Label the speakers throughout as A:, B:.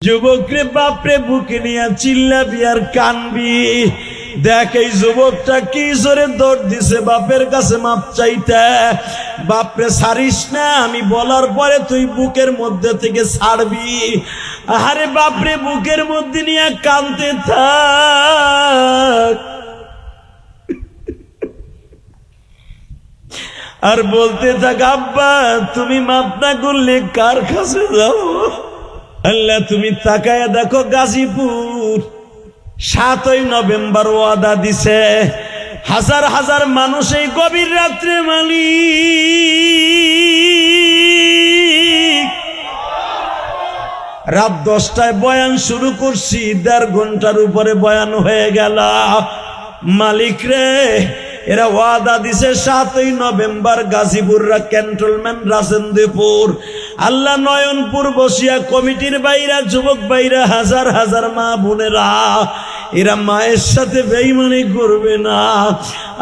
A: যুবকরে বাপরে বুকে নিয়ে চিল্লাবি আর কানবি। দেখ এই যুবকটা কি জোরে দৌড় দিছে বাপের কাছে মাপ চাইতে। বাপরে ছাড়িস না, আমি বলার পরে তুই বুকের মধ্যে থেকে ছাড়বি। আরে বাপরে বুকের মধ্যে নিয়ে কানতে থাক আর বলতে থাক, আব্বা তুমি মাপ না করলে কার কাছে যাও? আল্লাহ তুমি তাকায় দেখো, গাজীপুর 7ই নভেম্বর ওয়াদা দিছে, হাজার হাজার মানুষ এই গভীর রাত্রে মালিক। রাত 10টায় বয়ান শুরু করছি, 1.5 ঘন্টার উপরে বয়ান হয়ে গেল। মালিক রে, এরা ওয়াদা দিছে 7ই নভেম্বর গাজীপুর ক্যান্টনমেন্ট রাজেন্দ্রপুর। আল্লাহ নয়নপুর বসিয়া কমিটির বাইরা, যুবক বাইরা, হাজার হাজার মা বোনেরা, এরা মায়ের সাথে বেঈমানি করবে না।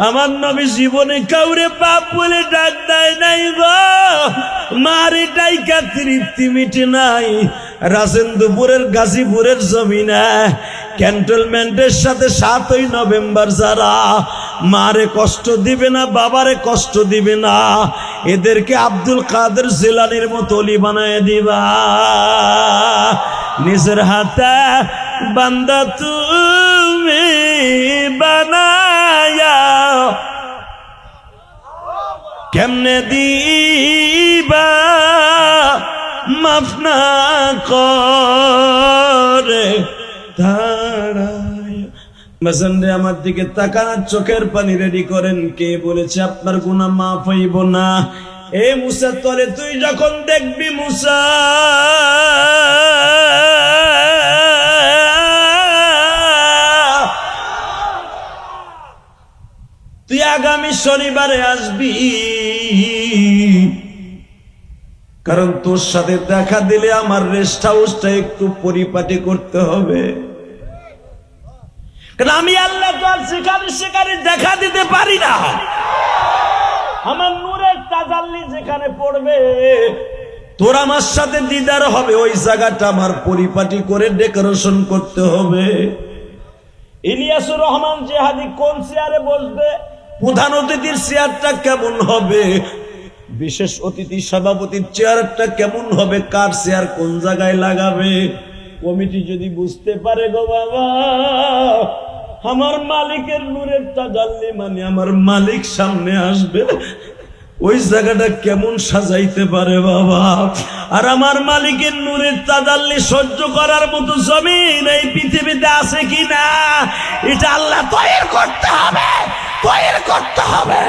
A: আমার নবী জীবনে কাউরে বাপ বলে ডাক দেয় নাই গো, মারে ডাইকা তৃপ্তি মিটে নাই। রাজেন্দ্রপুরের গাজীপুরের জমিনে ক্যান্টনমেন্টের সাথে 7ই নভেম্বর যারা মারে কষ্ট দিবে না, বাবারে কষ্ট দিবে না, এদেরকে আব্দুল কাদের জিলানীর মতো ওলি বানায় দিবা। নিজের হাতে বান্দা তুমি বানায়া কেমনে দিবা মাফ না করে আমার দিকে তাকানোর চোখের পানি রেডি করেন। কে বলেছে আপনার গুনাহ মাফ হইব না? এ মুসা তলে তুই যখন দেখবি মুসা তুই আগামী শনিবারে আসবি, কারণ তোর সাথে দেখা দিলে আমার রেস্ট হাউসটা একটু পরিপাটি করতে হবে। কারণ আমি আল্লাহ তো আর সেখানে দেখা দিতে পারি না। আমার নূরের তাজাল্লি যেখানে পড়বে, তোর আমার সাথে দিদার হবে, ওই জায়গাটা আমার পরিপাটি করে ডেকোরেশন করতে হবে। ইলিয়াসুর রহমান জিহাদি কোন চেয়ারে বসবে, প্রধান অতিথির চেয়ারটা কেমন হবে, বিশেষ অতিথি সভাপতির চেয়ারটা কেমন হবে, কার চেয়ার কোন জায়গায় লাগাবে, কমিটি যদি বুঝতে পারে গো বাবা, আমার মালিকের নূরের তাজাল্লি মানে আমার মালিক সামনে আসবে, ওই জায়গাটা কেমন সাজাইতে পারে বাবা। আর আমার মালিকের নূরের তাজাল্লি সহ্য করার মতো জমিন এই পৃথিবীতে আছে কিনা, এটা আল্লাহ তৈরি করতে হবে, তৈরি করতে হবে।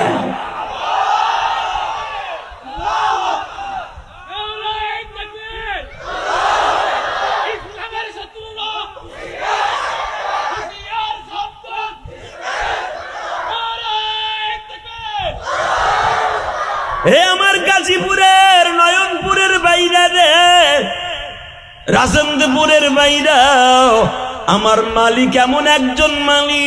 A: হে আমার গাজীপুরের নয়নপুরের বাইরা রে, রাজেন্দ্রপুরের বাইরা, আমার মালিক এমন একজন মালিক,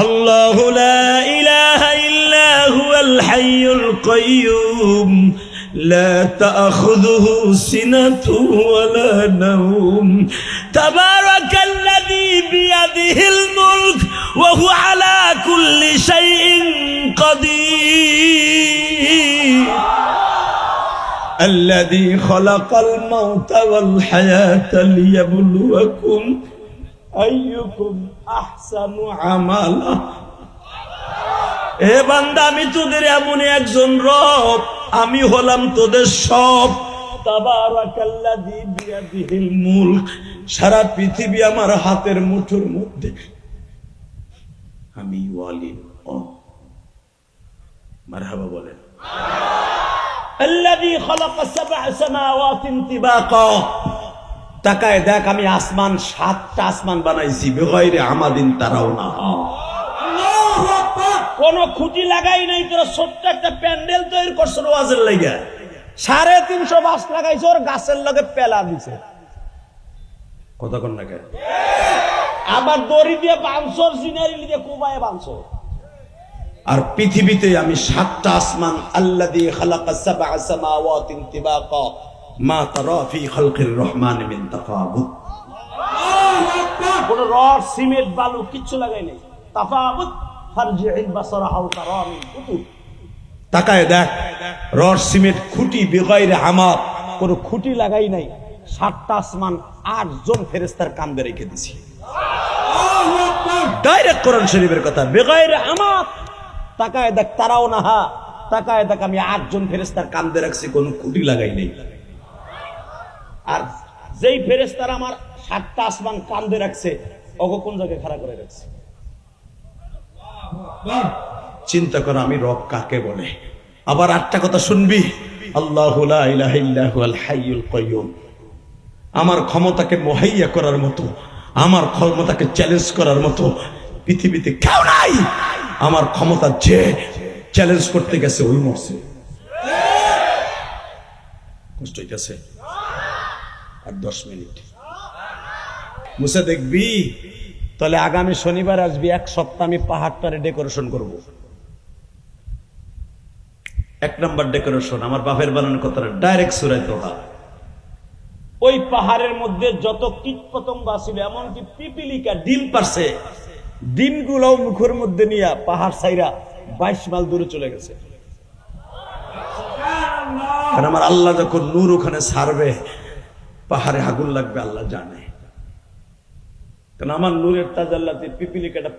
A: আল্লাহু লা ইলাহা ইল্লা হুয়াল হাইয়ুল কাইয়্যুম لا تأخذه سنة ولا نوم تبارك الذي بيده الملك وهو على كل شيء قدير الذي خلق الموت والحياة ليبلوكم أيكم أحسن عملا। এ বান্দা, আমি তোদের এমন একজন রব, আমি হলাম তোদের সব। তাবারাকাল্লাযী বিয়াদিহিল মুলক, সারা পৃথিবী আমার হাতের মুঠোর মধ্যে, আমি ওয়ালি। মারহাবা বলেন। আল্লাযী খালাকা সাবআ সামাওয়াতিন তিবাকা, তাকায় দেখ আমি আসমান 7টা আসমান বানাইছি, বিগাইরি আমাদিন তারাউনা, কোন খুঁটি লাগাই নাই। তোরা ছোট্ট একটা প্যান্ডেল তৈরি করছো ওয়াজের লাগা, 350 বাস লাগাইছো, ওর গাছের লগে পেলা দিছে, কথা কোন না কে? আবার দড়ি দিয়ে বাঁধছো, সিনারি দিয়ে কোবায় বাঁধছো। আর পৃথিবীতে আমি 7টা আসমান, আল্লাযী খালাকা সাবআ সামাওয়াতিন তিবাকা মা তারা ফি খালকির রহমান মিন তাফাউত। কোন রড সিমেন্ট বালু কিচ্ছু লাগাই নাই। তাফাউত ফারজি'ল বাসারা আও তারা মিন ফুতুর। তাকায় দেখ, রড সিমেন্ট খুঁটি বেগাইরে আমাত, কোন খুঁটি লাগাই নাই। 7টা আসমান 8 জন ফেরেশতার কান্দে রেখে দিছি। ডাইরেক্ট কোরআন শরীফের কথা, বেগাইরে আমাত। তাকায় দেখ, তারাও না হা, তাকায় দেখ আমি 8 জন ফেরেশতার কান্দে রাখছি, কোন খুঁটি লাগাই নাই। আর যেই ফেরেশতারা আমার 7টা আসমান কান্দে রাখছে, ওগো কোন জায়গায় খাড়া করে রাখছে। চিন্তা কর আমি রব কাকে বলে। আবার 8টা কথা শুনবি, আল্লাহু লা ইলাহা ইল্লা হুয়াল হাইয়ুল কাইয়ুম। আমার ক্ষমতাকে মুহাইয়া করার মতো, আমার ক্ষমতাকে চ্যালেঞ্জ করার মতো পৃথিবীতে কেউ নাই। আমার ক্ষমতা যে চ্যালেঞ্জ করতে গেছে ওই মরছে। কষ্ট হইতেছে। আর 10 মিনিট মুসা দেখবি, তাহলে আগামী শনিবার আসবি, 1 সপ্তাহ আমি পাহাড়টারে ডেকোরেশন করব। 1 নাম্বার ডেকোরেশন আমার বাপের বানানোর কথাটা ডাইরেক্ট সূরা তোহা। ওই পাহাড়ের মধ্যে যত কীট পতঙ্গ ছিল, এমনকি পিপিলিকা ডিম পারছে, ডিমগুলো মুখের মধ্যে নিয়ে পাহাড় ছাইরা 22 মাইল দূরে চলে গেছে। কারণ আমার আল্লাহ যখন নূর ওখানে ছাড়বে, পাহাড়ে আগুন লাগবে আল্লাহ জানে। কারণ আমার নূরের তাজাল্লাতে পিপিলিকাটা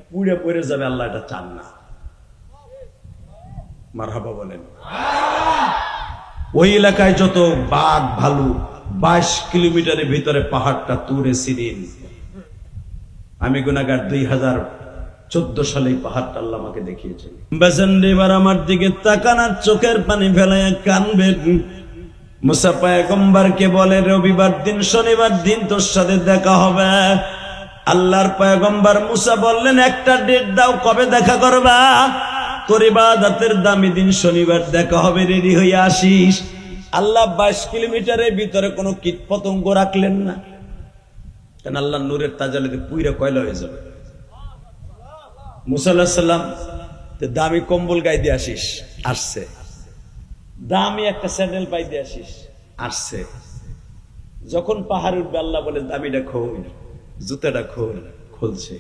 A: পুড়ে পড়ে যাবে, আল্লাহ এটা চান না। মারহাবা বলেন। ওই এলাকায় যত বাঘ ভালু, 22 কিলোমিটারের ভিতরে পাহাড়টা তুরে সিরিন। আমি গুনাহগার, 2014 সালে পাহাড়টা আল্লাহ আমাকে দেখিয়েছেন। বেজেন্ডে এবার আমার দিকে তাকানোর চোখের পানি ফেলায় কানবেন। মুসা পয়গম্বরকে বলে, রবিবার দিন শনিবার দিন তোর সাথে দেখা হবে। আল্লাহর পয়গম্বর মুসা বললেন, একটা ডেট দাও, কবে দেখা করবা? তোর ইবাদতের দামি দিন শনিবার দেখা হবে, রেডি হয়ে আসিস। আল্লাহ 22 কিলোমিটারের ভিতরে কোনো কীট পতঙ্গ রাখলেন না, কারণ আল্লাহ নূরের তাজালিতে পুইরা কয়লা হয়ে যাবে। মুসা আলাইহিস সালাম দামি কম্বল গায়ে দিয়ে আসিস, আসছে। দামি একটা স্যান্ডেল পাই দিয়ে আসিস, আসছে। যখন পাহাড় উঠবে আল্লাহ বলে, দামিটা খোল, জুতাটা খোল, খুলছে।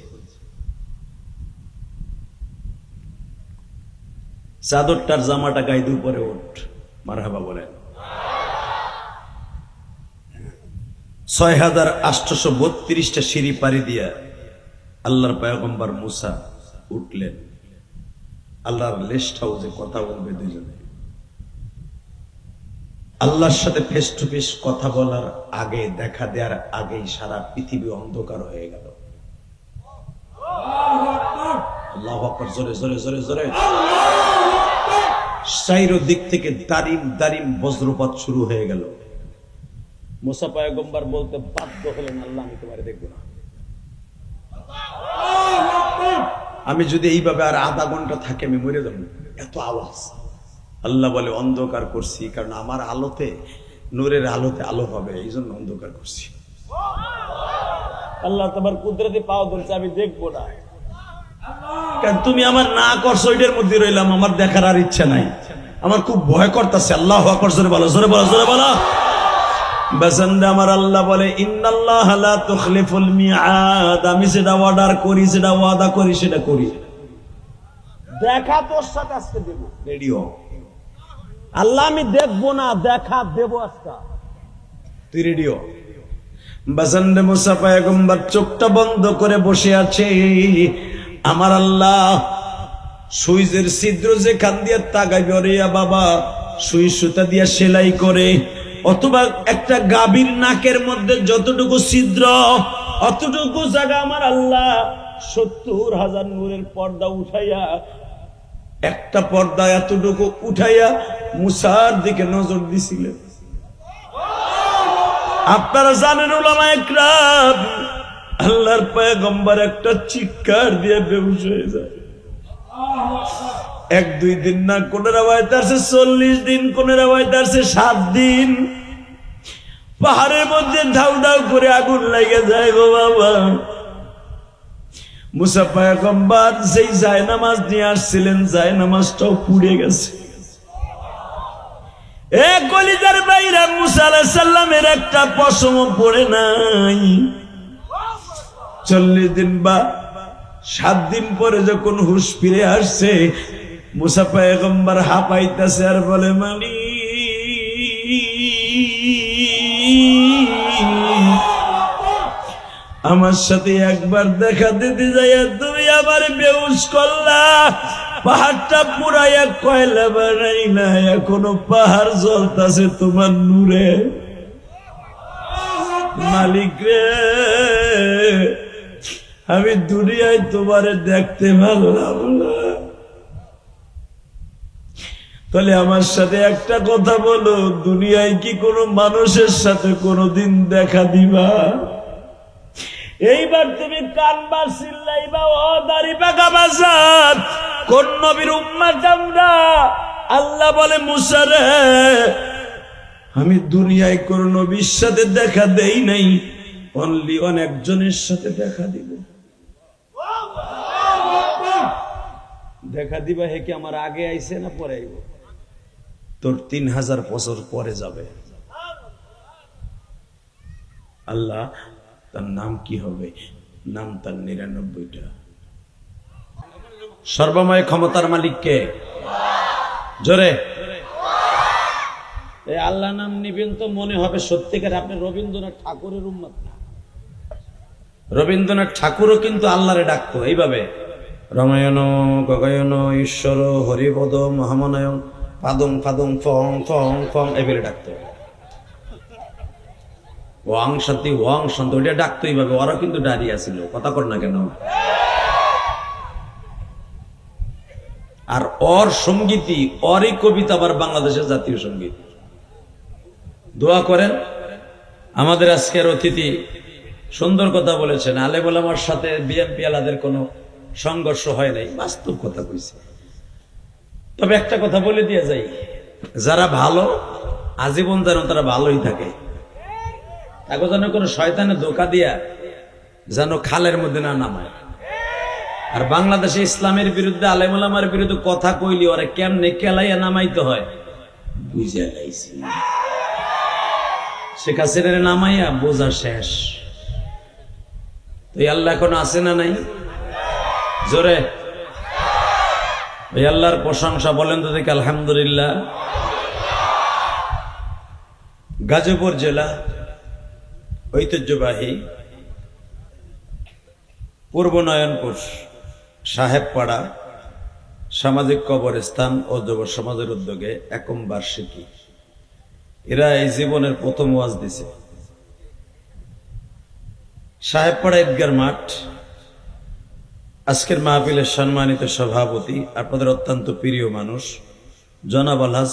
A: চাদরটার জামাটা গায়ে দিয়ে উপরে ওঠ, মারহাবা বলেন। 6832টা সিঁড়ি পাড়ি দিয়া আল্লাহর পয়গম্বর মুসা উঠলেন। আল্লাহর লেস্ট হাউসে কথা বলবে দুজনে। আল্লাহর সাথে ফেস টু ফেস কথা বলার আগে, দেখা দেওয়ার আগেই সারা পৃথিবী অন্ধকার হয়ে গেল। আল্লাহু আকবার, জোরে জোরে জোরে জোরে। চারিদিক থেকে দারিম দারিম বজ্রপাত শুরু হয়ে গেল। মুসা পয়গম্বর বলতে বাধ্য হলেন, আল্লাহ আমি তোমারে দেখব না। আমি যদি এইভাবে আর আধা ঘন্টা থাকে আমি মরে যাব, এত আওয়াজ। আল্লাহ বলে, অন্ধকার করছি কারণ আমার আলোতে, নূরের আলোতে আলো হবে, এই জন্য অন্ধকার করছি। আল্লাহ তোমার কুদরতে পাও ধরছে, আমি দেখবো না। কারণ তুমি আমার না করছো, ওইটার মধ্যে রইলাম, আমার দেখার আর ইচ্ছা নাই। আমার খুব ভয় করতেছে। আল্লাহু আকবার, জোরে বলো, জোরে বলো, জোরে বলো। বেজেন্ডে আমার আল্লাহ বলে, ইন্নাল্লাহ লা তুখলিফুল মিআদ। আমি যেটা অর্ডার করি, যেটা ওয়াদা করি, সেটা করি। দেখা তোর সাথে আজকে দেব, রেডিও। আল্লাহ আমি দেখবো না, দেখা দেব আজকে, তুই রেডিও। বেজেন্ডে মুসা পয়গম্বর চোখটা বন্ধ করে বসে আছে। আমার আল্লাহ সুইজের ছিদ্র যেখান দিয়ে তাকাইবে, রে বাবা, সুই সুতা দিয়ে সেলাই করে, অথবা একটা গাভীর নাকের মধ্যে যতটুকু ছিদ্র, অতটুকু জায়গা আমার আল্লাহ 70,000 নূরের পর্দা উঠাইয়া, একটা পর্দা এতটুকু উঠাইয়া মুসার দিকে নজর দিছিলেন। আপনারা জানেন উলামায়ে কেরাম, আল্লাহর পয়গম্বর একটা চিৎকার দিয়ে বেহুশ হয়ে যায়। 1-2 দিন না, কোন রাওয়ায়াত আছে 40 দিন, কোন রাওয়ায়াত আছে 7 দিন। পাহাড়ের মধ্যে ধাউ ধাউ করে আগুন লেগে যায় গো বাবা। মুসা পয়গম্বর যেই জায়নামাজ নিয়ে আসছিলেন জায়নামাজটাও পুড়ে গেছে। এ কলিজার বাইরা মুসা আলাইহিস সালামের একটা পশমও পড়ে নাই। 40 দিন বা 7 দিন পরে যখন হুঁশ ফিরে আসছে, মুসা পয়গম্বর হাঁপাইতেছে আর বলে, মালিক আমার সাথে একবার দেখা দিতে যাইয়া তুমি আবার বেহুশ করলা, পাহাড়টা পুরাইয়া কয়লা বানাইলা, এখনো পাহাড় জ্বলতাছে তোমার নূরে। মালিক রে, আমি দুনিয়ায় তোমারে দেখতে পারলাম না, তাহলে আমার সাথে একটা কথা বলো, দুনিয়ায় কি কোনো মানুষের সাথে কোনোদিন দেখা দিবা? এইবার তুমি কানবা, চিল্লাইবা, ও দাড়ি পাকা বাজার, কোন নবীর উম্মত আমরা? আল্লাহ বলে, মুসা রে, আমি দুনিয়ায় কোন নবীর সাথে দেখা দেই নাই, অনলি একজনের সাথে দেখা দিব। দেখা দিবা হে কি আমার আগে আইছে না পরে আইব? তোর 3000 বছর পরে যাবে। আল্লাহ, তার নাম কি হবে? নাম তার 99টা। সর্বময় ক্ষমতার মালিক কে? জোরে এই আল্লাহ নাম নিবেন তো মনে হবে সত্যিকার আপনি রবীন্দ্রনাথ ঠাকুরের উম্মত না। রবীন্দ্রনাথ ঠাকুরও কিন্তু আল্লাহরে ডাকতো এইভাবে, রমায়ণ গগায়ন ঈশ্বর হরিপদ মহামনায়ন পাদং পাদং ফং ফং ফং এবারে ডাকতো। ওয়াং শান্তি ওয়াং শান্তি ওইটা ডাকতো এইভাবে। ওরা কিন্তু দাঁড়িয়ে ছিল, কথা কর না কেন? আর ওর সঙ্গীতই, ওরই কবিতা আবার বাংলাদেশের জাতীয় সঙ্গীত। দোয়া করেন। আমাদের আজকের অতিথি সুন্দর কথা বলেছেন, আলেম ওলামার সাথে বিএনপি আলাদের কোনো সংঘর্ষ হয় নাই, বাস্তব কথা কইছে। তবে একটা কথা বলে দিয়ে যাই, যারা ভালো আজীবন যেন তারা ভালোই থাকে, তাকে যেন কোনো শয়তানে ধোঁকা দিয়া যেন খালের মধ্যে না নামায়। আর বাংলাদেশে ইসলামের বিরুদ্ধে আলেম ওলামার বিরুদ্ধে কথা কইলি ওরা কেমনে কেলাইয়া নামাইতে হয় বুঝে লাইছি। শেখ হাসিনার নামাইয়া বোঝা শেষ। তো আল্লাহ এখন আছে না নাই? জোরে ওই আল্লাহর প্রশংসা বলেন তো দেখি আলহামদুলিল্লাহ। গাজীপুর জেলা ঐতিহ্যবাহী পূর্ব নয়নপুর সাহেবপাড়া সামাজিক কবরস্থান ও যুব সমাজের উদ্যোগে 1ম বার্ষিকী। এরা এই জীবনের প্রথম ওয়াজ দিছে। সাহেবপাড়া ঈদগার মাঠ। আজকের মাহফিলের সম্মানিত সভাপতি আপনাদের অত্যন্ত প্রিয় মানুষ জনাব আলহাজ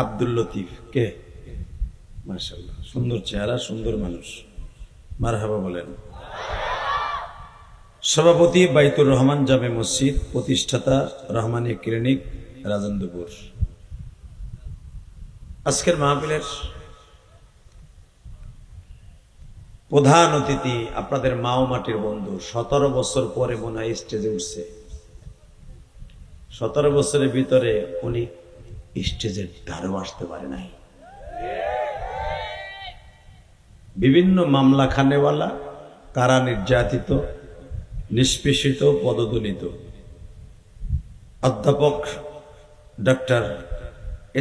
A: আব্দুল লতিফ। কে? মাশাআল্লাহ, সুন্দর চেহারা, সুন্দর মানুষ, মারহাবা বলেন। সভাপতি বাইতুর রহমান জামে মসজিদ, প্রতিষ্ঠাতা রহমানিয়া ক্লিনিক, রাজেন্দ্রপুর। আজকের মাহফিলের প্রধান অতিথি আপনাদের মা ও মাটির বন্ধু। 17 বছর পরে মনে হয় স্টেজে উঠছে। 17 বছরের ভিতরে উনি স্টেজের ধারেও আসতে পারে নাই। বিভিন্ন মামলা খানেওয়ালা, কারা নির্যাতিত, নিষ্পেষিত, পদদলিত অধ্যাপক ডক্টর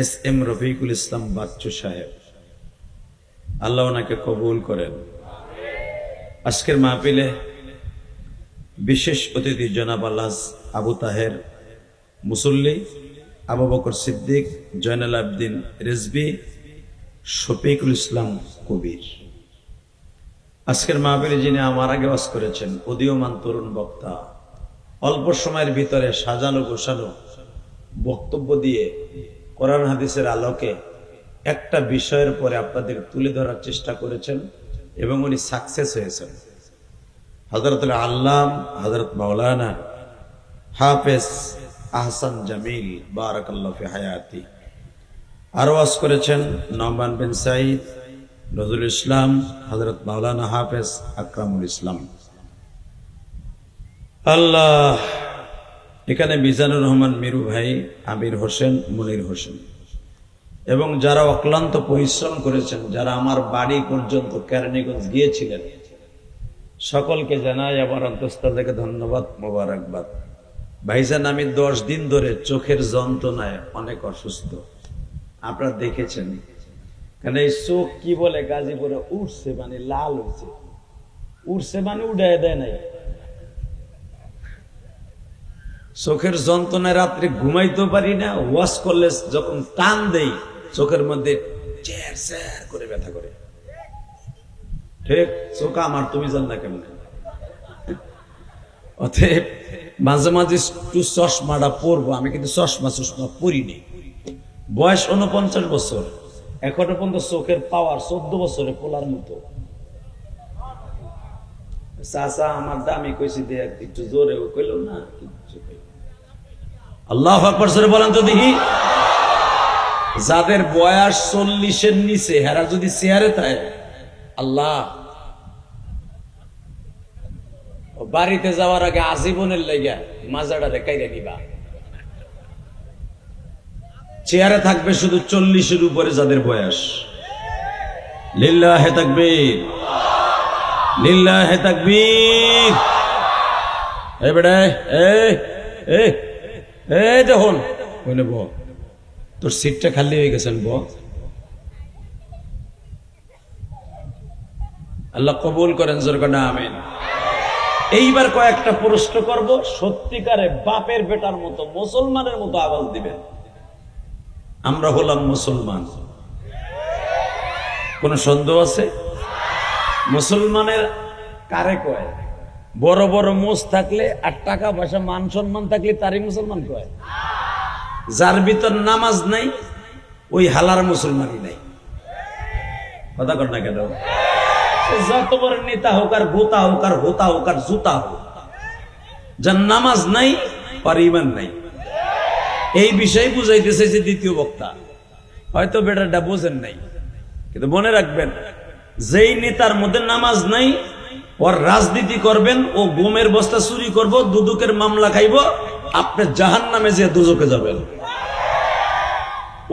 A: SM রফিকুল ইসলাম বাচ্চু সাহেব, আল্লাহ ওনাকে কবুল করেন। আজকের মাহফিলে বিশেষ অতিথি জনাব আলহাজ আবু তাহের মুসল্লি, আবু বকর সিদ্দিক, জয়নাল আবদিন রেজবি, শফিকুল ইসলাম কবির। আজকের মাহফিলে যিনি আমার আগে ওয়াজ করেছেন, উদীয়মান তরুণ বক্তা, অল্প সময়ের ভিতরে সাজানো গোছানো বক্তব্য দিয়ে কোরআন হাদিসের আলোকে একটা বিষয়ের পরে আপনাদের তুলে ধরার চেষ্টা করেছেন এবং উনি সাকসেস হয়েছেন। হযরতুল আল্লাম হযরত মাওলানা হাফেজ আহসান জামিল বারাকাল্লাহু ফি হায়াতি। আরো ওয়াজ করেছেন নোমান বিন সাঈদ, নজরুল ইসলাম, হযরত মাওলানা হাফেজ আকরামুল ইসলাম। আল্লাহ। এখানে মিজানুর রহমান মিরু ভাই, আমির হোসেন, মনির হোসেন এবং যারা অক্লান্ত পরিশ্রম করেছেন, যারা আমার বাড়ি পর্যন্ত কেরানীগঞ্জ গিয়েছিলেন, সকলকে জানাই আমার অন্তঃস্থল থেকে ধন্যবাদ, মোবারকবাদ। ভাইজান, আমি 10 দিন ধরে চোখের যন্ত্রণায় অনেক অসুস্থ, আপনারা দেখেছেন। কারণ এই চোখ কি বলে গাজীপুরে উঠছে, মানে লাল হয়েছে, উঠছে মানে উড়াই দেয় নাই। চোখের যন্ত্রণায় রাত্রে ঘুমাইতে পারি না, ওয়াশ করলে যখন টান দেই চোখের মধ্যে চের চের করে ব্যথা করে। ঠিক চোখ আমার, তুমি জান না কেমন। অতএব মাঝে মাঝে একটু চশমাটা পরবো, আমি কিন্তু চশমা পরিনি। বয়স 49 বছর, এখনো পর্যন্ত চোখের পাওয়ার 14 বছরে পোলার মতো। চাচা আমার দামি কইছি দে একটু জোরে, ও কইল না কিছু। আল্লাহু আকবার জোরে বলেন তো দেখি। যাদের বয়স 40-এর নিচে, হেরা যদি চেয়ারে থাকে, আল্লাহ বাড়িতে যাওয়ার আগে আজীবনের লাইগা মাজাটা দেখাইয়া নিবা। চেয়ারে থাকবে শুধু 40-এর উপরে যাদের বয়স। লিল্লাহে তাকবীর, লিল্লাহে তাকবীর। এই বেটা, এই দেখুন বলে ব, তোর সিটটা খালি হয়ে গেছেন, ব। আল্লাহ কবুল করেন, জোরকানা আমিন। এইবার কয়েকটা প্রশ্ন করব, সত্যিকারে বাপের বেটার মতো মুসলমানের মতো আওয়াজ দিবেন। আমরা হলাম মুসলমান, কোন সন্দেহ আছে? মুসলমানের কারে কয়? বড় বড় মোষ থাকলে আর টাকা পয়সা মান সম্মান থাকলে তারই মুসলমান কয়। যার ভিতর নামাজ নাই ওই হালার মুসলমানই নাই। কথা কর না কেন? যত বড় নেতা হোক আর গোতা হোক আর হোতা হোক আর জুতা হোক, যার নামাজ নাই আর ইমান নাই। এই বিষয়ে বুঝাইতেছে যে দ্বিতীয় বক্তা, হয়তো বেটাটা বোঝেন নাই, কিন্তু মনে রাখবেন, যেই নেতার মধ্যে নামাজ নাই ওর রাজনীতি করবেন, ও গমের বস্তা চুরি করব, দুদকের মামলা খাইব, আপনি জাহান্নামে যে দুজকে যাবেন।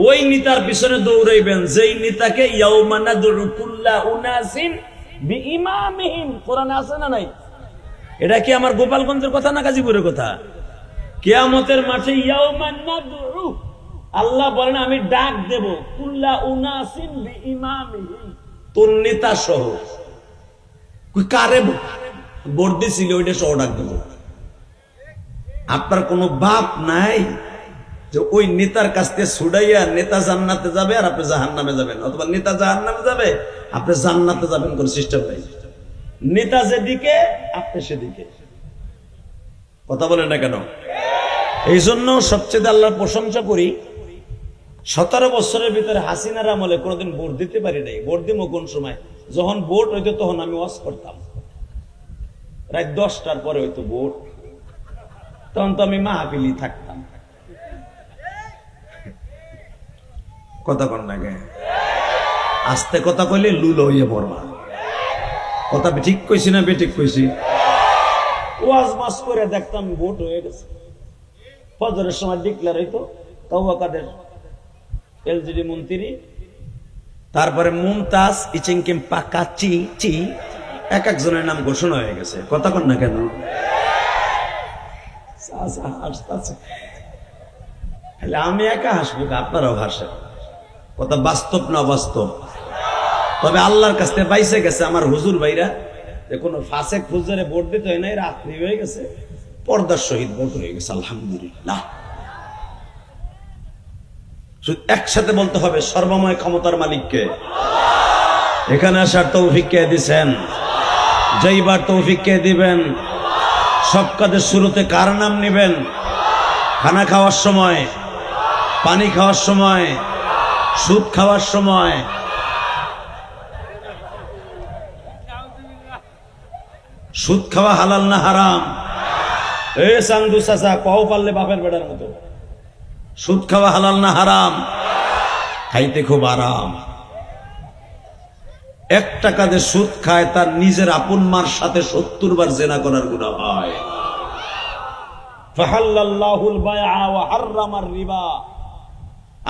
A: ওই নেতার পিছনে দৌড়াইবেন যেই নেতাকে ইয়াউমা নাদউ কুল্লা উনাসিন বিইমামিহিম, কোরআনে আছে না নাই? এটা কি আমার গোপালগঞ্জের কথা না গাজীপুরের কথা? কিয়ামতের মাঠে ইয়াউমা নাদউ, আল্লাহ বলেন আমি ডাক দেব কুল্লা উনাসিন বিইমামিহিম, তোর নেতা সহ। কারে ভোট দিছিল ওইটা সহ ডাক দেব। আপনার কোনো বাপ নাই যে ওই নেতার কাছ থেকে ছুড়াইয়া নেতা জান্নাতে যাবে আর আপনি জাহান্নামে যাবেন, অথবা নেতা জাহান্নামে যাবে আপনি জান্নাতে যাবেন, কোন সিস্টেম নাই। নেতা যেদিকে আপনি সেদিকে। কথা বলেন না কেন? এই জন্য সবচেয়ে আল্লাহর প্রশংসা করি, 17 বছরের ভিতরে হাসিনার আমলে কোনোদিন ভোট দিতে পারি নাই। ভোট দিব কোন সময়? যখন ভোট হইতো তখন আমি ওয়াজ করতাম, রাত 10টার পরে হইতো ভোট, তখন তো আমি মাহফিলি থাকতাম। কথা কন না গে, আস্তে কথা কইলে লুলো হইয়া পড়বা। কথা ঠিক কইছি না বেঠিক কইছি? ওয়াজ মাস করে দেখতাম ভোট হয়ে গেছে। ফজরের সময় ডিক্লার হইতো, তওবা কাদের এলজিডি মন্ত্রী, তারপরে মুমতাজ ইচিংকিম পাকা চি চি, এক একজনের নাম ঘোষণা হয়ে গেছে। কথা কন না কেন? আমি একা হাসবো, আপনারাও হাসেন। কথা বাস্তব না বাস্তব? তবে আল্লাহর কাছ থেকে বাইসে গেছে আমার হুজুর ভাইরা, কোনো ফাসেক হুজুরে ভোট দিতে হয় নাই, রাত্রি হয়ে গেছে, পর্দার সহিত ভোট হয়ে গেছে, আলহামদুলিল্লাহ। একসাথে বলতে হবে সর্বময় ক্ষমতার মালিককে। এখানে আসার তৌফিক কে দিছেন? যাইবার তৌফিক কে দিবেন? সব কাজের শুরুতে কার নাম নেবেন? খানা খাওয়ার সময়, পানি খাওয়ার সময়, সুদ খাওয়ার সময়। সুদ খাওয়া হালাল না হারাম? এ চান্দু চাচা কও পারলে বাপের বেটার মতো, সুদ খাওয়া হালাল না হারাম? খাইতে খুব আরাম। 1 টাকা দিয়ে সুদ খায় তার নিজের আপন মার সাথে 70 বার জেনা করার গুনাহ হয়। ফাহাল্লাল্লাহুল বাইআ ওয়া হাররামার রিবা,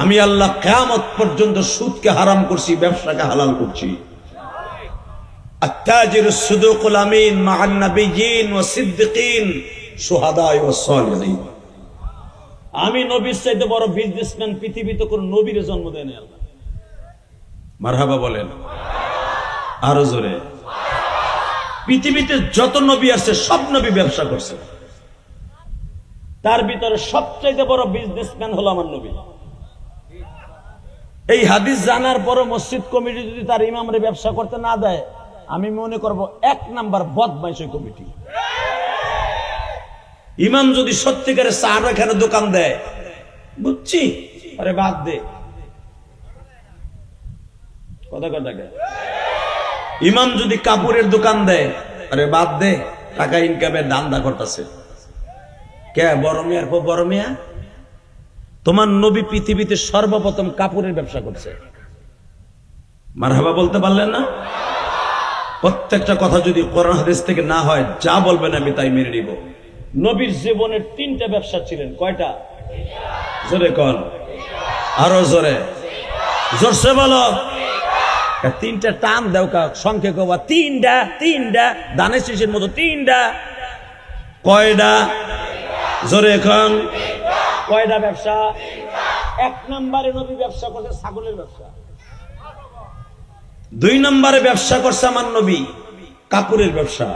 A: আমি আল্লাহ কিয়ামত পর্যন্ত সুদকে হারাম করছি, ব্যবসাকে হালাল করছি। আত-তাজিরুস সুদুকুল আমিন মা'আন নাবিয়্যিন ওয়া সিদ্দিকিন শুহাদা ওয়া সালিহিন। আমি নবীর চাইতে বড় বিজনেসম্যান পৃথিবীতে কোন নবীর জন্ম দেয় নাই আল্লাহ। মারহাবা বলেন আরো জোরে। পৃথিবীতে যত নবী আছে সব নবী ব্যবসা করছে, তার ভিতরে সবচেয়ে বড় বিজনেসম্যান হলো আমার নবী। এই হাদিস জানার পরও মসজিদ কমিটি যদি তার ইমামরে ব্যবসা করতে না দেয়, আমি মনে করব 1 নাম্বার বদমাইশ ওই কমিটি। ইমাম যদি সত্যিকারের চার এখানে দোকান দেয়, বুঝছি, আরে বাদ দে, কথা কথা। ইমাম যদি কাপড়ের দোকান দেয়, আরে বাদ দে, টাকা ইনকামের ধান্দা করতেছে। কে বড় মিয়ার পর বড় মিয়া? তোমার নবী পৃথিবীতে সর্বপ্রথম কাপড়ের ব্যবসা করছে। মারহাবা বলতে পারলেন না? প্রত্যেকটা কথা যদি কোরআন হাদিস থেকে না হয়, যা বলবেন আমি তাই মেনে নিব। নবীর জীবনের 3টা ব্যবসা ছিলেন। কয়টা? জোরে কোন, আরো জোরে, জোরসে বলো। 3টা টান দেও, সংখ্যা কবা 3টা দানের শীষের মতো 3টা। কয়টা? জোরে এখন। কয়টা ব্যবসা? 1 নম্বরে নবী ব্যবসা করছে ছাগলের ব্যবসা। 2 নম্বরে ব্যবসা করছে আমার নবী কাপড়ের ব্যবসা।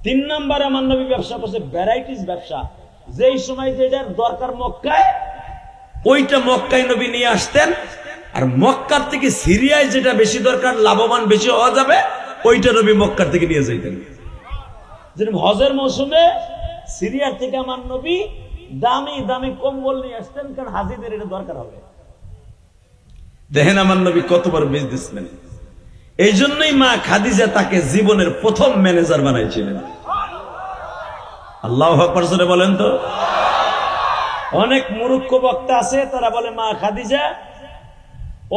A: 3 নম্বরে আমার নবী ব্যবসা করছে ভ্যারাইটিস ব্যবসা। যেই সময় যেটার দরকার মক্কায়, ওইটা মক্কায় নবী নিয়ে আসতেন। আর মক্কার থেকে সিরিয়ায় যেটা বেশি দরকার, লাভবান বেশি হওয়া যাবে, ওইটা নবী মক্কার থেকে নিয়ে যাইতেন। যেরকম হজের মৌসুমে সিরিয়ার থেকে আমার নবী দামি দামি কম্বল নিয়ে আসতেন, কারণ হাজিদের এটা দরকার হবে। দেখেন আমার নবী কত বড় বিজনেসম্যান। এই জন্যই মা খাদিজা তাকে জীবনের প্রথম ম্যানেজার বানাইছিলেন। আল্লাহু আকবার জোরে বলেন তো। অনেক মূর্খ বক্তা আছে, তারা বলে মা খাদিজা।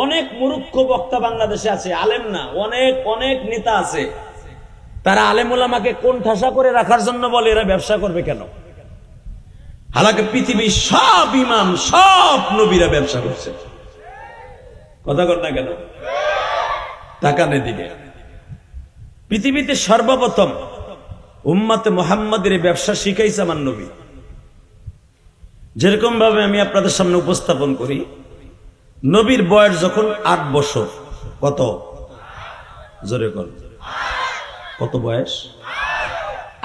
A: অনেক মূর্খ বক্তা বাংলাদেশে আছে, আলেম না। অনেক অনেক নেতা আছে, তারা আলেম ওলামাকে কোণঠাসা করে রাখার জন্য বলে এরা ব্যবসা করবে কেন। হালাকে পৃথিবীর সব ইমাম, সব নবীরা ব্যবসা করছে। কথা কর না কেন? তাকান এদিকে। পৃথিবীতে সর্বপ্রথম উম্মতে মুহাম্মাদের ব্যবসা শিখাইছে আমার নবী। যেরকম ভাবে আমি আপনাদের সামনে উপস্থাপন করি, নবীর বয়স যখন 8 বছর। কত? জোরে কর, কত বয়স?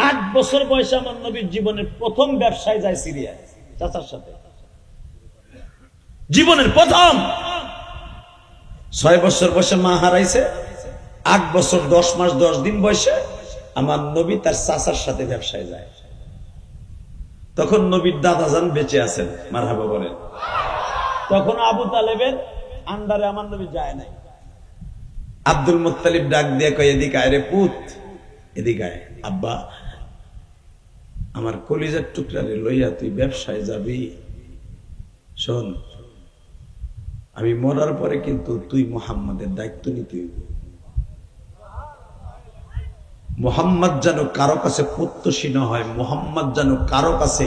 A: 8 বছর বয়সে আমার নবীর জীবনের প্রথম ব্যবসায় যায় সিরিয়ায় চাচার সাথে। জীবনের প্রথম। 6 বছর বয়সে মা হারাইছে। 8 বছর 10 মাস 10 দিন বয়সে আমার নবী তার চাচার সাথে ব্যবসায় যায়। তখন নবীর দাদাজান বেঁচে আছেন, মারহাবা বলেন। তখন আবু তালেবের আন্ডারে আমার নবী যায় নাই। আব্দুল মুত্তালিব ডাক দিয়ে কয়, এদিকে আয় রে পুত, এদিকে আয়। আব্বা, আমার কলিজার টুকরারে লইয়া তুই ব্যবসায় যাবি। শোন, আমি মরার পরে কিন্তু তুই মুহাম্মাদের দায়িত্ব নিতে হইব। মুহাম্মদ যেন কারো কাছে প্রত্যাশী না হয়, মুহাম্মদ যেন কারো কাছে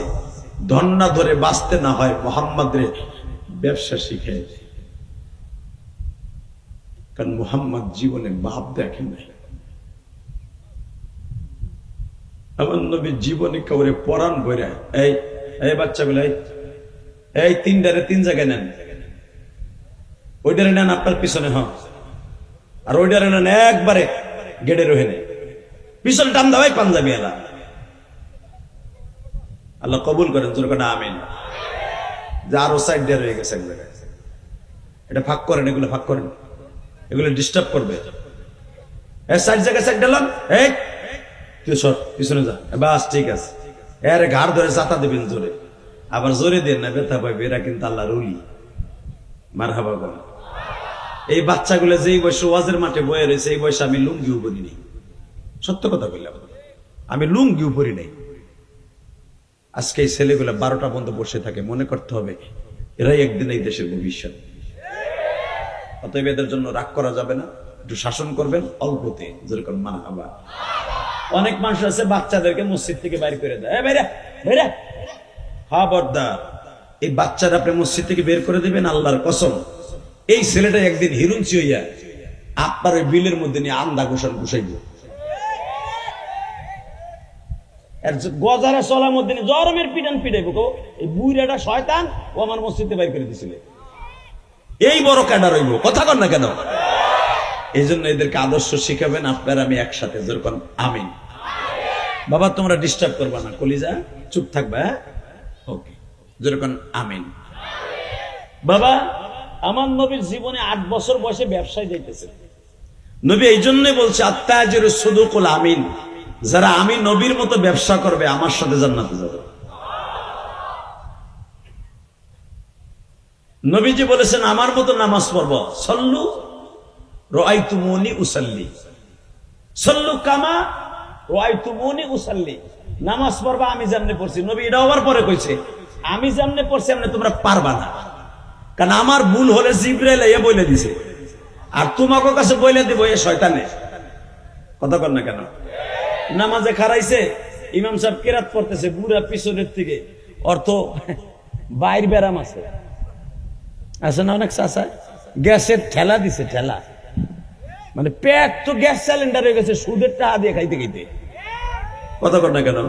A: ধন্না ধরে বাঁচতে না হয়, মুহাম্মদ রে ব্যবসা শিখাই। কারণ মুহাম্মদ জীবনে বাপ দেখেন নাই। আমার নবী জীবনে কাউরে পরাণ বইরা, এই এই বাচ্চাগুলো, এই 3টারে 3 জায়গায় নেন, ওইটারে নেন আপনার পিছনে, হ্যাঁ, আর ওইটারে নেন একবারে গেড়ে রহে নেই, পিছনে টান দেওয়াই পাঞ্জাবি এলা। আল্লাহ কবুল করেন, জোর করে আমিন। যে আরো সাইড দিয়ে রয়ে গেছে এক জায়গায়, এটা ফাঁক করেন, এগুলো ফাঁক করেন, এগুলো ডিস্টার্ব করবে। সাইড জায়গায় সাইড দিলাম, এই তুই সর, পিছনে যা, বাস ঠিক আছে। এর ঘাড় ধরে চাতা দেবেন জোরে, আবার জোরে দেন না, ব্যথা পাইবে। এরা কিন্তু আল্লাহ রুলি। মারহাবা বলেন। এই বাচ্চাগুলো যেই বয়সে ওয়াজের মাঠে বয়ে রয়েছে, এই বয়সে আমি লুঙ্গিও পরি নাই। সত্য কথা বললাম, আমি লুঙ্গিও পরি নাই। আজকে এই ছেলেগুলো 12টা পর্যন্ত বসে থাকে, মনে করতে হবে এরাই একদিন এই দেশের ভবিষ্যৎ। অতএব এদের জন্য রাগ করা যাবে না, একটু শাসন করবেন অল্পতে, যেরকম মারহাবা। অনেক মানুষ আছে বাচ্চাদেরকে মসজিদ থেকে বাইর করে দেয়, বাইরে বেরে খবরদার, এই বাচ্চারা আপনি মসজিদ থেকে বের করে দিবেন আল্লাহর কসম। এই ছেলেটা একদিন হিরুঞ্চি হইয়া আপনার ওই বিলের মধ্যে নিয়ে আন্দা ঘোষণ ঘুষাইব। গজারে চলার মধ্যে জরমের পিটান পিটাইব, এই বুড়াটা শয়তান, ও আমার মসজিদে বাইর করে দিছিল। এই বড় ক্যাডার হইব, কথা কর না কেন? এই জন্য এদেরকে আদর্শ শিখাবেন আপনারা, আমি একসাথে যেরকম আমিন। বাবা তোমরা ডিস্টার্ব করবা না, কলিজা চুপ থাকবা, ওকে, যেরকম আমিন। বাবা আমার নবীর জীবনে 8 বছর বয়সে ব্যবসায় যাইতেছে। নবী এই জন্যই বলছে আত্তাজির সুদুকুল আমিন, যারা আমি নবীর মতো ব্যবসা করবে আমার সাথে জান্নাতে যাবে। নবীজি বলেছেন আমার মতো নামাজ পড়ব, সল্লু রাআইতুমুনি উসাল্লি, সল্লু কামা রাআইতুমুনি উসাল্লি, নামাজ পড়বা আমি যেমনে পড়ছি। নবী এটা আবার পরে কইছে আমি যেমনে পড়ছি এমনি তোমরা পারবা না, কারণ আমার ভুল হলে জিবরাইল এ বলে দিছে, আর তোমাকে কাছে বলে দিব এ শয়তানে। কথা কর না কেন? নামাজে খারাইছে, ইমাম সাহেব কেরাত পড়তেছে, বুড়া পিছনের থেকে, অর্থ বাইর ব্যারাম আছে না অনেক চাষা, গ্যাসের ঠেলা দিছে, ঠেলা মানে পেট তো গ্যাস সিলিন্ডার হয়ে গেছে সুদের টাকা দিয়ে খাইতে খাইতে। কথা কর না কেন?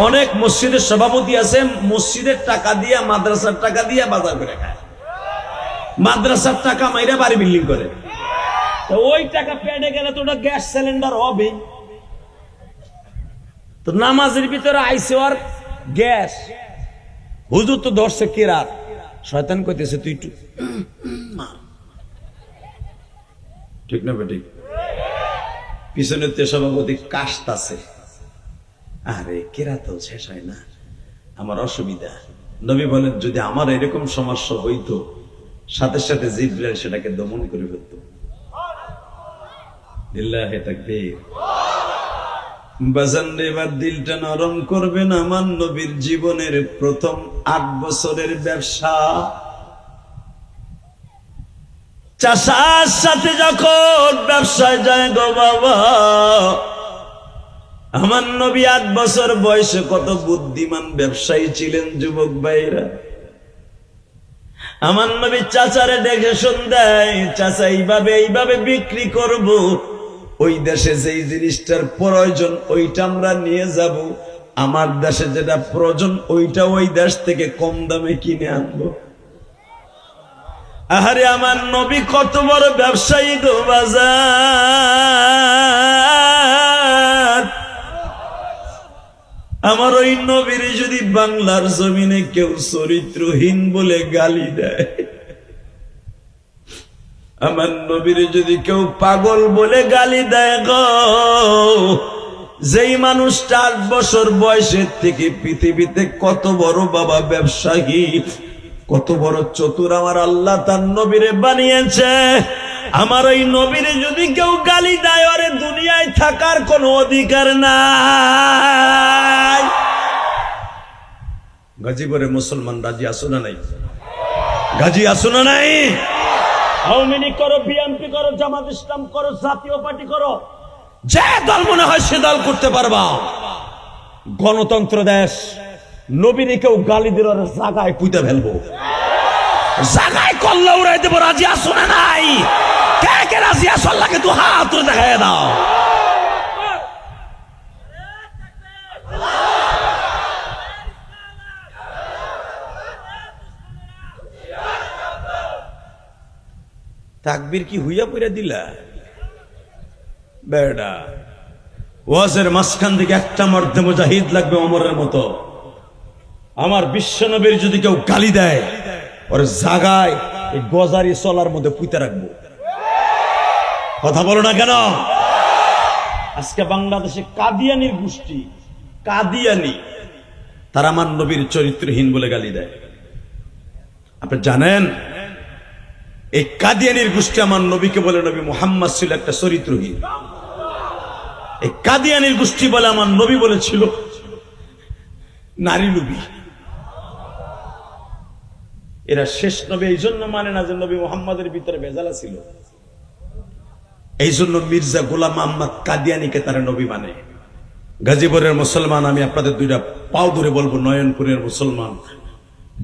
A: অনেক মসজিদের সভাপতি আছে মসজিদের টাকা দিয়া মাদ্রাসার টাকা দিয়া বাজার করে খায়, মাদ্রাসার টাকা মাইরা বাড়ি বিল্ডিং করে, তো ওই টাকা পেটে গেলে তো ওটা গ্যাস সিলিন্ডার হবে। তো নামাজের ভিতরে আইসে আর গ্যাস, হুজুর তো ধরছে কেরাত, শয়তান কইতেছে তুই একটু ঠিক না বেটি? পিছনের তে সভাপতি কাশতাছে, আরে কেরাত শেষ হয় না, আমার অসুবিধা। নবী বলেন যদি আমার এরকম সমস্যা হইতো সাথে সাথে জিবরাইল সেটাকে দমন করে ফেলত। লিল্লাহি তাকবীর। বাজান এবার দিলটা নরম করবেন, আমার নবীর জীবনের প্রথম 8 বছরের ব্যবসা, চাষার সাথে যখন ব্যবসায় যায় গো বাবা, আমার নবী 8 বছর বয়সে কত বুদ্ধিমান ব্যবসায়ী ছিলেন যুবক ভাইরা। আমার নবী চাচারে দেখে শুন দেয়, চাচা এইভাবে বিক্রি করব, ওই দেশে যেই জিনিসটার প্রয়োজন ওইটা আমরা নিয়ে যাব, আমার দেশে যেটা প্রয়োজন ওইটা ওই দেশ থেকে কম দামে কিনে আনবো। আরে আমার নবী কত বড় ব্যবসায়ী গো বাজার। আমার ওই নবীর যদি বাংলার জমিনে কেউ চরিত্রহীন বলে গালি দেয়, আমার নবীর যদি কেউ পাগল বলে গালি দেয় গো, যেই মানুষটা 8 বছর বয়সের থেকে পৃথিবীতে কত বড় বাবা ব্যবসায়ী, কত বড় চতুর আমার আল্লাহ তার নবীরে বানিয়েছে, আমার ওই নবীরে যদি কেউ গালি দেয়, আরে দুনিয়ায় থাকার কোনো অধিকার নাই। গাজীপুরে মুসলমান রাজি আসো না নাই? গাজী আসো না নাই? আওয়ামী লীগ করো, বিএনপি করো, জামাত ইসলাম করো, জাতীয় পার্টি করো, যে দল মনে হয় সে দল করতে পারবা। গণতন্ত্র দেশ, নবীরে কেউ গালি দিল জাগায় পুঁতে ফেলবো, জাগায় কল্লা উড়াই দেবো। রাজি আসো না নাই? কে কে রাজি আসো? আল্লাহকে তো হাত দেখায় দাও। তাকবীর কি হুইয়া পইরা দিলা বেড়া? ওয়াজের মাঝখান থেকে একটা মর্দে মুজাহিদ লাগবে ওমরের মতো। আমার বিশ্বনবীর যদি কেউ গালি দেয়, ওর জাগায় এই গজারি চলার মধ্যে পুঁতে রাখবো। কথা বলো না কেন? আজকে বাংলাদেশে কাদিয়ানির গোষ্ঠী, কাদিয়ানি, তারা আমার নবীর চরিত্রহীন বলে গালি দেয়। আপনি জানেন এই কাদিয়ানির গোষ্ঠী আমার নবীকে বলে নবী মুহাম্মদ ছিল একটা চরিত্রহীন। এই কাদিয়ানির গোষ্ঠী বলে আমার নবী বলেছিল নারী লোভী। এরা শেষ নবী এই জন্য মানে না যে নবী মুহাম্মাদের ভিতরে ভেজালা ছিল, এই জন্য মির্জা গোলাম আহমদ কাদিয়ানিকে তারা নবী মানে। গাজীপুরের মুসলমান, আমি আপনাদের দুইটা পাও ধরে বলবো, নয়নপুরের মুসলমান,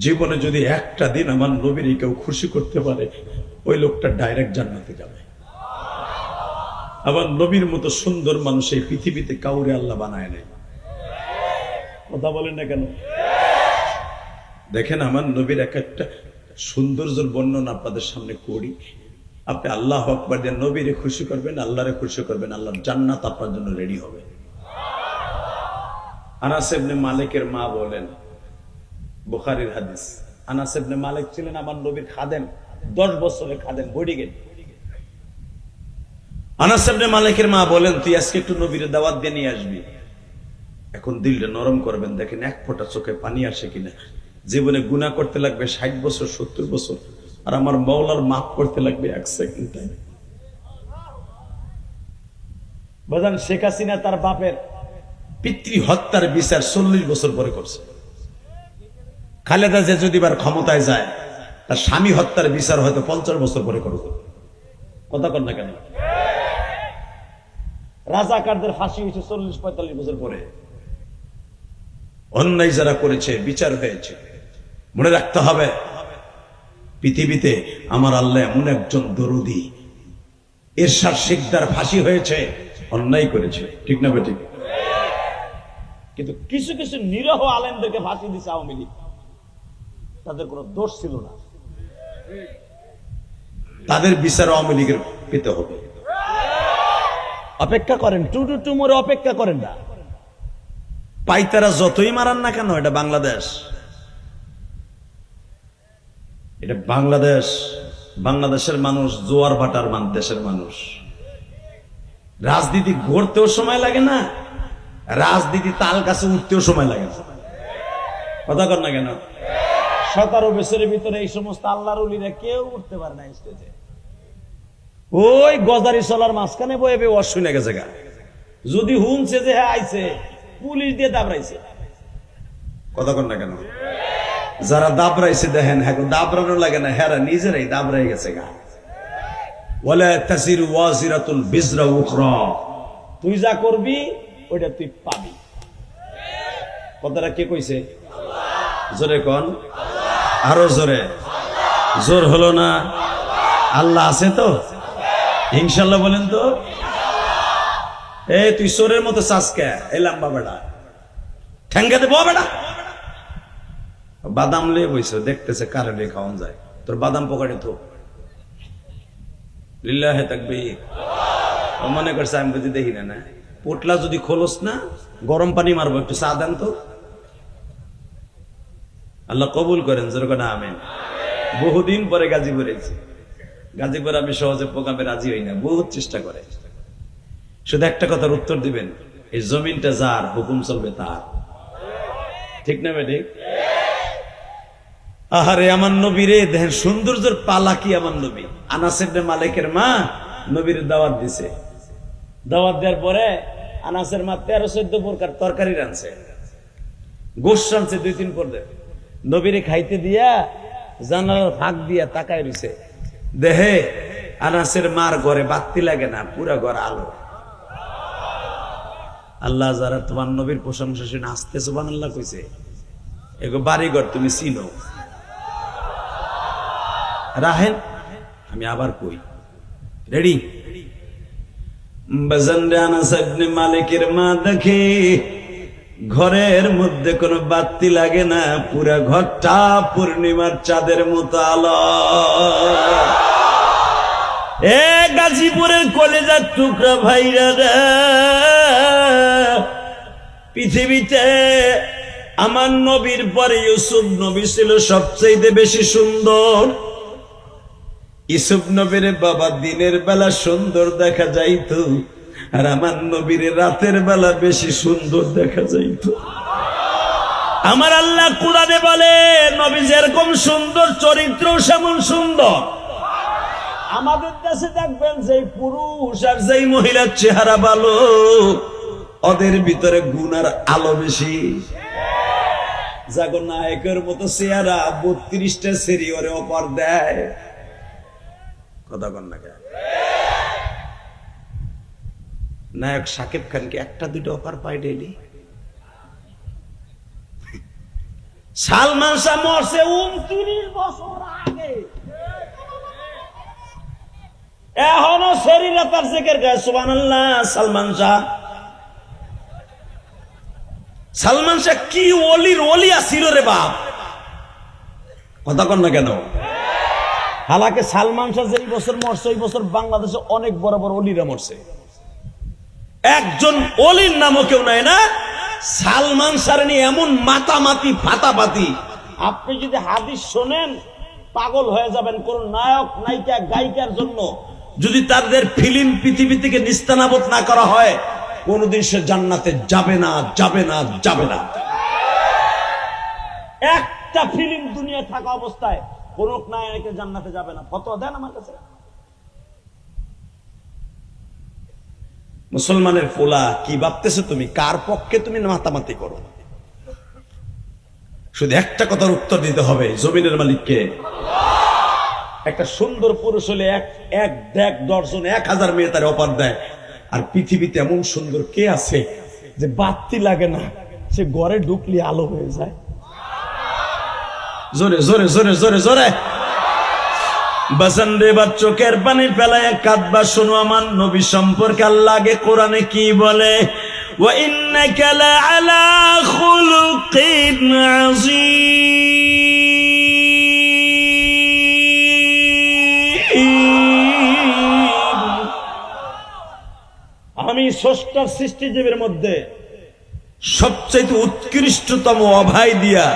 A: জীবনে যদি একটা দিন আমার নবীর কেউ খুশি করতে পারে, ওই লোকটা ডাইরেক্ট জান্নাতে যাবে। আমার নবীর মতো সুন্দর মানুষ এই পৃথিবীতে কাউরে আল্লাহ বানায় নাই। কথা বলেন না কেন? দেখেন আমার নবীর এক একটা সৌন্দর্যের বর্ণনা আপনাদের সামনে করি। আপনি আল্লাহু আকবার দিয়ে নবীরে খুশি করবেন, আল্লাহরে খুশি করবেন, আল্লাহর জান্নাত আপনার জন্য রেডি হবে। আনাস ইবনে মালিকের মা বলেন, বুখারীর হাদিস, আনাস ইবনে মালিক ছিলেন আমার নবীর খাদেম, 10 বছরের খাদেম, বডিগার্ড। আনাস ইবনে মালিকের মা বলেন, তুই আজকে একটু নবীর দাওয়াত দিয়ে নিয়ে আসবি। এখন দিলটা নরম করবেন, দেখেন এক ফোঁটা চোখে পানি আসে কিনা। জীবনে গুনাহ করতে লাগবে 60 বছর 70 বছর, আর আমার মাওলার মাফ করতে লাগবে 1 সেকেন্ড টাইম। বাজান, শেখ হাসিনা তার বাপের পিতৃ হত্যার বিচার 40 বছর পরে করছে। খালেদা যে যদি বার ক্ষমতায় যায়, তার স্বামী হত্যার বিচার হয়তো 50 বছর পরে করবে। কথা কর না কেন? রাজাকারদের ফাঁসি হয়েছে 40-45 বছর পরে। অন্যায় যারা করেছে বিচার হয়েছে। মনে রাখতে হবে, পৃথিবীতে আমার আল্লাহ এমন একজন দরদি, এরশাদ শিকদার ফাঁসি হয়েছে, অন্যায় করেছে, ঠিক না বেঠিক? কিন্তু কিছু কিছু নিরহ আলেমদেরকে ফাঁসি দিচ্ছে আওয়ামী লীগ, তাদের কোনো দোষ ছিল না, তাদের বিচার আওয়ামী লীগের পেতে হবে। অপেক্ষা করেন, টু মোরে অপেক্ষা করেন না। পাইতারা যতই মারান না কেন, এটা বাংলাদেশ, এটা বাংলাদেশ। বাংলাদেশের মানুষ জোয়ার ভাটার দেশের মানুষ। রাজনীতি গড়তেও সময় লাগে না, রাজনীতি তাল কাছে উঠতেও সময় লাগে না। কথা কর না কেন? 17 বছরের ভিতরে এই সমস্ত আল্লাহর ওলিরা কেউ উঠতে পারে না স্টেজে। ওই গজারি চলার মাঝখানে বয়ে বয়ে ওয়াজ শুনে গেছে গা। যদি হুনছে যে হ্যাঁ আইছে, পুলিশ দিয়ে দাবড়াইছে। কথা কর না কেন? যারা দাবড়াইছে দেখেন, হ্যাঁ দাবড়ানো লাগে না, হেরা নিজেরাই দাবড়াই গেছে গা। ওয়ালা তাসিরু ওয়াজিরাতুল বিজরা উখরা, তুই যা করবি ওইটা তুই পাবি। কথাটা কে কইছে? জোরে কোন, আরো জোরে। জোর হলো না? আল্লাহ আছে তো ইনশাল্লাহ বলেন তো। তুই চোরের মতো চাষকে এলাম বাবাটা ঠ্যাঙ্গা দেবো বেটা। বাদাম লিয়ে বইছো, দেখতেছে কারে খাওয়ান যায়, তোর বাদাম পকেটে তো লিল্লাহে তাকবীর। মনে করছে আমি বুঝি দেখি না। পোটলা যদি খোলস না, গরম পানি মারবো, একটু চা দেন তো। আল্লাহ কবুল করেন, যেরকম আমেন। বহুদিন পরে গাজীপুর এসেছি। গাজীপুর আমি সহজে প্রোগ্রামে রাজি হই না, বহুত চেষ্টা করে। শুধু একটা কথার উত্তর দিবেন, এই জমিনটা যার, হুকুম চলবে তার, ঠিক না বেটি? আহারে আমার নবী রে, দেখেন সৌন্দর্যের পালা কি আমার নবী। আনাস ইবনে মালিকের মা নবীর দাওয়াত দিছে। দাওয়াত দেওয়ার পরে আনাসের মা 13-14 প্রকার তরকারি রাঁধছে, গোশত রাঁধছে 2-3 পদের। নবীরে খাইতে দিয়া জানালার ফাঁক দিয়া তাকায় রইছে, দেহে আনাসের মার ঘরে বাতি লাগে না, পুরা ঘর আলো। আল্লাহ যারা তোমার নবীর প্রশংসা শুনে আসতে সুবহানাল্লাহ কইছে, এগো বাড়িঘর তুমি চিনো। রাহেন আমি আবার কই, রেডি? বাজানরে আনাস ইবনে মালিকের মা দেখে ঘরের মধ্যে কোনো বাতি লাগে না, পুরা ঘরটা পূর্ণিমার চাঁদের মতো আলো। গাজীপুরের কলেজার টুকরা ভাইরা, পৃথিবীতে আমার নবীর পরে ইউসুফ নবী ছিল সবচেয়ে বেশি সুন্দর। ইউসুফ নবীর বাবা দিনের বেলা সুন্দর দেখা যাইতো, আর আমার নবীর রাতের বেলা বেশি সুন্দর দেখা যাইতো। আমার আল্লাহ কুরআনে বলে, নবী যেরকম সুন্দর চরিত্র সেমন সুন্দর। আমাদের দেশে দেখবেন যেই পুরুষ আর যেই মহিলার চেহারা ভালো, ওদের ভিতরে গুনার আলো বেশি। জাগো নায়কের মতো চেহারা 32টা সেরি ওরে অপার দেয়। কথা কন না? নায়ক শাকিব খানকে একটা দুটো অফার পাই ডেইলি? সালমান শাহ মরছে 29 বছর আগে, এখনো শরীরে তার জিকির গায় সুবহানাল্লাহ। সালমান শাহ কি ওলির ওলি আসিল রে বাপ, কথা কন না কেন? হালাকে সালমান শাহ যেই বছর মরছে ওই বছর বাংলাদেশে অনেক বড় বড় ওলিরা মরছে, একজন ওলির নামও কেউ নাই না। সালমান শাহ নিয়ে এমন মাতামাতি ফাতাপাতি, আপনি যদি হাদিস শোনেন পাগল হয়ে যাবেন। কোন নায়ক নায়িকা গায়িকার জন্য যদি তাদের ফিল্ম পৃথিবী থেকে নিস্তানাবুদ না করা হয়, কোনদিন সে জান্নাতে যাবে না, যাবে না, যাবে না। একটা ফিল্ম দুনিয়ায় থাকা অবস্থায় কোন নায়ক জান্নাতে যাবে না। ফতোয়া দেন আমার কাছে। মুসলমানের পোলা কি ভাবতেছো তুমি? কার পক্ষে তুমি মাতামাতি করো? শুধু একটা কথার উত্তর দিতে হবে, জমিনের মালিককে। একটা সুন্দর পুরুষ হলে এক দেখ দর্শন 1000 মেয়ে তার অপার দেয়। আর পৃথিবীতে এমন সুন্দর কে আছে যে বাতি লাগে না, সে ঘরে ঢুকলে আলো হয়ে যায়? জোরে জোরে জোরে জোরে জোরে বাসান রে বা চোখের পানি ফেলায় কাঁদবা। শোনো আমার নবী সম্পর্কে আল্লাহ আগে কোরআনে কি বলে, ওয়া ইন্নাকা লাআলা খুলুকিন আযীম। আমি স্রষ্টার সৃষ্টিজীবের মধ্যে সবচেয়ে উৎকৃষ্টতম অভয় দিয়া,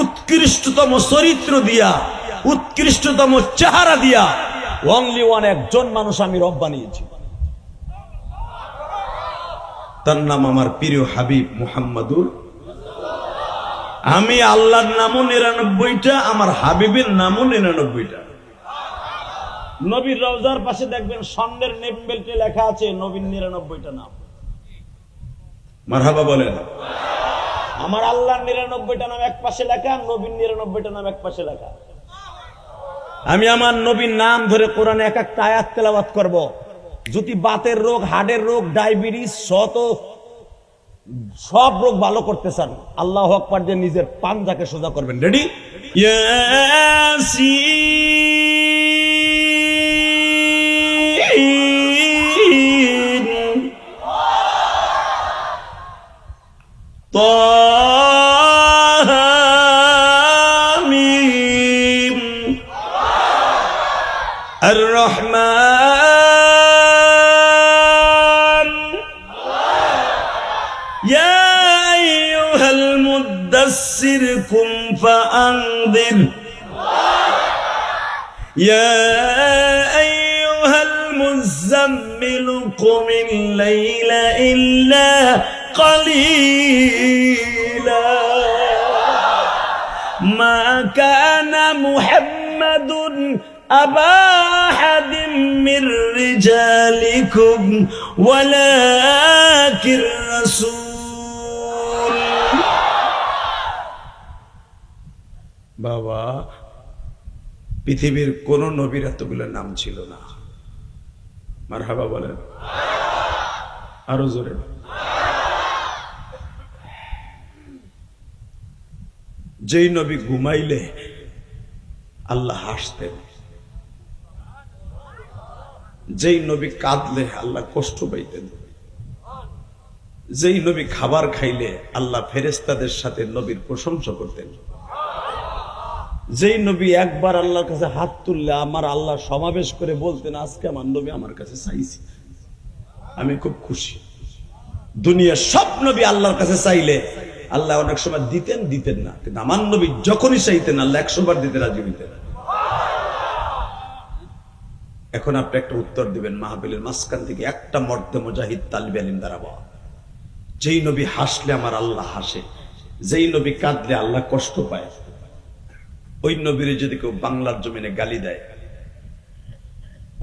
A: উৎকৃষ্টতম চরিত্র দিয়া, উৎকৃষ্টতম চেহারা দিয়া অনলি ওয়ান একজন মানুষ আমি রব বানিয়েছি, তার নাম আমার প্রিয় হাবিব মুহাম্মাদুর। আমি আল্লাহর নামও 99টা, আমার হাবিবের নামও 99টা। নবীর রওজার পাশে দেখবেন স্বর্ণের নেম বেল্টে লেখা আছে নবীর 99টা নাম। মারহাবা বলেন। আমার আল্লাহর 99টা নাম এক পাশে লেখা, নবীর 99টা নাম এক পাশে লেখা। আমি আমার নবীর নাম ধরে কোরআনে এক একটা আয়াত তেলাওয়াত করব। যদি বাতের রোগ, হার্টের রোগ, ডায়াবেটিস, সব রোগ ভালো করতে চান, আল্লাহু আকবার দিয়ে নিজের পাঞ্জাকে সোজা করবেন। রেডি? ইয়াসিন তামিম আর-রহমান ইয়া আইয়ুহাল মুদাসসির কুম ফাআনদির ইয়া আইয়ুহাল মুযাম্মিল কুমিল লাইলা ইল্লা قليلا ما كان محمد أبا أحد من رجالكم ولكن رسول। বাবা, পৃথিবীর কোন নবীর এতগুলো নাম ছিল না। মারহাবা বলেন আরো জোরে। যেই নবী ঘুমাইলে আল্লাহ হাসতেন, যেই নবী কাঁদলে আল্লাহ কষ্ট পাইতেন, যেই নবী খাবার খাইলে আল্লাহ ফেরেশতাদের সাথে নবীর প্রশংসা করতেন, যেই নবী একবার আল্লাহর কাছে হাত তুললে আমার আল্লাহ সমাবেশ করে বলতেন, আজকে আমার নবী আমার কাছে চাইছে, আমি খুব খুশি। দুনিয়ার সব নবী আল্লাহর কাছে চাইলে আল্লাহ অনেক সময় দিতেন, দিতেন না, কিন্তু আমার নবী যখনই চাইতেন আল্লাহ 100 বার দিতে রাজি হইতেন। এখন আপনি একটা উত্তর দিবেন মাহফিলের মাঝখান থেকে, একটা মর্দে মুজাহিদ তালিবে আলিম দাঁড়াবো। যেই নবী হাসলে আমার আল্লাহ হাসে, যেই নবী কাঁদলে আল্লাহ কষ্ট পায়, ওই নবীরে যদি কেউ বাংলার জমিনে গালি দেয়,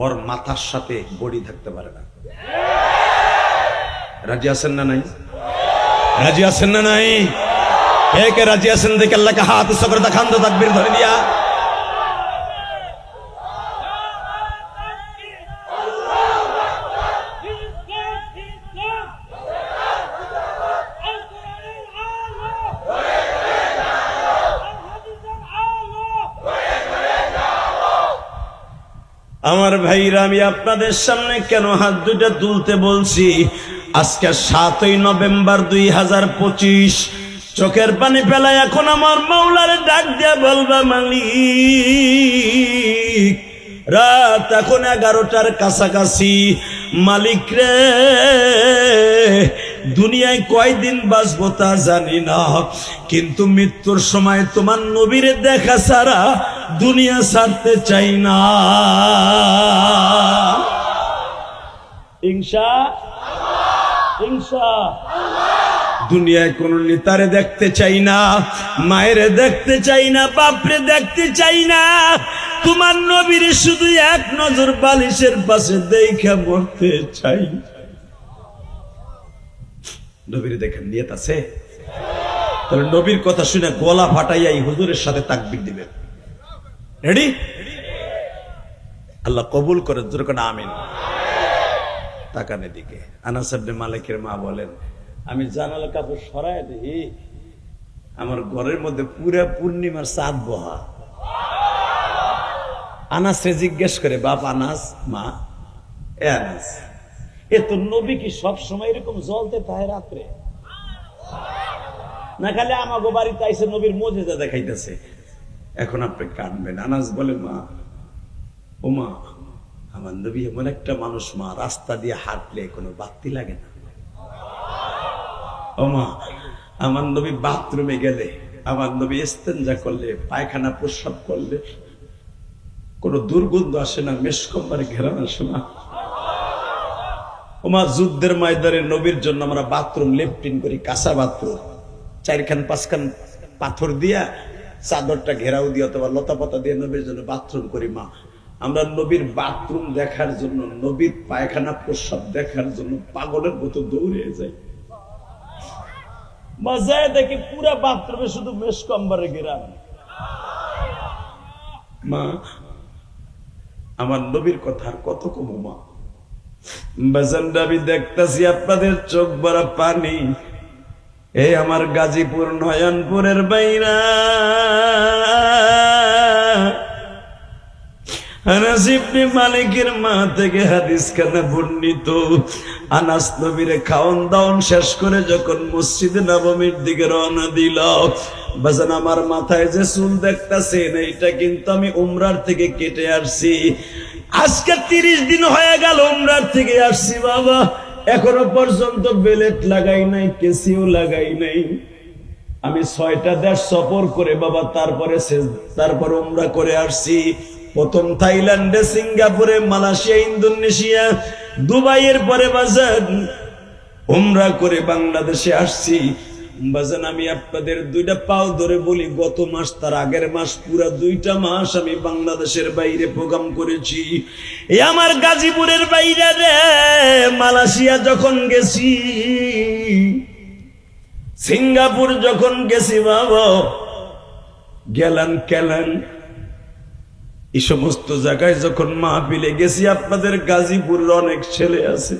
A: ওর মাথার সাথে বড়ি থাকতে পারে না। রাজি আছেন না নাই? রাজি আছেন না নাই? কে রাজি আছেন দেখে আল্লাহকে হাত উঁচু করে দেখান তো, তাকবীর ধরে দিয়া। আমার ভাইরা, আমি আপনাদের সামনে কেন হাত দুইটা তুলতে বলছি? আজকে 7ই নভেম্বর 2025, চোখের পানি ফেলায় এখন আমার মাওলারে ডাক দিয়া বলবা, মালিক, রাত এখন 11টার কাছাকাছি। মালিক রে, দুনিয়ায় কয়দিন বাঁচবো তা জানি না, কিন্তু মৃত্যুর সময় তোমার নবীরে দেখা ছাড়া দুনিয়া ছাড়তে চাই না। দুনিয়ায় কোন নেতারে দেখতে চাই না, মায়েরে দেখতে চাই না, বাপরে দেখতে চাই না। তোমার নবীরে শুধু এক নজর বালিশের পাশে দেখা মরতে চাই। নবীরে দেখেন নিয়ত আছে? তাহলে নবীর কথা শুনে গলা ফাটাইয়া এই হুজুরের সাথে তাকবীর দিবেন। রেডি? আল্লাহ কবুল করে, যেরকম আমিন। তাকানের দিকে আনাস ইবনে মালিকের মা বলেন, আমি জানালা কাপড় সরাই দিই, আমার ঘরের মধ্যে পুরা পূর্ণিমার চাঁদ বহা। আনাসে জিজ্ঞেস করে, বাপ আনাস, মা এ আনাস, এ তো নবী কি সব সময় এরকম জ্বলতে থাকে রাত্রে, না খালি আমাগো বাড়িতে আইসে নবীর মুজিজা দেখাইতেছে, এখন আপনি কাঁদবেন? আনাস বলে, মা, ও মা, আমার নবী এমন একটা মানুষ মা, রাস্তা দিয়ে হাঁটলে কোনো বাতি লাগে না। ও মা, আমার নবী বাথরুমে গেলে, আমার নবী ইস্তেঞ্জা করলে, পায়খানা প্রস্রাব করলে কোনো দুর্গন্ধ আসে না, মেশকম্বারে ঘেরান আসে না। ও মা, যুদ্ধের ময়দানে নবীর জন্য আমরা বাথরুম লেফটিন করি, কাঁচা বাথরুম, 4খান 5খান পাথর দিয়া চাদরটা ঘেরাও দিয়ে অথবা লতা পাতা দিয়ে নবীর জন্য বাথরুম করি। মা, আমরা নবীর বাথরুম দেখার জন্য, নবীর পায়খানা প্রস্রাব দেখার জন্য পাগলের মতো দৌড়ে যাই। মজায় দেখি পুরা বাথরুমে শুধু মেশকম্বারে ঘেরান। মা, আমার নবীর কথা আর কত কম মা। বাজানটা আমি দেখতেছি আপনাদের চোখ ভরা পানি। এই আমার গাজীপুর নয়নপুরের বাইরা, আনাস ইবনে মালিকের মা থেকে হাদিস খানা বর্ণিত। আনাস নবীরে খাওন দাওন শেষ করে যখন মসজিদে নববীর দিকে রওনা দিল, বাজান আমার মাথায় যে চুল দেখতেছেন, এইটা কিন্তু আমি উমরার থেকে কেটে আসছি। আজকে 30 দিন হয়ে গেল উমরার থেকে আসছি বাবা, এখনো পর্যন্ত বেলেট লাগাই নাই, কেসিও লাগাই নাই। আমি 6টা দেশ সফর করে বাবা তারপর উমরা করে আসছি। প্রথম থাইল্যান্ডে, সিঙ্গাপুরে, মালয়েশিয়া, ইন্দোনেশিয়া, দুবাইয়ের পরে বাজান উমরা করে বাংলাদেশে আসছি। বাজান আমি আপনাদের 2টা পাও ধরে বলি, গত মাস তার আগের মাস পুরা 2টা মাস আমি বাংলাদেশের বাইরে প্রোগ্রাম করেছি। এই আমার গাজীপুরের বাইরে রে, মালয়েশিয়া যখন গেছি, সিঙ্গাপুর যখন গেছি বাবা, গেলান কেলান, এই সমস্ত জায়গায় যখন মাহফিলে গেছি, আপনাদের গাজীপুরের অনেক ছেলে আছে,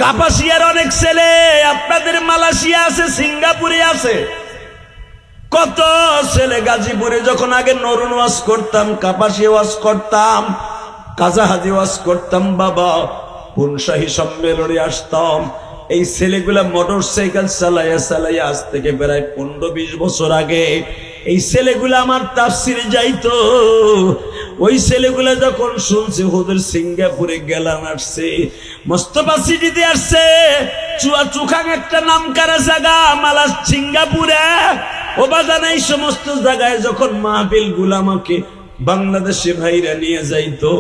A: কাপাসিয়ার অনেক ছেলে, আপনাদের মালয়েশিয়া আছে, সিঙ্গাপুরে আছে, কত ছেলে। গাজীপুরে যখন আগে নরুন ওয়াজ করতাম, কাপাসিয়া ওয়াজ করতাম, কাজাহাজি ওয়াজ করতাম বাবা, পুনশাহী সম্মেলনে আসতাম, এই ছেলেগুলা মোটর সাইকেল চালাইয়া চালাইয়া আজ থেকে প্রায় 15-20 বছর আগে এই ছেলেগুলা আমার তাফসিরে যাইতো। ওই ছেলেগুলা যখন শুনছে হুজুর সিঙ্গাপুরে গেলাম আসছে, মোস্তফা সিটিতে আসছে, চুখাং একটা নাম করা জায়গা মালা সিঙ্গাপুরে, ও বাজান এই সমস্ত জায়গায় যখন মাহফিল গুলা আমাকে বাংলাদেশে ভাইরা নিয়ে যাইতো,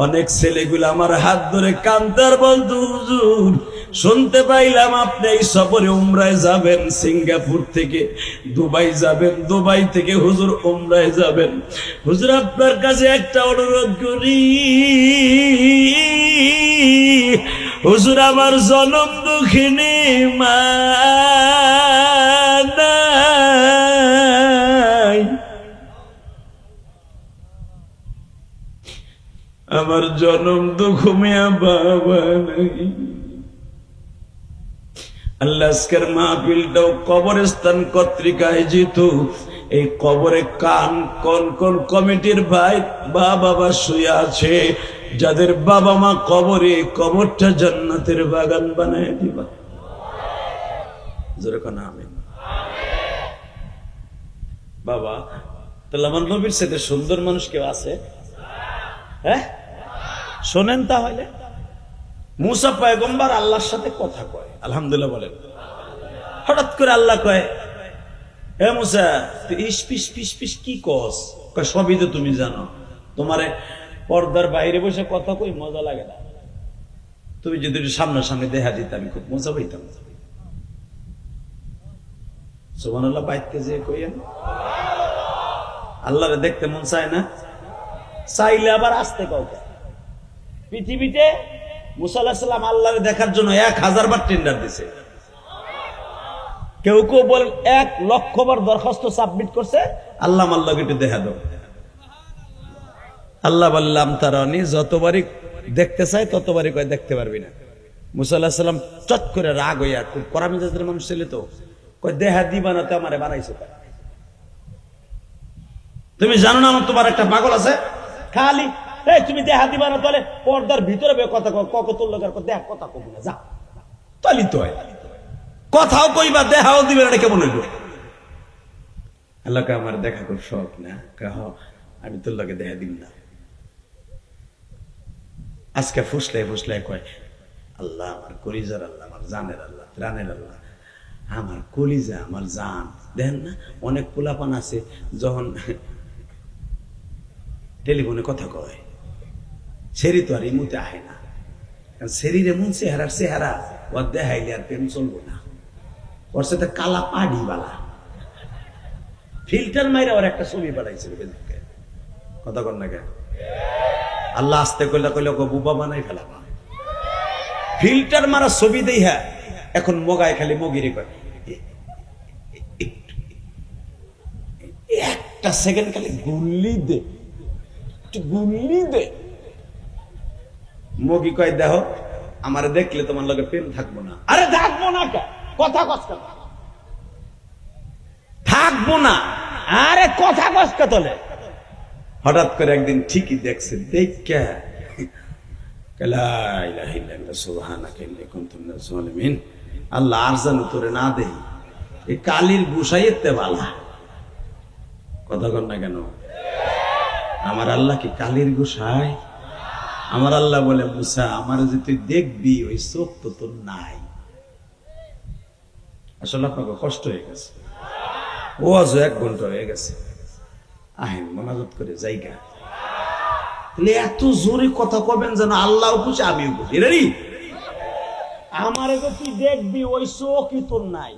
A: অনেক ছেলেগুলো আমার হাত ধরে কান্দার বলতো, হুজুর শুনতে পাইলাম আপনি এই সফরে উমরায় যাবেন, সিঙ্গাপুর থেকে দুবাই যাবেন, দুবাই থেকে হুজুর উমরায় যাবেন। হুজুর আপনার কাছে একটা অনুরোধ করি, হুজুর আমার জনম দুঃখিনী মা নাই, আমার জনম দুঃখমিয়া বাবা নাই। আল্লাহ আজকের মাহফিলটাও কবরস্থান কর্তৃক আয়োজিত। এই কবরে কোন কোন কমিটির ভাই বাবা শুয়ে আছে, যাদের বাবা মা কবরে, কবরটা জান্নাতের বাগান বানায় দিবা। জোরে কোন আমিন। বাবা, তাহলে আমার নবীর সাথে সুন্দর মানুষ কেউ আছে? হ্যাঁ, শোনেন তাহলে। মুসা পয়গম্বর আল্লাহর সাথে কথা কয়, আলহামদুলিল্লাহ বলেন। হঠাৎ করে আল্লাহ কয়, হে মুসা তুই ইস পিস পিস পিস কি কস? কয় সবই তো তুমি জানো, তোমারে পর্দার বাইরে বসে কথা কই মজা লাগে না, তুমি যদি সামনাসামনি দেখা দিতে আমি খুব মজা পাইতাম। সুবহানাল্লাহ, বাইতে যে কইেন আল্লাহরে দেখতে মন চায় না, চাইলে আবার আসতে কাউকে। পৃথিবীতে মুসা আলাইহিস সালাম আল্লাহরে দেখার জন্য 1000 বার টেন্ডার দিছে, কেউ কেউ বলেন 1,00,000 বার দরখাস্ত সাবমিট করছে, আল্লাহ আল্লাহকে একটু দেখা দাও। আল্লাহ বললাম তারানি, যতবারই দেখতে চাই ততবারই কয় দেখতে পারবি না। মুসা আলাইহিস সালাম চট করে রাগ হইয়া, খুব কড়া মেজাজের মানুষ ছিল তো, কয় দেহা দিবা না তো আমারে বানাইছো, তুমি জানো না আমার তোমার একটা পাগল আছে, খালি এই তুমি দেহা দিবা না তাহলে পর্দার ভিতরে কথা কক তোর লোকের দেখ কথা কবি না, যা তালি তো হয়, কথাও কইবা দেহাও দিবে না, কেমন হইল? আল্লাহকে আমার দেখা খুব শখ না, কহ আমি তোর লোকে দেখা দিব না। আজকে ফুসলাই ফুসলাই কয় আল্লাহ আমার কলিজার আল্লাহ, আমার জানের আল্লাহ, প্রাণের আল্লাহ, আমার কলিজা আমার জান। দেখেন না অনেক পোলাপান আছে যখন টেলিফোনে কথা কয়, সেরি তো আর এই মুহূর্তে আহে না, কারণ শরীর এমন চেহারার চেহারা, ওর দেখাইলে আর প্রেম চলবো না, ওর সাথে কালা পাড়ি বালা ফিল্টার মাইরা ওর একটা ছবি বানাইছে, কথা কর না কেন? আল্লাহ আসতে কইলা কইলে বুবা বানাই ফেলাবা, ফিল্টার মারা ছবি দেই। হ্যাঁ, এখন মগায় খালি মগিরে কয়, একটা সেকেন্ড খালি গুল্লি দে, গুল্লি দে। মগি কয় দেখো আমারে দেখলে তোমার লগে প্রেম থাকবো না। আরে থাকবো না কে? কথা কষ্ট থাকবো না, আরে কথা কষ্ট তোলে। হঠাৎ করে একদিন ঠিকই দেখছে, দেখা আল্লাহ আর জানো তোরে না দেই, এই কালির গুসাইতে বালা। কথা কর না কেন? আমার আল্লাহ কি কালির গুসাই? আমার আল্লাহ বলে মুসা আমার যে তুই দেখবি ওই চোখ তো তোর নাই। আসলে আপনাকে কষ্ট হয়ে গেছে, ও আজ 1 ঘন্টা হয়ে গেছে, আহেন মোনাজাত করে জায়গা। এত জোরে কথা কবেন যেন আল্লাহ খুশি আমিও খুশি। রেডি? আমার তুই দেখবি ওই চোখই তোর নাই,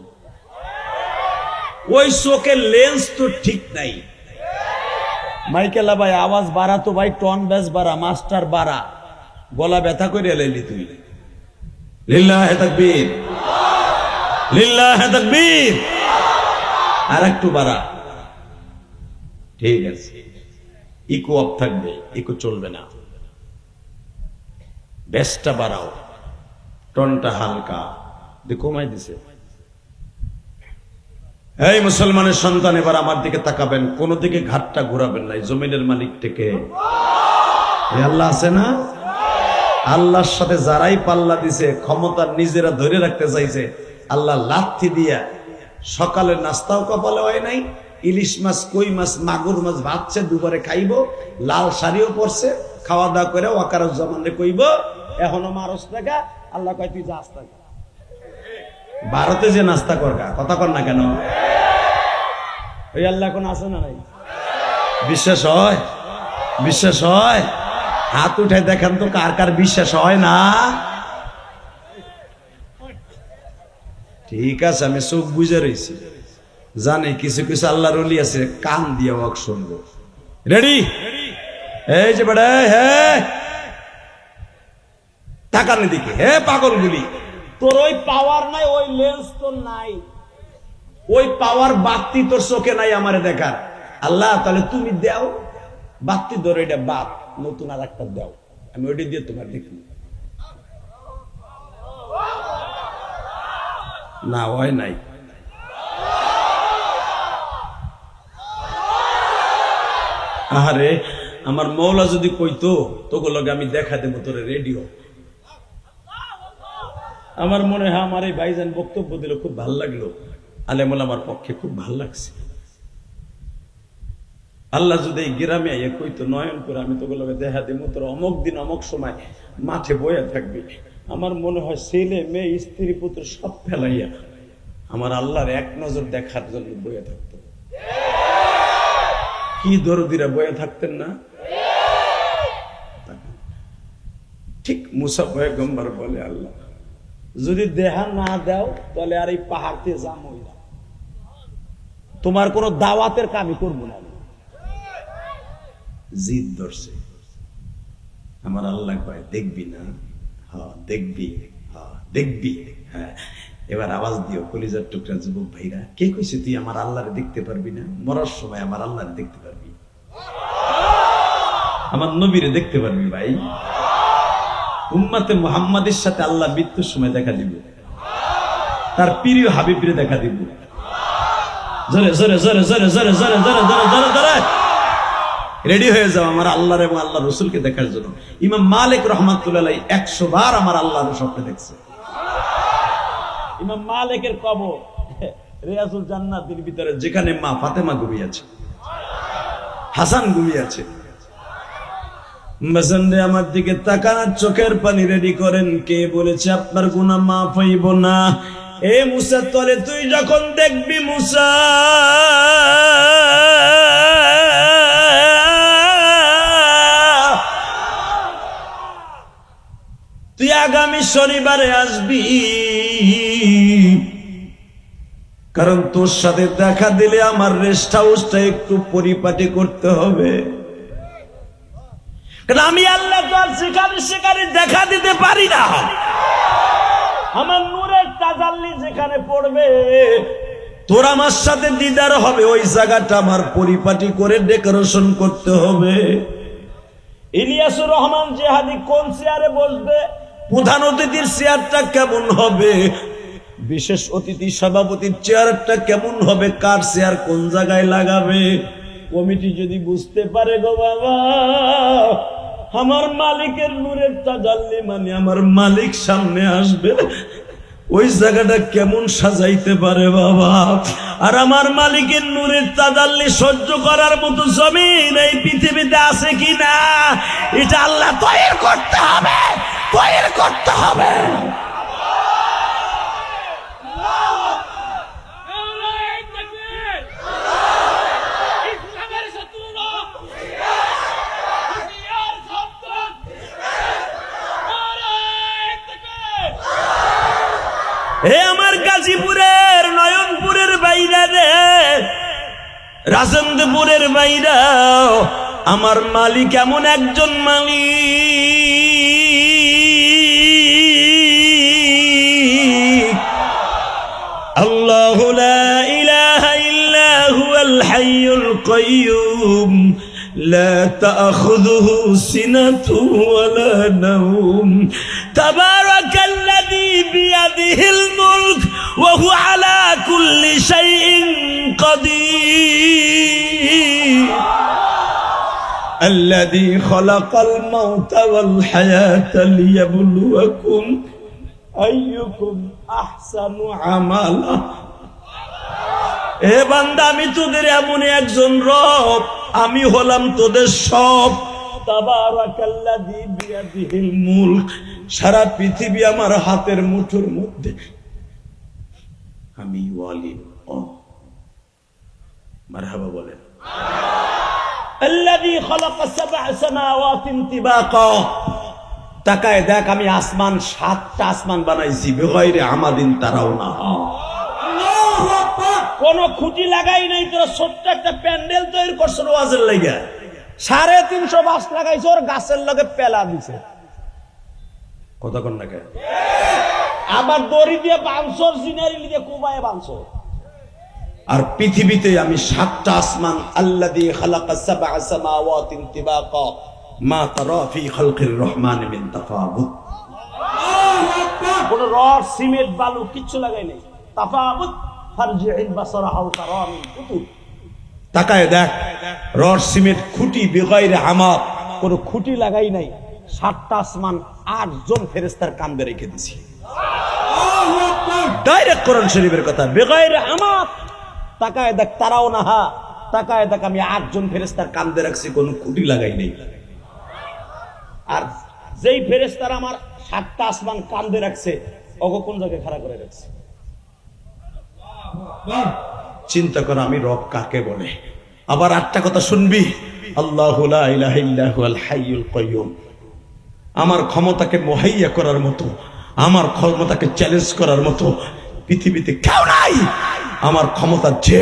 A: ওই চোখের লেন্স তো ঠিক নাই। মাইকেলা ভাই আওয়াজ বাড়া তো ভাই, টন বেশ বাড়া, মাস্টার বাড়া, গলা ব্যথা করে এলাইলি তুই। লিল্লাহে তাকবীর, লিল্লাহে তাকবীর। আর একটু বাড়া, ঠিক আছে। ইকো অফ থাকবে, ইকো চলবে না। বেশটা বাড়াও, টনটা হালকা কমাই দিছে। এই মুসলমানের সন্তান, এবার আমার দিকে তাকাবেন, কোন দিকে ঘাটটা ঘোরাবেন না। জমিনের মালিক থেকে আল্লাহ আছে না? আল্লাহর সাথে যারাই পাল্লা দিছে, ক্ষমতা নিজেরা ধরে রাখতে চাইছে, আল্লাহ লাথি দিয়া সকালে নাস্তাও কপালে হয় নাই, ইলিশ মাছ, কই মাছ, মাগুর মাছ ভাবছে দুবারে খাইব, লাল শাড়িও পরছে, খাওয়া দাওয়া করে ওয়াকার জমানে কইব এখনো মারস টাকা। আল্লাহ কয় তুই যাস টাকা, ভারতে যে নাস্তা করকা। কথা কর না কেন? ওই আল্লাহ এখন আছে না নাই? বিশ্বাস হয়? বিশ্বাস হয়? হাত উঠে দেখেন তো কার কার বিশ্বাস হয় না? ঠিক আছে, আমি চোখ বুঝে রয়েছি, জানি কিছু কিছু আল্লাহর ওলি আছে কান দিয়ে ওয়াক শুনবো। রেডি? এই যে বেড়া, হ্যাঁ তাকানোর দিকে, হে পাগলগুলি, তোর ওই পাওয়ার নাই, ওই লেন্স তোর নাই, ওই পাওয়ার বাতি তোর চোখে নাই আমারে দেখার। আল্লাহ তাহলে তুমি দাও বাতি, ধরো এটা বাপ, নতুন আর একটা দাও, আমি ওইটা দিয়ে তোমার দেখি। না হয় নাই, আরে আমার মৌলা যদি কইতো তোকে লগে আমি দেখা দেবো তোরে রেডিও। আমার মনে হয় আমার এই ভাইজান বক্তব্য দিল খুব ভাল লাগলো, আলেমুল আমার পক্ষে খুব ভাল লাগছে। আল্লাহ যদি এই গ্রামে আইয়া কইতো নয়ন করে আমি তোকে লগে দেখা দেবো তোর অমুক দিন অমুক সময় মাঠে বইয়া থাকবি, আমার মনে হয় ছেলে মেয়ে স্ত্রী পুত্র সব ফেলাইয়া আমার আল্লাহর এক নজর দেখার জন্য বইয়া থাকতো। কি দরদিরা বইয়া থাকতেন না? ঠিক মুসা পয়গম্বর বলে, আল্লাহ যদি দেহা না দাও তাহলে আর এই পাহাড়তে যামই না, তোমার কোন দাওয়াতের কামই করবো না। জিদ ধরছে। আমার আল্লাহ কয় দেখবি না? হ্যাঁ দেখবি, হ্যাঁ দেখবি। হ্যাঁ এবার আওয়াজ দিও কলিজার টুকরা যুবক ভাইরা, কে কইছে তুই আমার আল্লাহরে দেখতে পারবি না? মরার সময় আমার আল্লাহরে দেখতে পারবি, আমার নবীরে দেখতে পারবি। ভাই উম্মতে মুহাম্মাদের সাথে আল্লাহ মৃত্যুর সময় দেখা দিব, তার প্রিয় হাবিবরে দেখা দিব। জোরে জোরে জোরে জোরে জোরে জোরে জোরে জোরে জোরে জোরে রেডি হয়ে যাও আমার আল্লাহর এবং আল্লাহ রসুলকে দেখার জন্য। ইমাম মালিক রাহমাতুল্লাহ 100 বার আমার আল্লাহর স্বপ্নে দেখছে। ইমাম মালিকের কবর রিয়াজুল জান্নাতের ভিতরে, যেখানে মা ফাতেমা ঘুমিয়ে আছে, হাসান ঘুমিয়ে আছে। মেসেঞ্জে আমার দিকে তাকানোর চোখের পানি রেডি করেন। কে বলেছে আপনার গুনাহ মাফ হইব না? এ মুসা তলে তুই যখন দেখবি মুসা, তুই আগামী শনিবারে আসবি, কারণ তোর সাথে দেখা দিলে আমার রেস্ট হাউসটা একটু পরিপাটি করতে হবে। কারণ আমি আল্লাহ সেখানে দেখা দিতে পারি না। আমার নূরের তাজাল্লি যেখানে পড়বে তোর আমার সাথে দিদার হবে, ওই জায়গাটা আমার পরিপাটি করে ডেকোরেশন করতে হবে। ইলিয়াসুর রহমান জেহাদি কোন চেয়ারে বসবে, প্রধান অতিথির চেয়ারটা কেমন হবে, বিশেষ অতিথি সভাপতির চেয়ারটা কেমন হবে, কার চেয়ার কোন জায়গায় লাগাবে, কমিটি যদি বুঝতে পারে গো বাবা, আমার মালিকের নূরের তাজাল্লি মানে আমার মালিক সামনে আসবে, ওই জায়গাটা কেমন সাজাইতে পারে বাবা। আর আমার মালিকের নূরের তাজাল্লি সহ্য করার মতো জমিন এই পৃথিবীতে আছে কিনা, এটা আল্লাহ তৈরি করতে হবে, তৈরি করতে হবে। হে আমার গাজীপুরের নয়নপুরের বাইরা রে, রাজেন্দ্রপুরের বাইরা, আমার মালিক এমন একজন মালিক, আল্লাহু লা ইলাহা ইল্লা হুয়াল হাইয়ুল কাইয়্যুম লা তাখুযুহু সিনাতু ওয়ালা নাওম তাবারাকাল্লাযী বিয়াদিহিল মুলক ওয়া হুয়া আলা কুল্লি শাইইন কাদির আল্লাযী খালাকাল মাউতা ওয়াল হায়াতা লিয়াবলুয়াকুম আইয়ুকুম আহসানু আমালা। এ বান্দা, আমি তোদের এমন একজন রব, আমি হলাম তোদের সব। তাবারাকাল্লাযী বিয়াদিহিল মুলক, সারা পৃথিবী আমার হাতের মুঠোর মধ্যে, আমি ওয়ালি। মারহাবা বলেন। আল্লাযী খালাকা সাবআ সামাওয়াতিন তিবাকা, তাকায় দেখ আমি আসমান 7টা আসমান বানাইছি, বিগাইরে আমাদিন তারাউনা, কোন খুঁটি লাগাই নাই। তোরা ছোট্ট একটা প্যান্ডেল তৈরি করছো ওয়াজের লাগা, 350 বাঁশ লাগাইছো, ওর গাছের লগে পেলা দিছে, কথা কোন না, আবার দড়ি দিয়ে বাঁধছো, সিনারি দিয়ে কুবায় বাঁধছো। আর পৃথিবীতে আমি 7টা আসমান, আল্লাযী খালাকা সাবআ সামাওয়াতিন তিবাকা মা তারা ফি খালকির রহমান মিন তাফাউত, কোন রড সিমেন্ট বালু কিচ্ছু লাগাই নাই। তাফাউত ফারজি'ল বাসারা আও তারা মিন ফুতুর, তাকায় দেখ, রড সিমেন্ট খুঁটি বেগাইরে হামাত, কোনো খুঁটি লাগাই নাই, 7টা আসমান 8 জন ফেরেশতার কান্দে রেখে দিছি। ডাইরেক্ট কোরআন শরীফের কথা, বেগাইরে হামাত। তাকায় দেখ, তারাও না হা, তাকায় দেখ আমি 8 জন ফেরেশতার কান্দে রাখছি, কোনো খুঁটি লাগাই নেই। আর যেই ফেরেশতার আমার 7টা আসমান কান্দে রাখছে, ওগো কোন জায়গায় খাড়া করে রাখছে। চিন্তা কর আমি রব কাকে বলে। আবার 8টা কথা শুনবি, আল্লাহু লা ইলাহা ইল্লা হুয়াল হাইয়ুল কাইয়ুম। আমার ক্ষমতাকে মুহাইয়া করার মতো, আমার ক্ষমতাকে চ্যালেঞ্জ করার মতো পৃথিবীতে কেউ নাই। আমার ক্ষমতা যে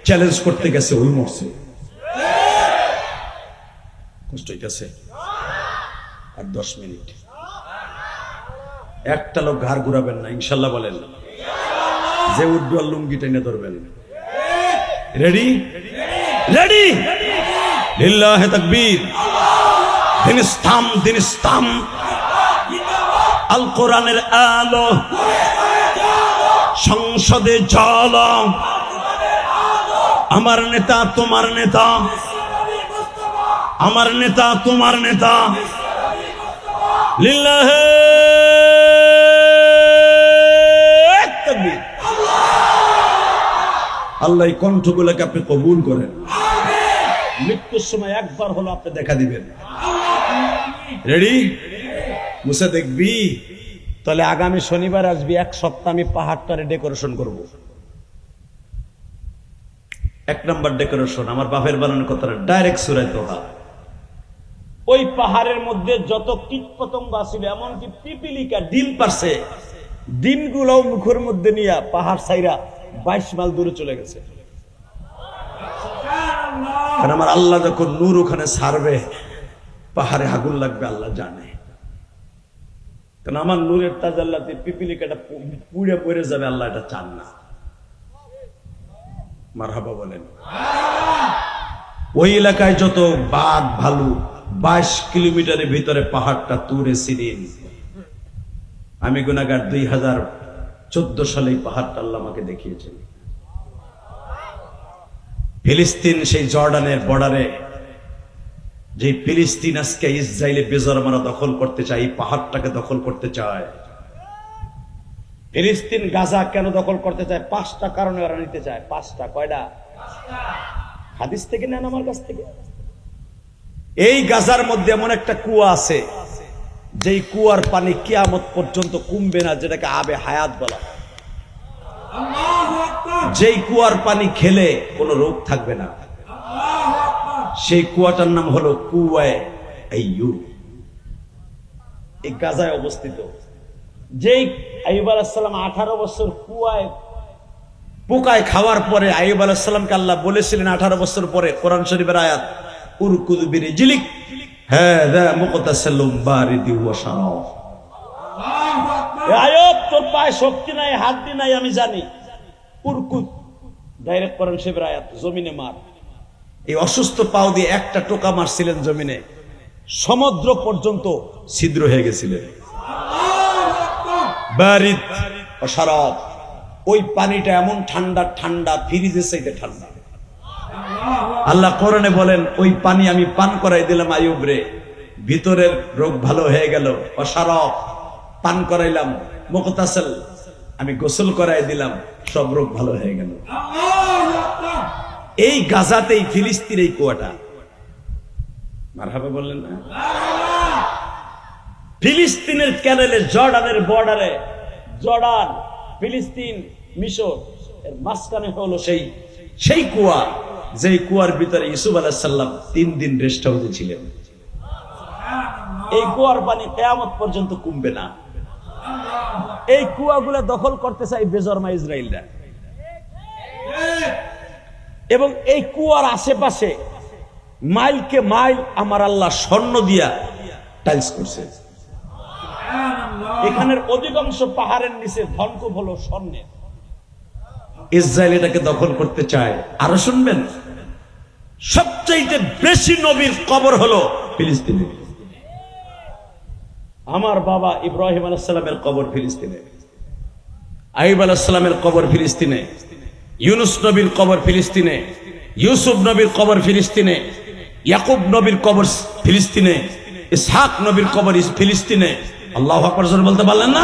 A: চ্যালেঞ্জ করতে গেছে ওই মরছে। কষ্ট হইতেছে। আর 10 মিনিট, একটা লোক ঘাড় ঘুরাবেন না, ইনশাল্লাহ বলেন। যে উঠবে লুঙ্গি টেনে ধরবেন। রেডি রেডি, লিল্লাহি তাকবীর। দিন ইসলাম, দিন ইসলাম, আল কোরআনের আলো, সংসদে জল, আমার নেতা তোমার নেতা, আমার নেতা তোমার নেতা। লিল্লাহি তাকবীর। আল্লাহ এই কণ্ঠগুলোকে আপনি কবুল করেন। মৃত্যুর সময় একবার হলো আপনি দেখা দিবেন। রেডি? মুসে দেখবি? তাহলে আগামী শনিবার আসবি, 1 সপ্তাহ আমি পাহাড়টারে ডেকোরেশন করব। 1 নম্বর ডেকোরেশন আমার বাপের বানানোর কথাটা ডাইরেক্ট সূরা তোহা। ওই পাহাড়ের মধ্যে যত কীট পতঙ্গ আছিল, এমনকি পিপিলিকা ডিম পারছে, ডিমগুলো মুখের মধ্যে নিয়ে পাহাড় সাইরা 22 মাইল দূরে চলে গেছে। কারণ আমার আল্লাহ যখন নূর ওখানে ছাড়বে, পাহাড়ে আগুন লাগবে আল্লাহ জানে। কারণ আমার নূরের তাজাল্লাতে পিপিলিকাটা পুড়ে পড়ে যাবে, আল্লাহ এটা চান না। মারহাবা বলেন। ওই এলাকায় যত বাঘ ভালু, 22 কিলোমিটারের ভিতরে পাহাড়টা তুরে সিরিন। আমি গুনাহগার, 2014 সালে এই পাহাড়টা আল্লাহ আমাকে দেখিয়েছেন। ফিলিস্তিন সেই জর্ডানের বর্ডারে, যে ফিলিস্তিন আজকে ইসরায়েলে বেজরমারা দখল করতে চায়, এই পাহাড়টাকে দখল করতে চায়। ফিলিস্তিন গাজা কেন দখল করতে চায়? 5টা কারণে ওরা নিতে চায়। 5টা। কয়টা? হাদিস থেকে নেন, আমার কাছ থেকে। এই গাজার মধ্যে এমন একটা কুয়া আছে, যেই কুয়ার পানি কিয়ামত পর্যন্ত কমবে না, যেটাকে আবে হায়াত বলা। যেই কুয়ার পানি খেলে কোনো রোগ থাকবে না, সেই কুয়াটার নাম হলো কুয়ায়ে আইয়ুব। এই গাজায় অবস্থিত। যেই আইয়ুব আলাইহিস সালাম 18 বছর কুয়ায় পোকায় খাওয়ার পরে আইয়ুব আলাইহিস সালামকে আল্লাহ বলেছিলেন 18 বছর পরে, কোরআন শরীফের আয়াত, উরকুদ বিরিজলিক হাযা মুকতাসালুম বারিদি ওয়া শারাব। আইয়ুব, তোর পায়ে শক্তি নাই, হাড্ডি নাই, আমি জানি। উরকুদ, ডাইরেক্ট কোরআন শরীফের আয়াত, জমিনে মার। এই অসুস্থ পাও দিয়ে একটা টোকা মারছিলেন জমিনে, সমুদ্র পর্যন্ত ছিদ্র হয়ে গেছিলেন। বারিদ ওয়া শারাব, ওই পানিটা এমন ঠান্ডা, ঠান্ডা ফ্রিজের চাইতে ঠান্ডা। আল্লাহ কোরআনে বলেন, ওই পানি আমি পান করাই দিলাম আইয়ুব রে, ভিতরের রোগ ভালো হয়ে গেল। ওয়া শারাব, পান করাইলাম। মুকতাসাল, আমি গোসল করাই দিলাম, সব রোগ ভালো হয়ে গেল। এই গাজাতেই ফিলিস্তিন, এই কুয়াটা। মারহাবা বললেন না? ফিলিস্তিনের ক্যানেলে, জর্ডানের বর্ডারে, জর্ডান, ফিলিস্তিন, মিশর এর মাঝখানে হলো সেই কুয়া, যেই কুয়ার ভিতরে ইউসুফ আলাইহিস সালাম 3 দিন রেস্ট হাউসে ছিলেন। এই কুয়ার পানি কিয়ামত পর্যন্ত কমবে না। এই কুয়াগুলো দখল করতে চাই বেজরমা ইসরায়েলরা। এবং এই কুয়ার আশেপাশে মাইলকে মাইল আমার আল্লাহ স্বর্ণ দিয়া টাইলস করছে। এখানের অধিকাংশ পাহাড়ের নিচে ধনকুপ হলো স্বর্ণের। ইসরায়েল এটাকে দখল করতে চায়। আরো শুনবেন, সবচাইতে বেশি নবীর কবর হলো ফিলিস্তিনে। আমার বাবা ইব্রাহিম আলাইহিস সালামের কবর ফিলিস্তিনে, আইয়ুব আলাইহিস সালামের কবর ফিলিস্তিনে, ইউনুস নবীর কবর ফিলিস্তিনে, ইউসুফ নবীর কবর ফিলিস্তিনে, ইয়াকুব নবীর কবর ফিলিস্তিনে, ইসহাক নবীর কবর ফিলিস্তিনে। আল্লাহু আকবার জোরে বলতে পারলেন না?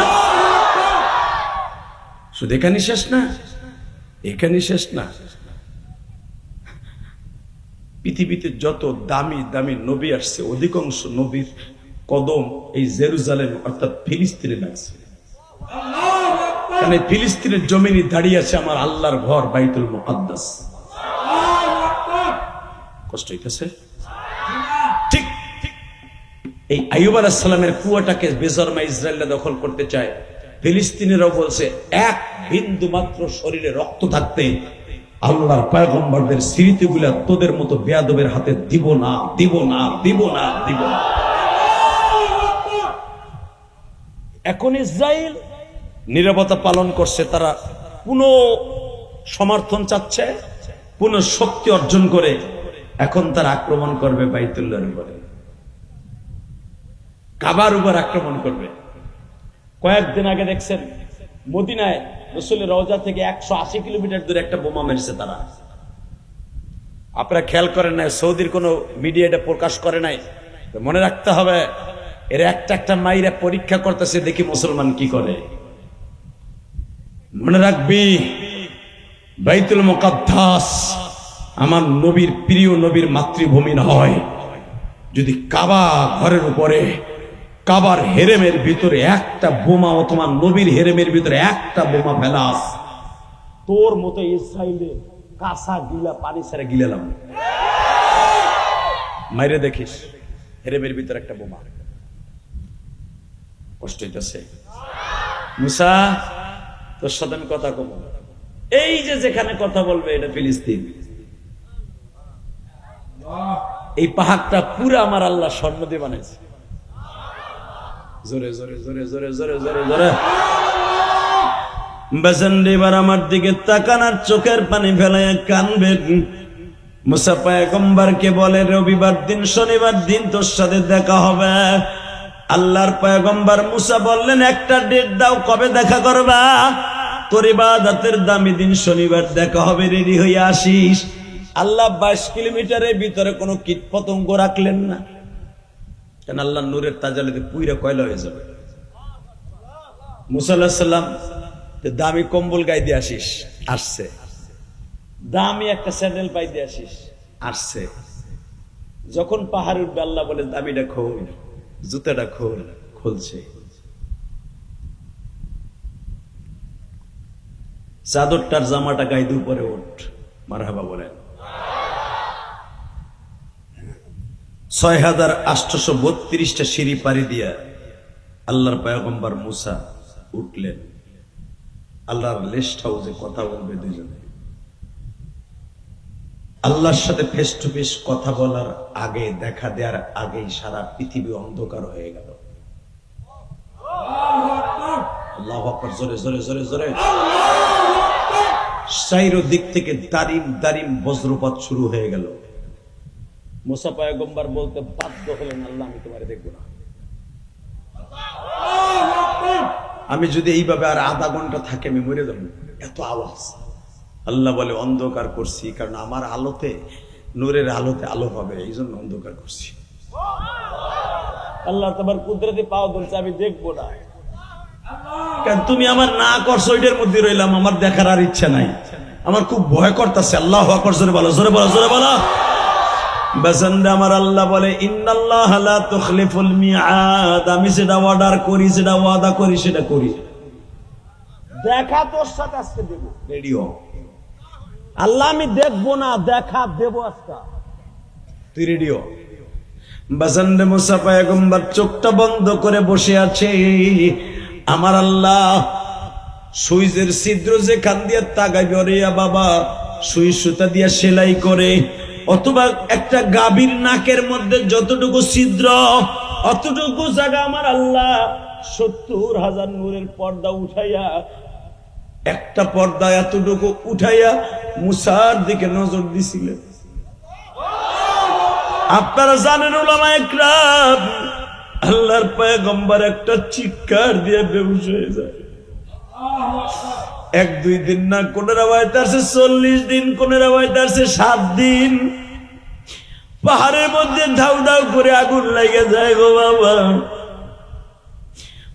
A: শুধু এখানেই শেষ না, এখানেই শেষ না। পৃথিবীতে যত দামি দামি নবী আসছে অধিকাংশ নবীর কদম এই জেরুজালেম অর্থাৎ ফিলিস্তিনে লাগছে। কারণ এই ফিলিস্তিনের জমিনে দাঁড়িয়ে আছে আমার আল্লাহর ঘর বাইতুল মুকাদ্দাস। কষ্ট হইতেছে? ঠিক এই আইয়ুব আলাইহিস সালামের কুয়াটাকে বেজরমা ইসরায়েলরা দখল করতে চায়। ফিলিস্তিনেরাও বলছে এক বিন্দু মাত্র শরীরে রক্ত থাকতে আল্লাহর পয়গম্বরদের স্মৃতিগুলা তোদের মতো বেয়াদবের হাতে দিব না, দিব না, দিব না, দিব না। এখন ইসরায়েল নীরবতা পালন করছে, তারা পুনঃ সমর্থন চাচ্ছে, পুনঃ শক্তি অর্জন করে এখন তারা আক্রমণ করবে বাইতুল্লাহর উপরে, কাবার উপর আক্রমণ করবে। কয়েকদিন আগে দেখছেন মদিনায় রাসূলের রওজা থেকে 180 কিলোমিটার দূরে একটা বোমা মেরেছে তারা। আপনারা খেয়াল করেন নাই, সৌদির কোনো মিডিয়া এটা প্রকাশ করে নাই। মনে রাখতে হবে, এর একটা একটা মাইরা পরীক্ষা করতেছে, দেখি মুসলমান কি করে। মনে রাখবি, বাইতুল মুকাদ্দাস আমার নবীর প্রিয় নবীর মাতৃভূমি নয়। যদি কাবা ঘরের উপরে, কাবার হেরেমের ভিতরে একটা বোমা অথবা নবীর হেরেমের ভিতরে একটা বোমা ফেলাস, তোর মতো ইসরায়েলের কাঁচা গিলা পানি ছেড়ে গিলালাম। মাইরে দেখিস হেরেমের ভিতরে একটা বোমা। কষ্ট হইতেছে? মুসা, তোর সাথে আমি কথা কব। এই যে যেখানে কথা বলবে এটা ফিলিস্তিন। এই পাহাড়টা পুরো আমার আল্লাহ স্বর্ণ দিয়ে বানাইছে। জোরে জোরে জোরে জোরে জোরে জোরে জোরে বেসেন্ডি এবার আমার দিকে তাকানার চোখের পানি ফেলাইয়া কানবেন। মুসা পয়গম্বরকে বলে, রবিবার দিন শনিবার দিন তোর সাথে দেখা হবে। আল্লাহর পয়গম্বর মুসা বললেন, একটা ডেট দাও, কবে দেখা করবা? তোর ইবাদতের দামি দিন শনিবার দেখা হবে, রেডি হয়ে আসিস। আল্লাহ 22 কিলোমিটারের ভিতরে কোনো কীট পতঙ্গ রাখলেন না, কেন আল্লাহ নূরের তাজালিতে পুইরা কয়লা হয়ে যাবে। মুসা আলাইহিস সালাম দামি কম্বল গায়ে দিয়ে আসিস, আসছে। দামি একটা স্যান্ডেল পাই দিয়ে আসিস, আসছে। যখন পাহাড় উঠবে আল্লাহ বলে, দামিটা খোল, জুতাটা খোল, খুলছে। চাদরটার জামাটা গায়ে দিয়ে উপরে ওঠ, মারহাবা বলেন। 6832টা সিঁড়ি পাড়ি দিয়া আল্লাহর পয়গম্বর মুসা উঠলেন। আল্লাহর লেস্ট হাউসে কথা বলবে দুইজনে। আল্লাহর সাথে ফেস টু ফেস কথা বলার আগে, দেখা দেওয়ার আগেই সারা পৃথিবী অন্ধকার হয়ে গেল। আল্লাহু আকবার, জোরে জোরে জোরে জোরে। চাইর দিক থেকে দারিম দারিম বজ্রপাত শুরু হয়ে গেল। মুসা পয়গম্বর বলতে বাধ্য হলেন, আল্লাহ আমি তোমারে দেখব না। আমি যদি এইভাবে আর আধা ঘন্টা থাকে আমি মরে যাবো, এত আওয়াজ। আল্লাহ বলে, অন্ধকার করছি কারণ আমার আলোতে, নূরের আলোতে আলো হবে, এই জন্য অন্ধকার করছি। আল্লাহ তোমার কুদরতি পাও বলছে, আমি দেখবো না। কারণ তুমি আমার না করছো, ওইটার মধ্যে রইলাম, আমার দেখার আর ইচ্ছা নাই। আমার খুব ভয় করতেছে। আল্লাহু আকবার, জোরে বলো, জোরে বলো, জোরে বলো। বাজানরা আমার আল্লাহ বলে, ইন্নাল্লাহ লা তুখলিফুল মিআদ। আমি যেটা অর্ডার করি, যেটা ওয়াদা করি, সেটা করি। দেখা তোর সাথে আজকে দেব, রেডিও। আল্লাহ আমি দেখবো না, দেখা দেব আজকে, তুই রেডিও। বাজানরে মুসা পয়গম্বর চোখটা বন্ধ করে বসে আছে। আমার আল্লাহ সুইজের ছিদ্র যেখান দিয়ে তাগাইবে, রে বাবা, সুই সুতা দিয়ে সেলাই করে, অথবা একটা গাভীর নাকের মধ্যে যতটুকু ছিদ্র, অতটুকু জায়গা আমার আল্লাহ 70,000 নূরের পর্দা উঠাইয়া, একটা পর্দা এতটুকু উঠাইয়া মুসার দিকে নজর দিছিলেন। আপনারা জানেন উলামায়ে কেরাম, আল্লাহর পয়গম্বর একটা চিৎকার দিয়ে বেহুশ হয়ে যায়। 1-2 দিন না, কোন রাওয়ায়াতে আছে 40 দিন, কোন রাওয়ায়াতে আছে 7 দিন। পাহাড়ের মধ্যে ধাউ ধাউ করে আগুন লেগে যায় গো বাবা।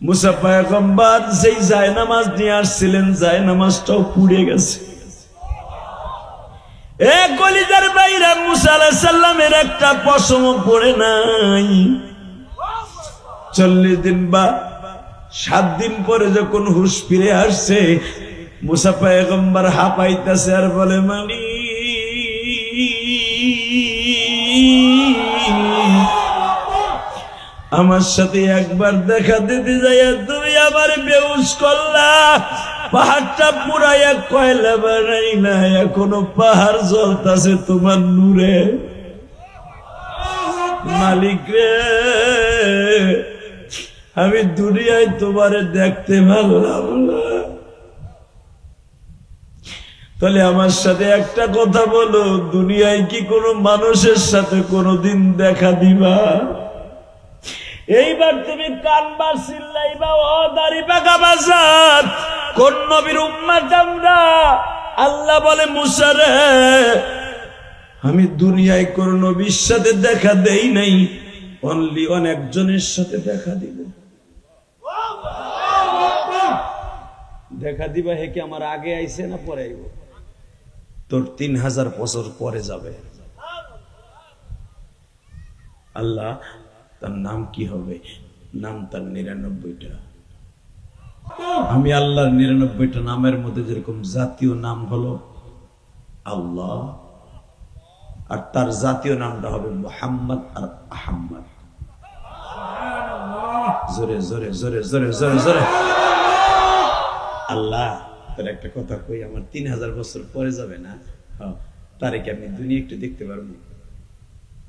A: মুসা পয়গম্বর যেই জায়নামাজ নিয়ে আসছিলেন, জায়নামাজটাও পুড়ে গেছে। এ কলিজার বাইরা, মুসা আলাইহিস সালামের একটা পশমও পড়ে নাই। 40 দিন বা 7 দিন পরে যখন হুঁশ ফিরে আসছে, মুসা পয়গম্বর হাঁপাইতেছে আর বলে, মালিক আমার সাথে একবার দেখা দিতে যাইয়া তুমি আমার বেহুশ করলা, পাহাড়টা পুরাইয়া কয়লা বানাইলা, এখনো পাহাড় জ্বলতাছে তোমার নূরে। মালিক রে, আমি দুনিয়ায় তোমারে দেখতে পারলাম না, তাহলে আমার সাথে একটা কথা বলো, দুনিয়ায় কি কোনো মানুষের সাথে কোনোদিন দেখা দিবা? এইবার তুমি কানবা, চিল্লাইবা, ও দাড়ি পাকা বাজার, কোন নবীর উম্মত আমরা? আল্লাহ বলে, মুসা রে, আমি দুনিয়ায় কোন নবীর সাথে দেখা দেই নাই, অনলি একজনের সাথে দেখা দিব। দেখা দিবা হে কি আমার আগে আইছে না পরে আইব? তোর 3000 বছর পরে যাবে। আল্লাহ, তার নাম কি হবে? নাম তার 99টা। আমি আল্লাহর 99টা নামের মধ্যে যেরকম জাতীয় নাম হলো আল্লাহ, আর তার জাতীয় নামটা হবে মুহাম্মদ আর আহম্মদ। জোরে জোরে জোরে জোরে জোরে জোরে। আল্লাহ, তোর একটা কথা কই, আমার 3000 বছর পরে যাবে না, তারে কি আমি দুনিয়া একটু দেখতে পারবো?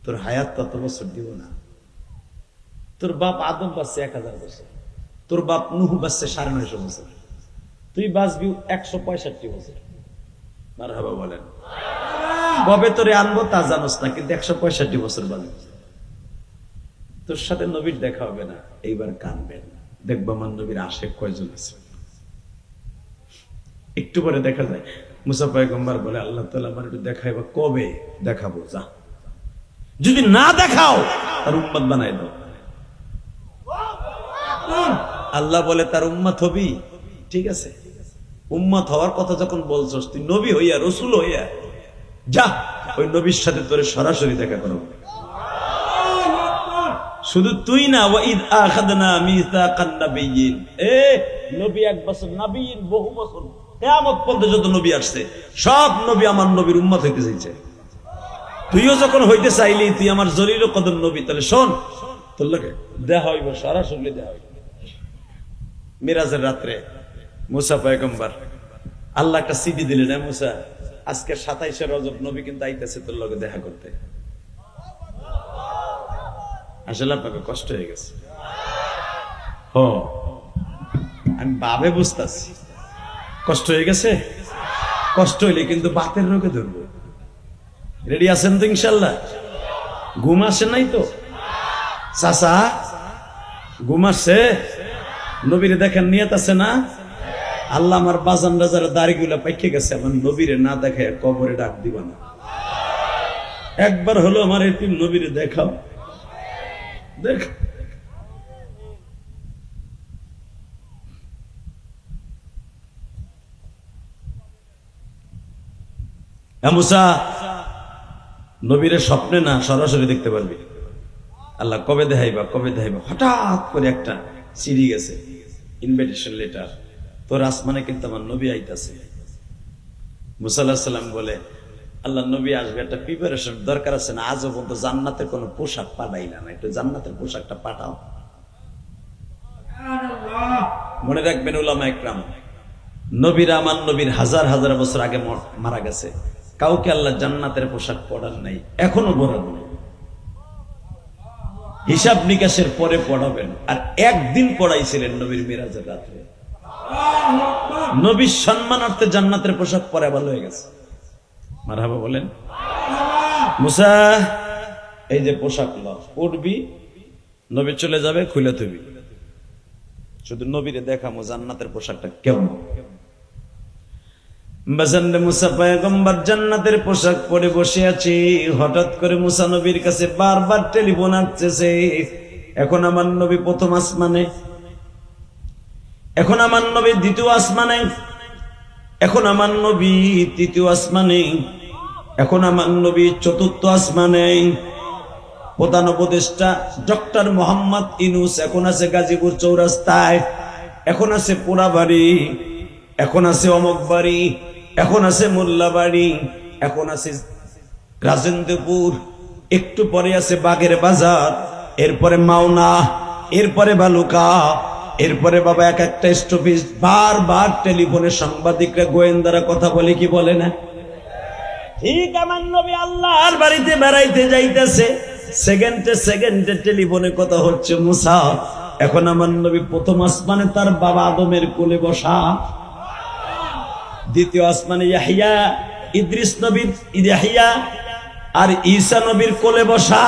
A: তোর হায়াত তত বছর দিব না। তোর বাপ আদম বাঁচছে 1000 বছর, তোর বাপ নুহ বাঁচছে 950 বছর, তুই বাঁচবি 165 বছর। মারহাবা বলেন। কবে তোরে আনবো তা জানোস না, কিন্তু 165 বছর বাঁচবি। তোর সাথে নবীর দেখা হবে না, এইবার কানবেন, দেখবো আমার নবীর আশেক কয়জন আছে। একটু পরে দেখা যায় মুসা পয়গম্বর বলে, আল্লাহ তাআলা আমার একটু দেখাইবা। কবে দেখাবো? যা, যদি না দেখাও তার উম্মত বানাই দাও। আল্লাহ বলে, তার উম্মত হবি? ঠিক আছে, উম্মত হওয়ার কথা যখন বলছস, তুই নবী হইয়া, রসুল হইয়া যা, ওই নবীর সাথে তোরে সরাসরি দেখা করো। শুধু তুই না, ওয়াইদ আখাযনা মিসাকান নাবিয়্যিন, নবী 1 বছর, নাবিয়্যিন বহু বছর, কিয়ামত পর্যন্ত যত নবী আসছে সব নবী আমার নবীর উম্মত হইতে চাইছে। তুইও যখন হইতে চাইলি, তুই আমার জলিল কদর নবী, তাহলে শোন, তোর লোকে দেখা হইব, সরাসরি দেখা হইব। মিরাজের রাত্রে মুসা পয়গম্বর আল্লাহ একটা সিডি দিলেন, মুসা আজকে 27শে রজব, নবী কিন্তু আইতেছে তোর লগে দেখা করতে। আসলে আপনাকে কষ্ট হয়ে গেছে। আমি ভাবে বুঝতেছি কষ্ট হয়ে গেছে। কষ্ট হইলে কিন্তু বাতের রোগে ধরবো। রেডি আছেন তো ইনশাল্লাহ? ঘুম আসে নাই তো? চাচা ঘুম আসছে? নবীরে দেখার নিয়ত আছে না? আল্লাহ আমার বাজান রাজার দাড়িগুলা পাইকে গেছে, আমার নবীরে না দেখায় কবরে ডাক দিবা না। একবার হলো আমার এই নবীরে দেখাও, দেখ। মুসা, নবীরে স্বপ্নে না সরাসরি দেখতে পারবি। আল্লাহ কবে দেখাইবা, কবে দেখাইবা? হঠাৎ করে একটা চিঠি গেছে, ইনভিটেশন লেটার, তোর আসমানে কিন্তু আমার নবী আইতাছে। মুসা আলাইহিস সালাম বলে, আল্লাহ নবী আসবে, একটা প্রিপারেশন দরকার আছে না? আজও পর্যন্ত জান্নাতের কোনো পোশাক পাঠাইলা না, একটু জান্নাতের পোশাকটা পাঠাও। মনে রাখবেন উলামা ইকরাম, নবীরা আমার নবীর হাজার হাজার বছর আগে মারা গেছে, কাউকে আল্লাহ জান্নাতের পোশাক পড়ান নাই, এখনো পড়াবেন, হিসাব নিকাশের পরে পড়াবেন। আর একদিন পড়াইছিলেন নবীর মিরাজের রাত্রে। নবীর সম্মানার্থে জান্নাতের পোশাক পরে ভালো হয়ে গেছে। মারহাবা বলেন। মুসা, এই যে পোশাক পড়বি, নবী চলে যাবে, খুলে থবি, শুধু নবীরে দেখামো জান্নাতের পোশাকটা কেমন। বাজানরে মুসা পয়গম্বর জান্নাতের পোশাক পরে বসে আছে। হঠাৎ করে মুসা নবীর কাছে বারবার টেলিফোন আসছে। এখন আমার নবী প্রথম আসমানে, এখন আমার নবী দ্বিতীয় আসমানে, এখন আমার নবী তৃতীয় আসমানে, এখন আমার নবী চতুর্থ আসমানে। প্রধান উপদেষ্টা ডক্টর মোহাম্মদ ইউনূস এখন আছে গাজীপুর চৌরাস্তায়, এখন আছে পোড়াবাড়ি, এখন আছে অমক বাড়ি, এখন আছে মোল্লাবাড়ি, এখন আছে রাজেন্দ্রপুর, একটু পরে আছে বাগের বাজার, এরপরে মাওনা, এরপরে বালুকা, এরপরে বাবা এক একটা স্টপেজ। বারবার টেলিফোনে সাংবাদিকরা গোয়েন্দারা কথা বলে, কি বলে না? ঠিক আমার নবী আল্লাহর বাড়িতে বেড়াইতে যাইতেছে, সেকেন্ডে সেকেন্ডে টেলিফোনে কথা হচ্ছে মুসা। এখন আমার নবী প্রথম আসমানে তার বাবা আদমের কোলে বসা, দ্বিতীয় আসমানে ইয়াহিয়া ইদ্রিস নবীর ইয়াহিয়া আর ঈসা নবীর কোলে বসা,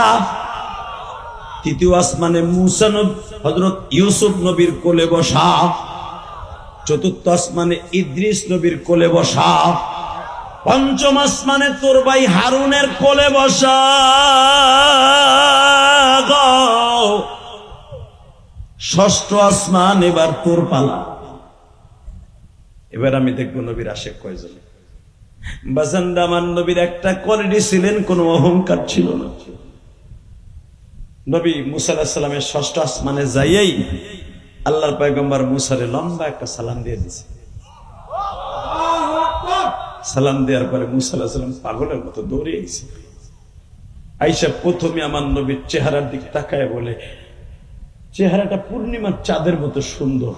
A: তৃতীয় আসমানে মুসা নবী হযরত ইউসুফ নবীর কোলে বসা, চতুর্থ আসমানে ইদ্রিস নবীর কোলে বসা, পঞ্চম আসমানে তোর ভাই হারুনের কোলে বসা। ষষ্ঠ আসমান এবার তোর পালা। এবার আমি দেখবো নবীর আশেক কয়জন। বাজানরা আমার নবীর একটা কোয়ালিটি ছিলেন, কোনো অহংকার ছিল না। নবী মুসা আলাইহিস সালামের ষষ্ঠ আসমানে যাইয়েই আল্লাহর পয়গম্বর মুসারে লম্বা একটা সালাম দিয়ে দিয়েছে। সালাম দেওয়ার পরে মুসা আলাইহিস সালাম পাগলের মতো দৌড়ে আইছে। আইসা প্রথমে আমার নবীর চেহারার দিক তাকায় বলে, চেহারাটা পূর্ণিমার চাঁদের মতো সুন্দর,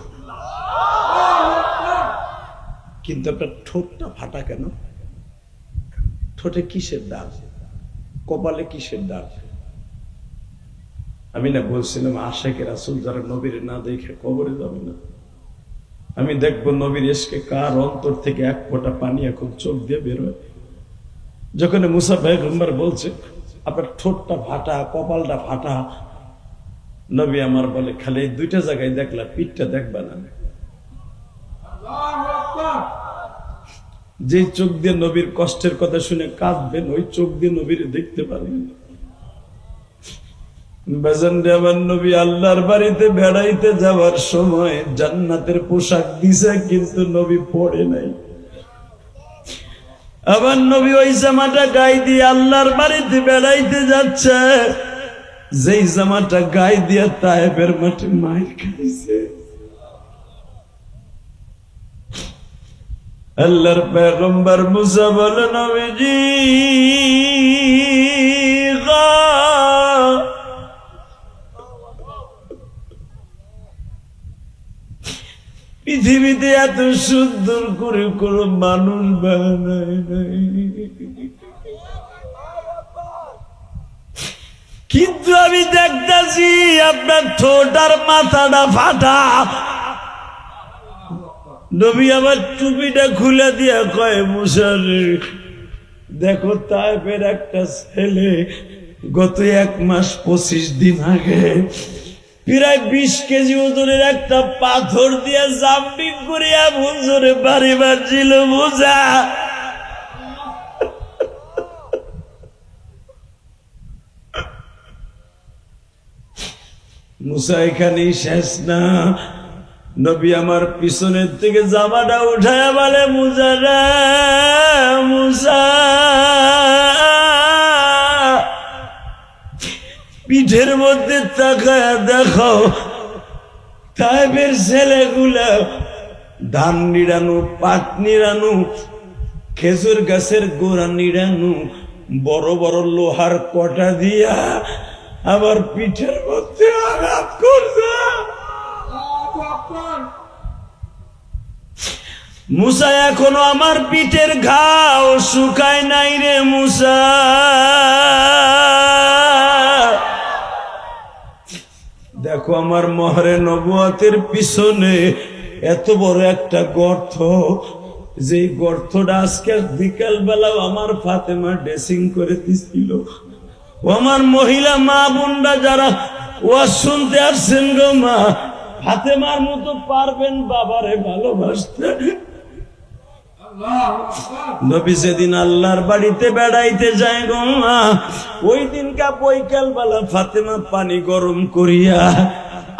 A: কিন্তু আপনার ঠোঁটটা ফাটা কেন? ঠোঁটে কিসের দাগ? কপালে কিসের দাগ? আমি না বলছিলাম আশেকে রাসূল যারা নবীর না দেখে কবরে যাবে না। আমি দেখবো নবীর ইশকে কার অন্তর থেকে এক ফোঁটা পানি এখন চোখ দিয়ে বেরোয়। যখন মুসা পয়গম্বর বলছে আপনার ঠোঁটটা ফাটা, কপালটা ফাটা, নবী আমার বলে খালি এই দুইটা জায়গায় দেখলা, পিঠটা দেখবা না। যে চোখ দিয়ে নবীর কষ্টের কথা শুনে কাঁদবেন, ওই চোখ দিয়ে নবীর দেখতে পারবেন। বাজানরে আমার নবী আল্লাহর বাড়িতে বেড়াইতে যাওয়ার সময় জান্নাতের পোশাক দিছে, কিন্তু নবী পড়ে নাই। আমার নবী ওই জামাটা গায়ে দিয়ে আল্লাহর বাড়িতে বেড়াইতে যাচ্ছে, যেই জামাটা গায়ে দিয়ে তায়েফের মাঠে মাইর খাইছে। আল্লাহর পয়গম্বর মুসা বলে, নবীজি পৃথিবীতে এত সুন্দর করে কোন মানুষ বানায় নাই, কিন্তু আমি দেখতেছি আপনার ঠোঁট আর মাথাটা ফাটা। নবী আমার টুপিটা খুলে দিয়া কয়, মুসা রে দেখো তায়েফের একটা ছেলে গত 1 মাস 25 দিন আগে প্রায় 20 কেজি ওজনের একটা পাথর দিয়ে জাম্পিং করিয়া হুজুরে বাড়ি মারছিল। মুসা মুসা এখানেই শেষ না। নবী আমার পিছনের থেকে জামাটা উঠায় বলে, মুসা রে মুসা, পিঠের মধ্যে তাকায় দেখো তায়েফের ছেলেগুলা ধান নিড়ানো, পাট নিড়ানো, খেজুর গাছের গোড়া নিড়ানো, বড় বড় লোহার কটা দিয়া আমার পিঠের মধ্যে আঘাত করছে। মুসা এখনো আমার পিঠের ঘাও শুকায় নাই রে মুসা। দেখো আমার মহরে নবুয়তের পিছনে এত বড় একটা গর্ত, যে গর্তটা আজকে বিকাল বেলাও আমার ফাতেমা ড্রেসিং করে দিছিল। ও আমার মহিলা মা বোনরা যারা ওয়াজ শুনতে আসছেন গো মা, ফাতেমার মতো পারবেন বাবারে ভালোবাসতে? নবী যেদিন আল্লাহর বাড়িতে বেড়াইতে যায় গো মা, ওই দিনকা বৈকাল বেলা ফাতেমা পানি গরম করিয়া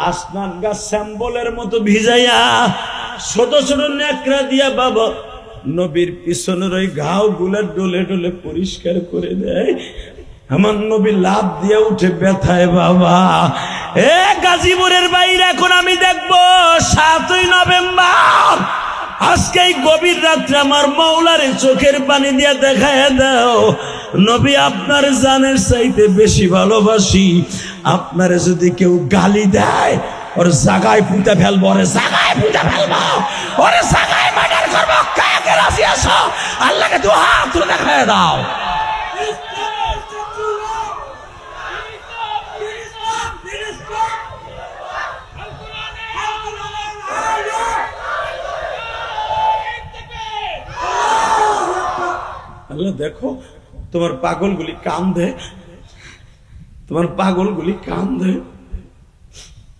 A: আসমান গাছ শ্যাম্বলের মতো ভিজাইয়া ছোট ছোট নেকড়া দিয়া বাবা নবীর পিছনের ওই ঘাও গুলা ডলে ডলে পরিষ্কার করে দেয়। আমার নবী লাভ দিয়ে উঠে ব্যথায় বাবা। এ গাজীপুরের বাইরে এখন আমি দেখবো 7ই নভেম্বর, আজকে এই গভীর রাত্রে আমার মৌলারে চোখের পানি দিয়ে দেখায় দাও, নবী আপনার জানের চাইতে বেশি ভালোবাসি। আপনারে যদি কেউ গালি দেয় ওর জাগায় পুঁতে ফেলবো, ওরে জাগায় পুঁতে ফেলবো, ওরে জাগায় মার্ডার করবো। কাকে রাজি আছো? আল্লাহকে দু হাত তুলে দেখায় দাও। আল্লাহ দেখো তোমার পাগলগুলি কান্দে, তোমার পাগলগুলি কান্দে,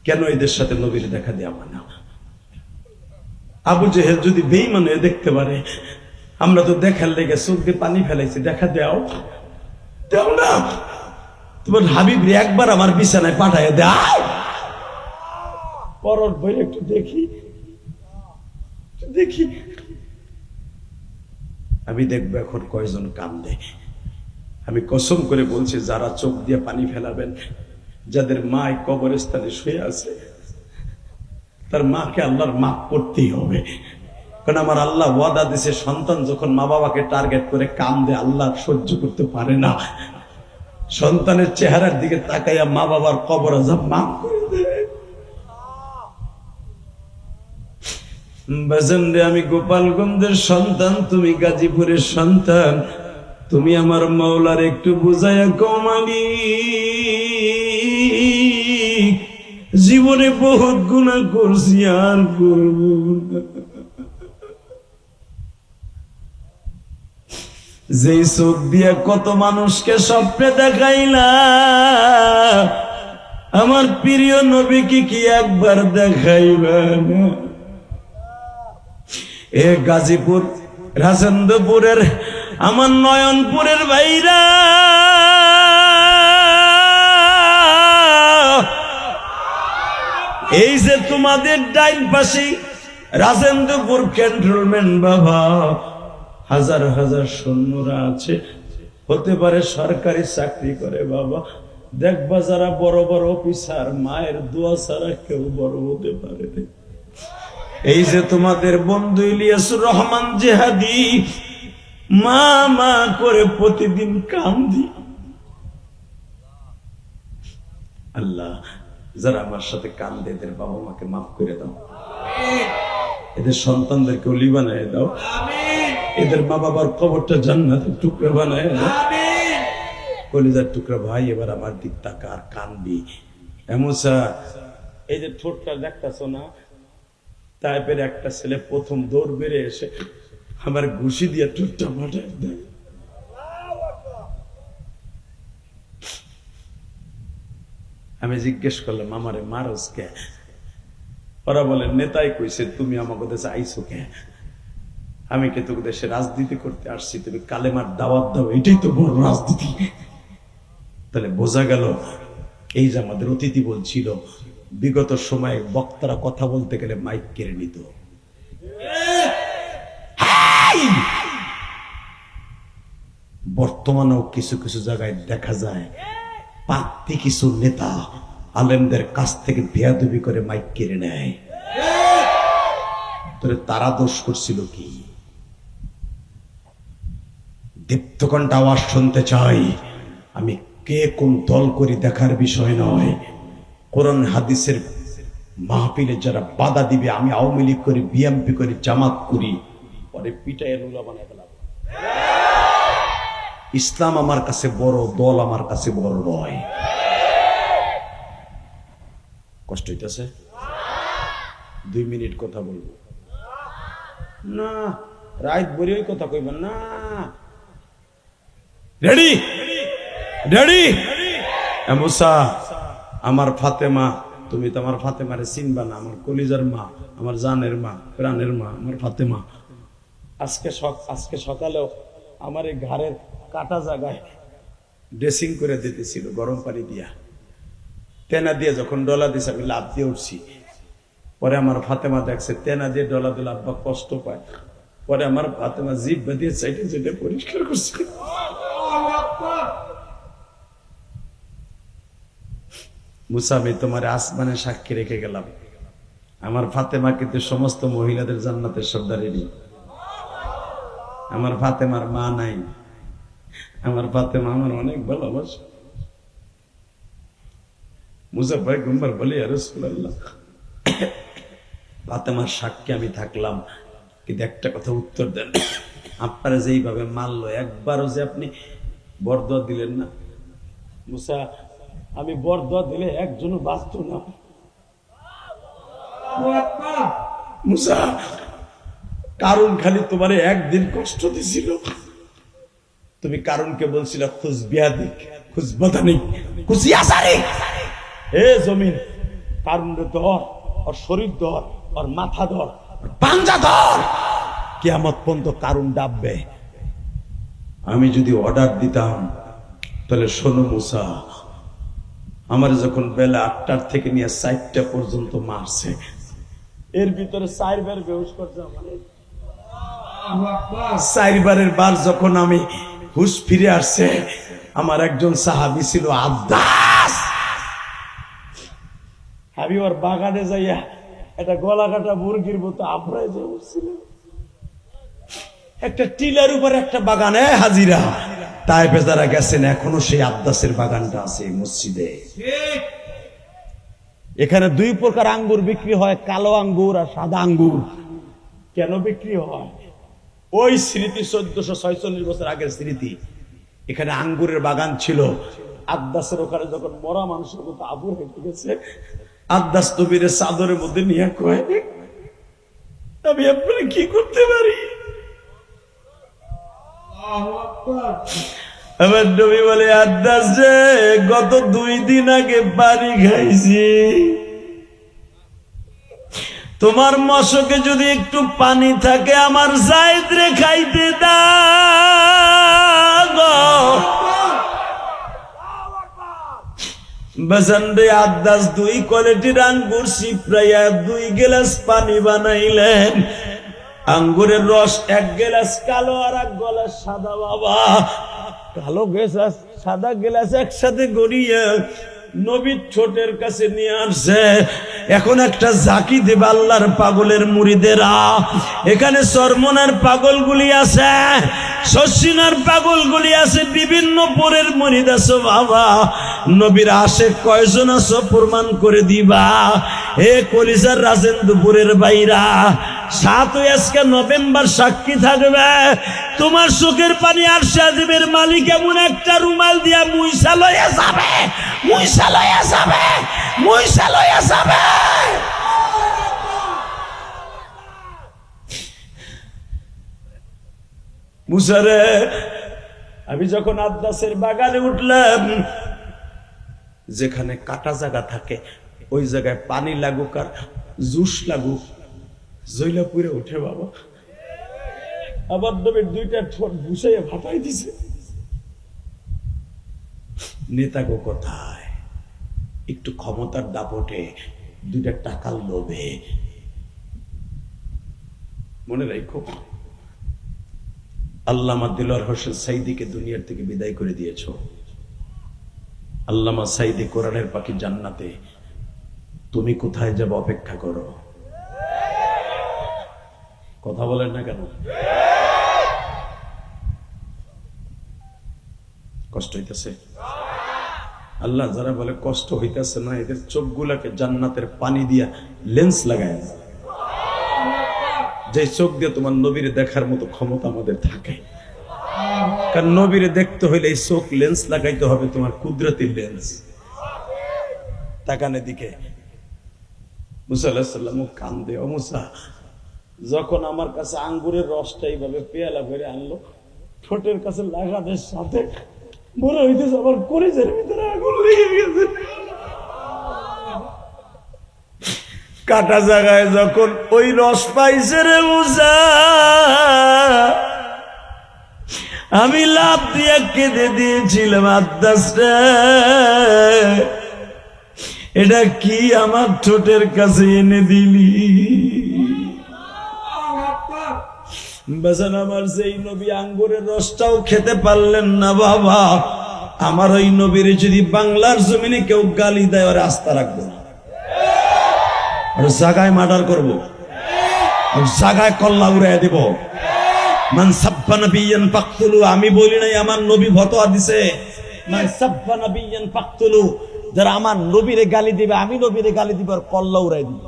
A: কেন এদের সাথে নবীর দেখা দেওয়া না? আবু জেহেল যদি বেঈমান হয়ে দেখতে পারে, আমরা তো দেখার লেগে চোখ দিয়ে পানি ফেলাইছি, দেখা দাও দাও না। তোমার হাবিব একবার আমার বিছানায় পাঠায় দাও, পরর বই একটু দেখি দেখি, আমি দেখবো এখন কয়জন কান্দে। আমি কসম করে বলছি, যারা চোখ দিয়ে পানি ফেলাবেন, যাদের মা কবরস্থানে শুয়ে আছে, তার মাকে আল্লাহর মাফ করতেই হবে। কারণ আমার আল্লাহ ওয়াদা দিছে, সন্তান যখন মা বাবাকে টার্গেট করে কান্দে আল্লাহ সহ্য করতে পারে না। সন্তানের চেহারার দিকে তাকাইয়া মা বাবার কবর আযাব মাফ করে দেয়। বাজানরে, আমি গোপালগঞ্জের সন্তান, তুমি গাজীপুরের সন্তান, তুমি আমার মাওলার একটু বুঝাইয়া কমালি, জীবনে বহুত গুনাহ করছি, আর করব না। যেই চোখ দিয়া কত মানুষকে স্বপ্নে দেখাইলা, আমার প্রিয় নবীকে কি একবার দেখাইবা না? এ গাজীপুর রাজেন্দ্রপুরের আমার নয়নপুরের ভাইরা, এই যে তোমাদের ডাইন পাশে রাজেন্দ্রপুর ক্যান্টনমেন্ট বাবা, হাজার হাজার সৈন্যরা আছে, হতে পারে সরকারি চাকরি করে বাবা। দেখবা যারা বড় বড় অফিসার, মায়ের দোয়া ছাড়া কেউ বড় হতে পারে না। এই যে তোমাদের বন্ধু ইলিয়াসুর রহমান জেহাদি, মা মা করে প্রতিদিন কান্দি। আল্লাহ, যারা আমার সাথে কান্দে এদের বাবা মাকে মাফ করে দাও, এদের সন্তানদেরকে ওলি বানায় দাও, এদের মা বাবার কবরটা জান্নাতের টুকরা বানায় দাও। কলিজার টুকরা ভাই, এবার আমার দিক তাকা আর কানবি। এমসা, এই যে ঠোঁটটা দেখতেছো না, টাইপের একটা ছেলে প্রথম দৌড় বেড়ে এসে আমার ঘুষি দিয়ে ঠোঁটটা মাঠায় দেয়। আমি জিজ্ঞেস করলাম, আমারে মারস কে? ওরা বলে, নেতাই কইছে তুমি আমাকে দেশে আইসো কে? আমি কে তোকে দেশে রাজনীতি করতে আসছি, তুমি কালেমার দাওয়াত দাও, এটাই তো বড় রাজনীতি। তাহলে বোঝা গেল, এই যে আমাদের অতিথি বলছিল, বিগত সময়ে বক্তারা কথা বলতে গেলে মাইক কেড়ে নিত। বর্তমানেও কিছু কিছু জায়গায় দেখা যায়, পাত্তি কিছু নেতা আলেমদের কাছ থেকে বেয়াদবি করে মাইক কেড়ে নেয়। তারা দোষ করছিল কি? দীপ্তকণ্ঠ আওয়াজ শুনতে চাই। আমি কে কোন দল করি দেখার বিষয় নয়। কোরআন হাদিসের মাহফিলে যারা বাধা দিবে, আমি আওয়ামী লীগ করি, বিএমপি করি, জামাত করি, পরে পিটায় রুলা বানায় ফেলাব। ইসলাম আমার কাছে বড়, দল আমার কাছে বড় নয়। কষ্ট হইতেছে? 2 মিনিট কথা বলবো না, রাত ভরে ওই কথা কইবেন না। Ready ready? মুসা, আমার ফাতেমা, তুমি তো আমার ফাতেমারে চিনবা না, আমার কলিজার মা, আমার জানের মা, প্রাণের মা, আমার ফাতেমা। আজকে সকালেও আমার এই ঘাড়ের কাটা জায়গায় ড্রেসিং করে দিতেছিল গরম পানি দিয়া, তেনা দিয়ে যখন ডলা দিছে আমি লাভ দিয়ে উঠছি। পরে আমার ফাতেমা দেখছে তেনা দিয়ে ডলা দিলে আব্বা কষ্ট পায়। পরে আমার ফাতেমা জিভ বাঁধিয়ে চাইটে যেটা পরিষ্কার করছে। মুসা, আমি তোমার আসমানে সাক্ষী রেখে গেলাম, আমার ফাতেমা কিন্তু সমস্ত মহিলাদের জান্নাতের সর্দারিনী। আমার ফাতেমার মা নাই, আমার ফাতেমা আমার অনেক ভালোবাসে। মুসা ভাই গুম্বার বলে ইয়া রাসূলুল্লাহ, ফাতেমার সাক্ষী আমি থাকলাম, কিন্তু একটা কথা উত্তর দেন, আপনারা যেইভাবে মারলো একবারও যে আপনি বরদোয়া দিলেন না। মুসা, আমি বরদোয়া দিলে একজনও বাঁচত না। মুসা, কারণ খালি তোমারে একদিন কষ্ট দিছিল, তুমি কারণকে বলছিল খুশ বিয়াদিক খুশ বদানিক খুশি আসারে, হে জমিন কারণে ধর, ওর শরীর ধর, ওর মাথা ধর, পাঞ্জা ধর, কিয়ামত পর্যন্ত কারণ ডাববে। আমি যদি অর্ডার দিতাম তাহলে শোনো মুসা, আমার যখন বেলা 8টার থেকে নিয়ে 4টা পর্যন্ত মারছে, এর ভিতরে 4 বার বেহুশ করছে। মানে 4 বারের বার যখন আমি হুশ ফিরে আসছে, আমার একজন সাহাবী ছিল আব্বাস, আমি ওর বাগানে যাইয়া একটা গলা কাটা মুরগির মতো আবরায় যে উঠছিল, একটা টিলার উপর একটা বাগানে হাজিরা তাইফে যারা গেছেন এখনো সেই আব্বাসের বাগানটা আছে মসজিদে। এখানে 2 প্রকার আঙ্গুর বিক্রি হয়, কালো আঙ্গুর আর সাদা আঙ্গুর। কেন বিক্রি হয়? ওই স্মৃতি 1446 বছর আগের স্মৃতি। এখানে আঙ্গুরের বাগান ছিল। আব্বাসের ওখানে যখন মরা মানুষের মতো আবুর হেঁটে গেছে, আব্বাস নবীর চাদরের মধ্যে নিয়ে কয়, আমি আপনারা কি করতে পারি? আমার নবী বলে, আব্বাস রে, গত 2 দিন আগে পানি খাইছি, তোমার মশকে যদি একটু পানি থাকে আমার জায়েদ রে খাইতে দাও। বাজানরে আব্বাস 2 কোয়ালিটির আঙ্গুর সিপরাইয়া 2 গ্লাস পানি বানাইলেন। আঙ্গুরের রস 1 গ্লাস কালো আর 1 গ্লাস সাদা। বাবা, কালো গ্লাস সাদা গ্লাস একসাথে গড়িয়ে নবীর ঠোঁটের কাছে নিয়ে আসছে। এখন একটা জাকি দেবে আল্লাহর পাগলের মুরিদেরা। এখানে চরমনার পাগলগুলি আছে, শশিনার পাগলগুলি আছে, বিভিন্ন পরের মুরিদ আছে। বাবা, নবীর আশেক কয়জন আছো প্রমাণ করে দিবা। হে কলিজার রাজেন্দ্রপুরের বাইরা, 7 আজকে নভেম্বর সাক্ষী থাকবে। তোমার চোখের পানি আরশে আজিমের মালিক এমন একটা রুমাল দিয়া মুইসা লইয়া যাবে, মুইসা লইয়া যাবে, মুইসা লইয়া যাবে। মুসারে, আমি যখন আব্বাসের বাগানে উঠলাম, যেখানে কাটা জায়গা থাকে ওই জায়গায় পানি লাগুক আর জুস লাগুক, জৈলা পুরে উঠে। বাবা, আবার নবীর 2টা ঠোঁট বুঝাইয়া ফাটাই দিছে। নেতাগো কোথায়? একটু ক্ষমতার দাপটে, 2টা টাকার লোভে। মনে রাখো, আল্লামা দিলওয়ার হোসেন সাইদিকে দুনিয়ার থেকে বিদায় করে দিয়েছ। আল্লামা সাইদি কোরআনের পাখি জান্নাতে, তুমি কোথায় যাবে অপেক্ষা করো। কথা বলেন না কেন? কষ্ট হইতেছে? আল্লাহ যারা বলে কষ্ট হইতেছে না, এদের চোখগুলাকে জান্নাতের পানি দিয়া লেন্স লাগায়, যে চোখ দিয়ে তোমার নবীরে দেখার মতো ক্ষমতা আমাদের থাকে। কারণ নবীরে দেখতে হইলে এই চোখ লেন্স লাগাইতে হবে, তোমার কুদরতি লেন্স। তাকানের দিকে মুসা আলাইহিস সালাম কান্দে। ও মুসা, যখন আমার কাছে আঙ্গুরের রসটা এইভাবে পেয়ালা ভরে আনলো, ঠোঁটের কাছে লাগানোর সাথে মনে হইতেছে আমার কলিজার ভিতরে আগুন লেগে গেছে। কাটা জায়গায় যখন ওই রস পাইছে রে মুসা, আমি লাভ দিয়ে কেঁদে দিয়েছিলাম, আদাস রে এটা কি আমার ঠোঁটের কাছে এনে দিলি। বেচান আমার যেই নবী আঙ্গুরের রসটাও খেতে পারলেন না বাবা, আমার ওই নবীর যদি বাংলার জমিনে কেউ গালি দেয় ওর আস্থা রাখবো না, ওর জায়গায় মার্ডার করবো, ওর জায়গায় কল্লা উড়াই দেব। মান সাব্বা নাবিয়ান ফাকতুলু, আমি বলি নাই, আমার নবী ফতোয়া দিছে, মান সাব্বা নাবিয়ান ফাকতুলু, যারা আমার নবীরে গালি দিবে, আমি নবীরে গালি দিব আর কল্লা উড়াই দিব।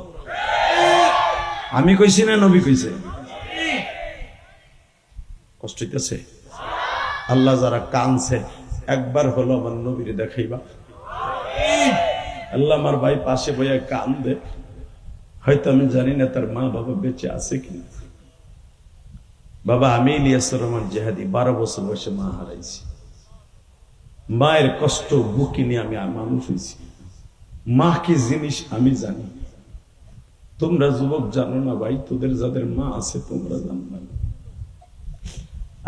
A: আমি কইছি না নবী কইছে? কষ্ট হইতেছে? আল্লাহ যারা কানছে একবার হলো আমার নবীরে দেখাইবা। আল্লাহ আমার ভাই পাশে বইয়া কান দে, হয়তো আমি জানি না তার মা বাবা বেঁচে আছে কিনা। বাবা আমি ইলিয়াসুর রহমান জেহাদি 12 বছর বয়সে মা হারাইছি। মায়ের কষ্ট বুকে নিয়ে আমি মানুষ হয়েছি। মা কি জিনিস আমি জানি, তোমরা যুবক জানো না ভাই, তোদের যাদের মা আছে তোমরা জানো না।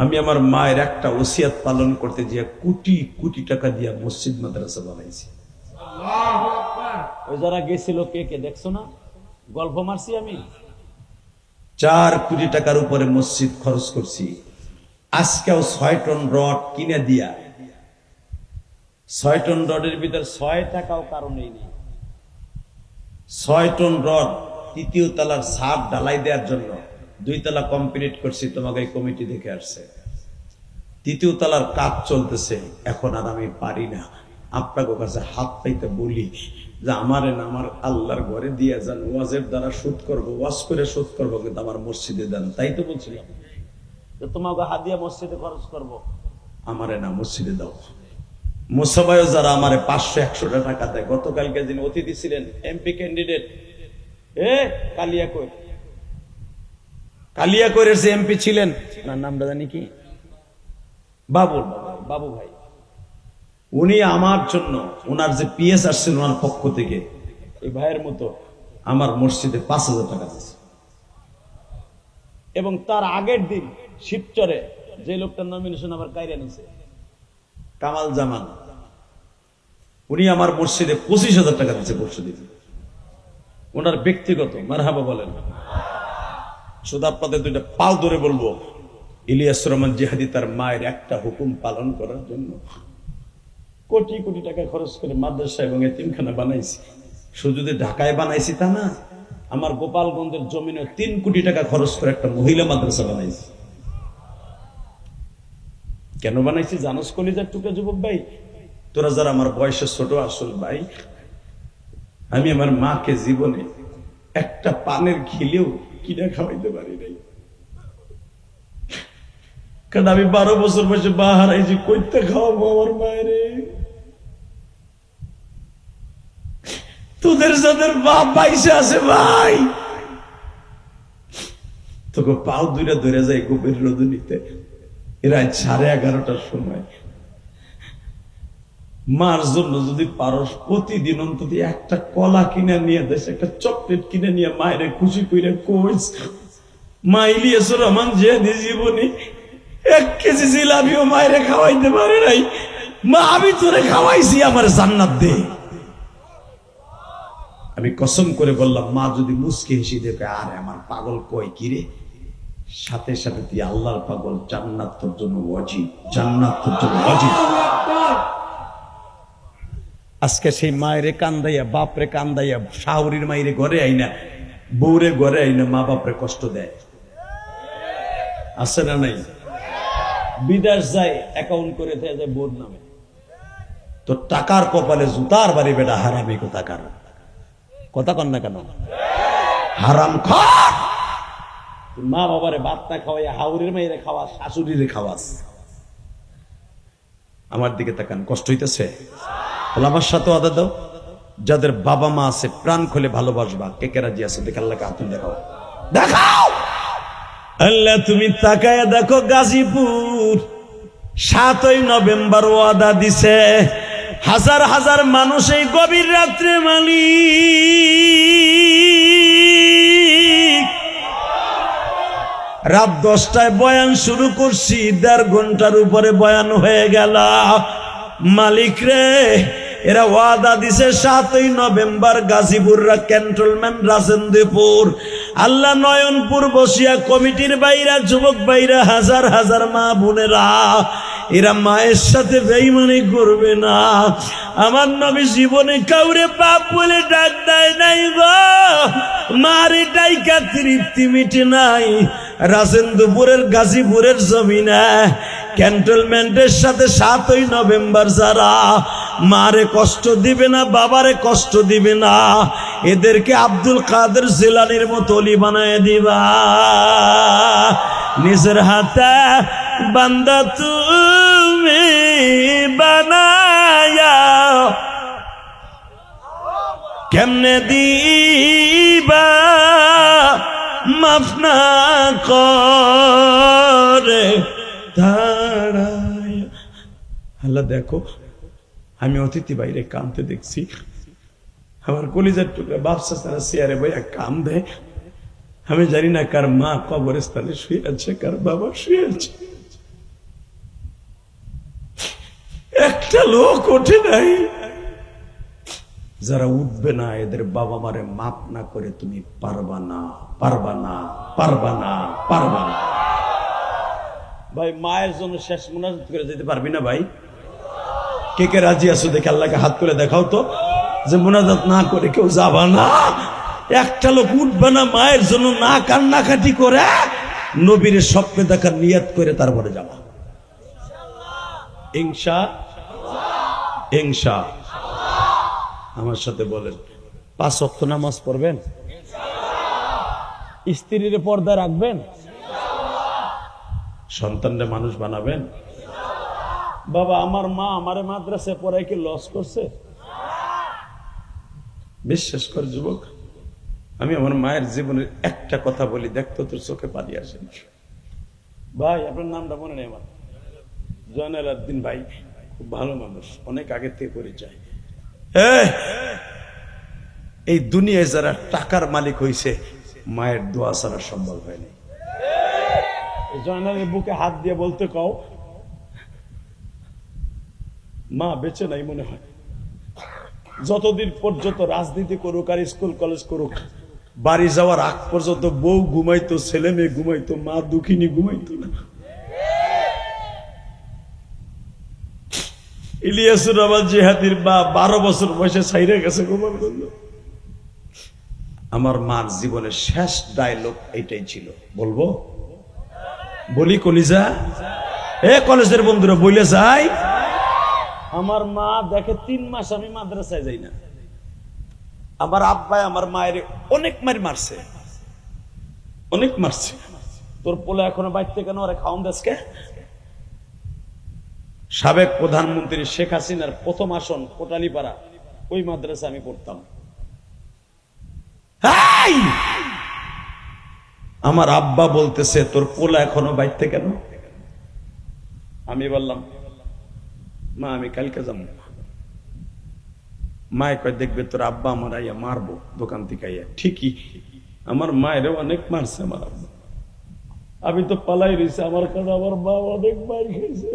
A: আমি আমার মায়ের একটা ওসিয়াত পালন করতে গিয়ে কোটি কোটি টাকা দিয়া মসজিদ মাদ্রাসা বানাইছি। ওই যারা গেছিল কে কে দেখছো না, গল্প মারছি আমি। 4 কোটি টাকার উপরে মসজিদ খরচ করছি। আজকেও 6 টন রড কিনে দিয়া, 6 টন রডের ভিতর 6 টাকাও কারণেই নেই। 6 টন রড 3য় তলার ছাদ ঢালাই দেওয়ার জন্য 2 তলা কমপ্লিট করছি, তোমাকে এই কমিটি দেখে আসছে। 3য় তলার কাজ চলতেছে, এখন আর আমি পারি না। আপনাকে কাছে হাত পাইতে বলি যে আমারে না আমার আল্লাহর ঘরে দিয়ে যান, ওয়াজের দ্বারা শোধ করবো, ওয়াজ করে শোধ করবো, কিন্তু আমার মসজিদে দেন। তাই তো বলছিলাম যে তোমাকে হাত দিয়ে মসজিদে খরচ করবো, আমারে না মসজিদে দাও। মুসাবাইও যারা আমারে 500-100 টাকা দেয়। গতকালকে যিনি অতিথি ছিলেন এমপি ক্যান্ডিডেট কালিয়াকৈরের যে এমপি ছিলেন, ওনার নামটা জানি কি, বাবু ভাই, উনি আমার জন্য, ওনার যে পিএস আসছেন ওনার পক্ষ থেকে, এই ভাইয়ের মতো আমার মসজিদে 5000 টাকা দিয়েছে। এবং তার আগের দিন শিবচরে যে লোকটার নমিনেশন আবার কাইরা নিছে, কামাল জামান, উনি আমার মসজিদে 25,000 টাকা দিচ্ছে পরশু দিন। ওনার ব্যক্তিগত মারহাবা বলেন। শুধু আপনাদের 2টা পাও ধরে বলবো, ইলিয়াসুর রহমান জিহাদি তার মায়ের একটা হুকুম পালন করার জন্য কোটি কোটি টাকা খরচ করে মাদ্রাসা এবং এতিমখানা বানাইছি। শুধু যে ঢাকায় বানাইছি তা না, আমার গোপালগঞ্জের জমিনে 3 কোটি টাকা খরচ করে একটা মহিলা মাদ্রাসা বানাইছি। কেন বানাইছি জানোস কলিজার টুকে যুবক ভাই, তোরা যারা আমার বয়সে ছোট, আসল ভাই, আমি আমার মাকে জীবনে একটা পানের খিলেও কিনে খাওয়াইতে পারি নাই। কারণ আমি 12 বছর বয়সে মা হারাইছি, কইতে খাওয়াবো আমার মায়ের। তোদের যাদের বাপ বাইসে আছে ভাই, তোকে পাও দুইটা ধরে যায় গোপের রজনীতে, এরা 11:30টার সময়। মার জন্য যদি পারস প্রতিদিন অন্তত একটা কলা কিনে নিয়ে দেশ, একটা চকলেট কিনে নিয়ে মায়ের খুশি করে কইস, মা ইলিয়াসুর রহমান জিহাদি জীবনে 1 কেজি জিলাপিও মায়ের খাওয়াইতে পারে নাই, মা আমি তোরে খাওয়াইছি, আমার জান্নাত দে। আমি কসম করে বললাম, মা যদি মুস্কি হেসে দেখে, আরে আমার পাগল কয় কিরে, সাথে সাথে তুই আল্লাহর পাগল, জান্নাত তোর জন্য ওয়াজিব, জান্নাত তোর জন্য ওয়াজিব। আজকে সেই মায়েরে কান্দাইয়া, বাপরে কান্দাইয়া, শাহরির মায়েরে ঘরে আইনা, বউরে ঘরে আইনা মা বাপরে কষ্ট দেয়, আছে না নাই? বিদেশ যায় অ্যাকাউন্ট করে দেয় যায় বোর নামে। তো টাকার কপালে জুতার বাড়ি বেটা, হারামি কোথাকার, কথা কন না কেন, হারাম খা। মা বাবারে ভাত না খাওয়াইয়া হাউরির মাইরে খাওয়াস, শাশুড়িরে খাওয়াস। আমার দিকে তাকান, কষ্ট হইতেছে? আমার সাথে আদা দাও, যাদের বাবা মা আছে প্রাণ খুলে ভালোবাসবা। কে কে রাজি আছে দেখে আল্লাহকে হাত দেখাও, দেখাও। আল্লাহ তুমি তাকায় দেখো, গাজীপুর 7ই নভেম্বর ওয়াদা দিছে, হাজার হাজার মানুষ এই গভীর রাত্রে মালিক রাত 10টায় বয়ান শুরু করছি, 1.5 ঘন্টার উপরে বয়ান হয়ে গেল। মালিক রে, এরা ওয়াদা দিছে 7ই নভেম্বর গাজীপুররা ক্যান্টনমেন্ট রাজেন্দ্রপুর, আল্লাহ নয়নপুর বসিয়া কমিটির বাইরা, যুবক বাইরা, হাজার হাজার মা বোনেরা, এরা মায়ের সাথে বেঈমানি করবে না। আমার নবী জীবনে কাউরে বাপ বলে ডাক দেয় নাই গো, মারে ডাইকা তৃপ্তি মিটে নাই। রাজেন্দ্রপুরের গাজীপুরের জমিনে ক্যান্টনমেন্টের সাথে 7ই নভেম্বর যারা মারে কষ্ট দিবে না, বাবারে কষ্ট দিবে না, এদেরকে আব্দুল কাদের জিলানীর মতো অলি বানায় দিবা। নিজের হাতে বান্দা তুমি বানায়া কেমনে দিবা মাফ না করে দাঁড়ায়। আল্লাহ দেখো, আমি অতিথি বাইরে কাঁদতে দেখছি, আমার কলিজার টুকরা বাপসা তারা চেয়ারে বইয়া কাম দেয়। আমি জানি না কার মা কবরস্থানে শুয়ে আছে, কার বাবা শুয়ে আছে। একটা লোক ওঠে নাই। যারা উঠবে না, এদের বাবা মারে মাপ না করে তুমি পারবা না, পারবা না, পারবা না, পারবা না। ভাই মায়ের জন্য শেষ মুনাজাত করে যেতে পারবি না ভাই? কে কে রাজি আছো দেখে আল্লাহকে হাত করে দেখাও তো, যে মুনাজাত না করে কেউ যাবা না। একটা লোক উঠবে না মায়ের জন্য, না কান্নাকাটি করে নবীর স্বপ্নে দেখার নিয়ত করে তারপরে যাবা। ইনশাআল্লাহ, ইনশাআল্লাহ। আমার সাথে বলেন, 5 ওয়াক্ত নামাজ পড়বেন, স্ত্রীর পর্দা রাখবেন, সন্তানরে মানুষ বানাবেন। বাবা, আমার মা আমারে মাদ্রাসায় পড়ায় কি লস করছে? বিশ্বাস কর যুবক, আমি আমার মায়ের জীবনের একটা কথা বলি, দেখতো তোর চোখে পানি আসে। ভাই আপনার নামটা মনে নেই আমার? জয়নাল আবদিন ভাই, খুব ভালো মানুষ, অনেক আগে থেকে পরিচয়। এই দুনিয়ায় যারা টাকার মালিক হইছে, মায়ের দোয়া ছাড়া সম্ভব হয়নি। জয়নালের বুকে হাত দিয়ে বলতে কও, মা বেঁচে নাই মনে হয়। যতদিন পর্যন্ত রাজনীতি করুক আর স্কুল কলেজ করুক, বাড়ি যাওয়ার আগ পর্যন্ত বউ ঘুমাইতো, ছেলে মেয়ে ঘুমাইতো, মা দুঃখিনী ঘুমাইতো না। ইলিয়াসুর রহমান জিহাদির বা 12 বছর বয়সে ছাইরে গেছে ঘুমার জন্য। আমার মার জীবনের শেষ ডায়লগ এইটাই ছিল, বলবো? বলি কলিজা, কলেজের বন্ধুরা বলে যাই। আমার মা দেখে 3 মাস আমি মাদ্রাসায় যাই না। আমার আব্বাই আমার মায়ের অনেক মারছে, অনেক মারছে। তোর পোলা এখনো বাইতে কেন, ওরা খাওয়ান দেশকে। সাবেক প্রধানমন্ত্রী শেখ হাসিনার প্রথম আসন কোটালীপাড়া, ওই মাদ্রাসা আমি পড়তাম। আমার আব্বা বলতেছে, তোর পোলা এখনো বাইতে কেন? আমি বললাম, মা আমি কালকে যাবো। মায়ে কয়, দেখবে তোর আব্বা আমার আইয়া মারবো দোকান থেকে আইয়া। ঠিকই, আমার মায়েরও অনেক মারছে আমার আব্বা। আমি তো পালাই রয়েছে, আমার কারণে আমার মা অনেক মার খেয়েছে।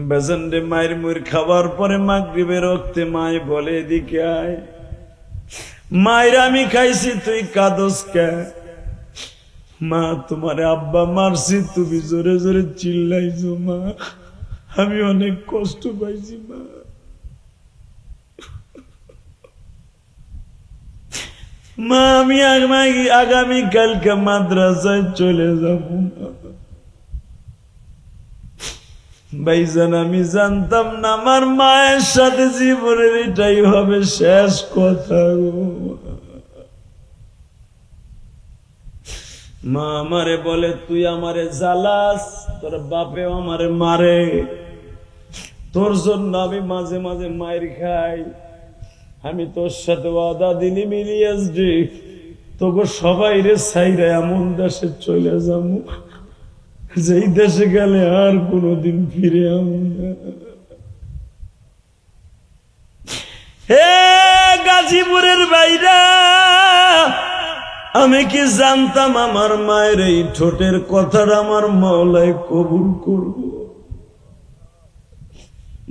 A: বেজন্ডে মায়ের মুর খাবার পরে মাগরিবের রক্তে মায় বলে, এদিকে আয়। মায়ের আমি খাইছি, তুই কাঁদস কে? মা তোমারে আব্বা মারছি, তুমি জোরে জোরে চিল্লাইছো মা, আমি অনেক কষ্ট পাইছি মা। মা আমি আগামী কালকে মাদ্রাসায় চলে যাব। ভাইজান আমি জানতাম না আমার মায়ের সাথে জীবনের এটাই হবে শেষ কথা গো। মা আমারে বলে, তুই আমারে জ্বালাস, তোর বাপেও আমারে মারে, তোর জন্য আমি মাঝে মাঝে মায়ের খাই। আমি তোর সাথে ওয়াদা দিলি মিলিয়াস রে, তোকে সবাই রে ছাইরা এমন দেশে চলে যাবো, যেই দেশে গেলে আর কোনোদিন ফিরে আমু না। হে গাজীপুরের বাইরা, আমি কি জানতাম আমার মায়ের এই ঠোঁটের কথাটা আমার মাওলাই কবুল করবে।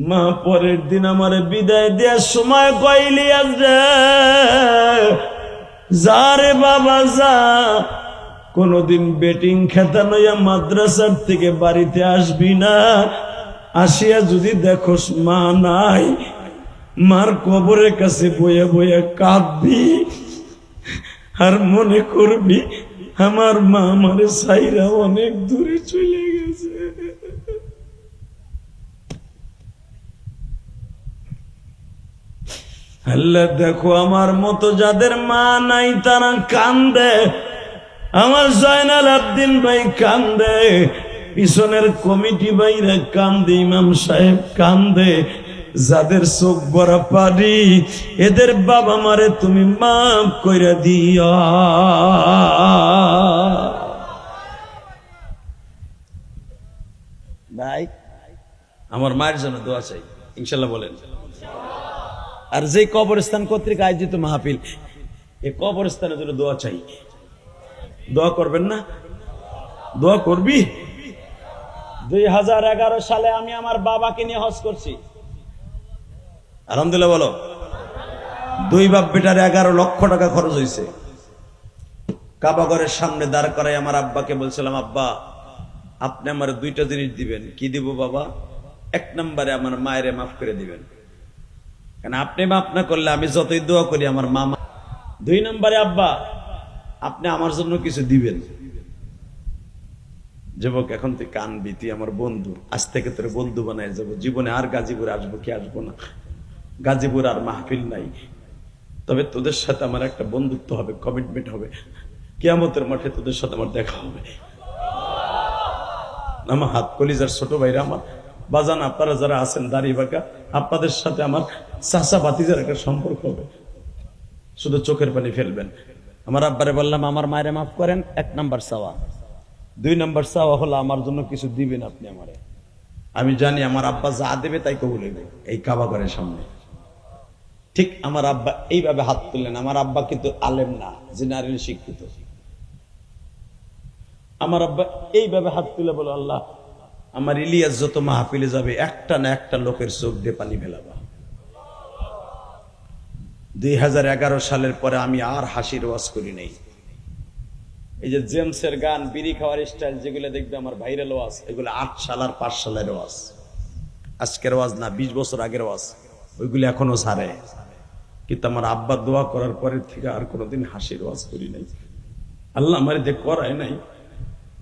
A: মা পরের দিন আমার বিদায় দেওয়ার সময় কইলি রে, যা রে বাবা যা, কোনদিন বেটিং খেতা নইয়া মাদ্রাসার থেকে বাড়িতে আসবি না। আসিয়া যদি দেখোস মা নাই, মার কবরের কাছে বয়ে বয়ে কাঁদবি আর মনে করবি আমার মা আমারে ছাইরা অনেক দূরে চলে গেছে। আল্লাহ দেখো আমার মতো যাদের মা নাই তারা কান্দে, আমার জয়নাল আব্দিন ভাই কান্দে, পিছনের কমিটি ভাইরা কান্দে, ইমাম সাহেব কান্দে, যাদের চোখ ভরা পানি, এদের বাবা মারে তুমি মাফ কইরা দিও। ভাই আমার মায়ের জন্য দোয়া চাই, ইনশাল্লাহ বলেন। আর যে কবরস্থান কর্তৃক আয়োজিত মাহফিল, এই কবরস্থানের জন্য দোয়া চাই। দোয়া করবেন না? দোয়া করবি? 2011 সালে আমি আমার বাবাকে নিয়ে হজ করছি, আলহামদুলিল্লাহ বলো। 2 বাপ বেটার 11 লক্ষ টাকা খরচ হয়েছে। কাবাঘরের সামনে দাঁড় করাই আমার আব্বাকে বলছিলাম, আব্বা আপনি আমার 2টা জিনিস দিবেন। কি দিব বাবা? 1 নম্বরে আমার মায়েরে মাফ করে দিবেন, কারণ আপনি মাফ না করলে আমি যতই দোয়া করি আমার মা। 2 নম্বরে আব্বা আপনি আমার জন্য কিছু দিবেন। যুবক এখন তুই কানবি, তুই আমার বন্ধু, আজ থেকে তোর বন্ধু বানায় যাবো। জীবনে আর গাজীপুর আসবো কি আসবো না, গাজীপুর আর মাহফিল নাই, তবে তোদের সাথে আমার একটা বন্ধুত্ব হবে, কমিটমেন্ট হবে। কিয়ামতের মাঠে তোদের সাথে আমার দেখা হবে। আমার হাত কলিজার ছোট ভাইরা, আমার বাজান, আপনারা যারা আছেন দাড়ি বাঁকা, আপনাদের সাথে আমার চাচা ভাতিজার একটা সম্পর্ক হবে। শুধু চোখের পানি ফেলবেন। আমার আব্বারে বললাম আমার মায়েরে মাফ করেন, 1 নাম্বার চাওয়া। 2 নাম্বার চাওয়া হলো আমার জন্য কিছু দিবেন আপনি আমারে। আমি জানি আমার আব্বা যা দেবে তাই কবুল হইবে এই কাবাঘরের সামনে। ঠিক আমার আব্বা এইভাবে হাত তুললেন। আমার আব্বা কিন্তু আলেম না, জেনারেল শিক্ষিত। আমার আব্বা এইভাবে হাত তুলে বলো, আল্লাহ আমার ইলিয়াস যত মাহফিলে যাবে একটা না একটা লোকের চোখ দিয়ে পানি ফেলাবা। 2011 সালের পরে আমি আর হাসির ওয়াজ করি নাই। এই যে জেমসের গান, বিড়ি খাওয়ার স্টাইল, যেগুলো দেখবে আমার ভাইরাল ওয়াজ, এগুলো 8 সাল আর 5 সালের ওয়াজ, আজকের ওয়াজ না, 20 বছর আগের ওয়াজ। ওইগুলি এখনো ছাড়ে। কিন্তু আমার আব্বা দোয়া করার পরের থেকে আর কোনোদিন হাসির ওয়াজ করি নাই। আল্লাহ আমার দিয়ে করায় নাই,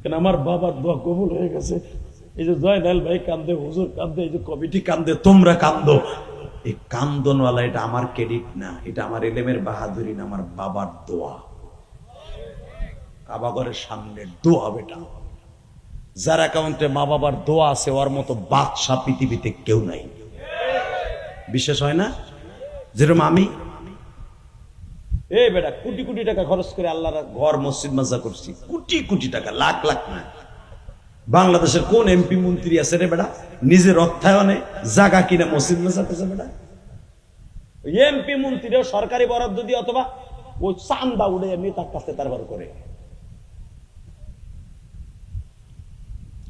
A: কেন আমার বাবার দোয়া কবুল হয়ে গেছে। এই যে জয়নাল ভাই কান্দে, হুজুর কান্দে, এই যে কমিটি কান্দে, তোমরা কান্দো, এই কান্দনওয়ালা এটা আমার ক্রেডিট না, এটা আমার এলেমের বাহাদুরি না, আমার বাবার দোয়া। কাবাঘরের সামনে দোয়া বেটা, যার অ্যাকাউন্টে মা বাবার দোয়া আছে ওর মতো বাদশা পৃথিবীতে কেউ নাই। বিশেষ হয় না? যেরকম আমি এই বেটা কোটি কোটি টাকা খরচ করে আল্লাহর ঘর মসজিদ মাদ্রাসা করছি, কোটি কোটি টাকা, লাখ লাখ না। বাংলাদেশের কোন এমপি মন্ত্রী আছে রে বেটা নিজের অর্থায়নে জায়গা কিনে মসজিদ মাদ্রাসা করছে? বেটা এমপি মন্ত্রীও সরকারি বরাদ্দ দিয়ে অথবা ওই চান্দা উড়ে নেতার কাছে তারবার করে।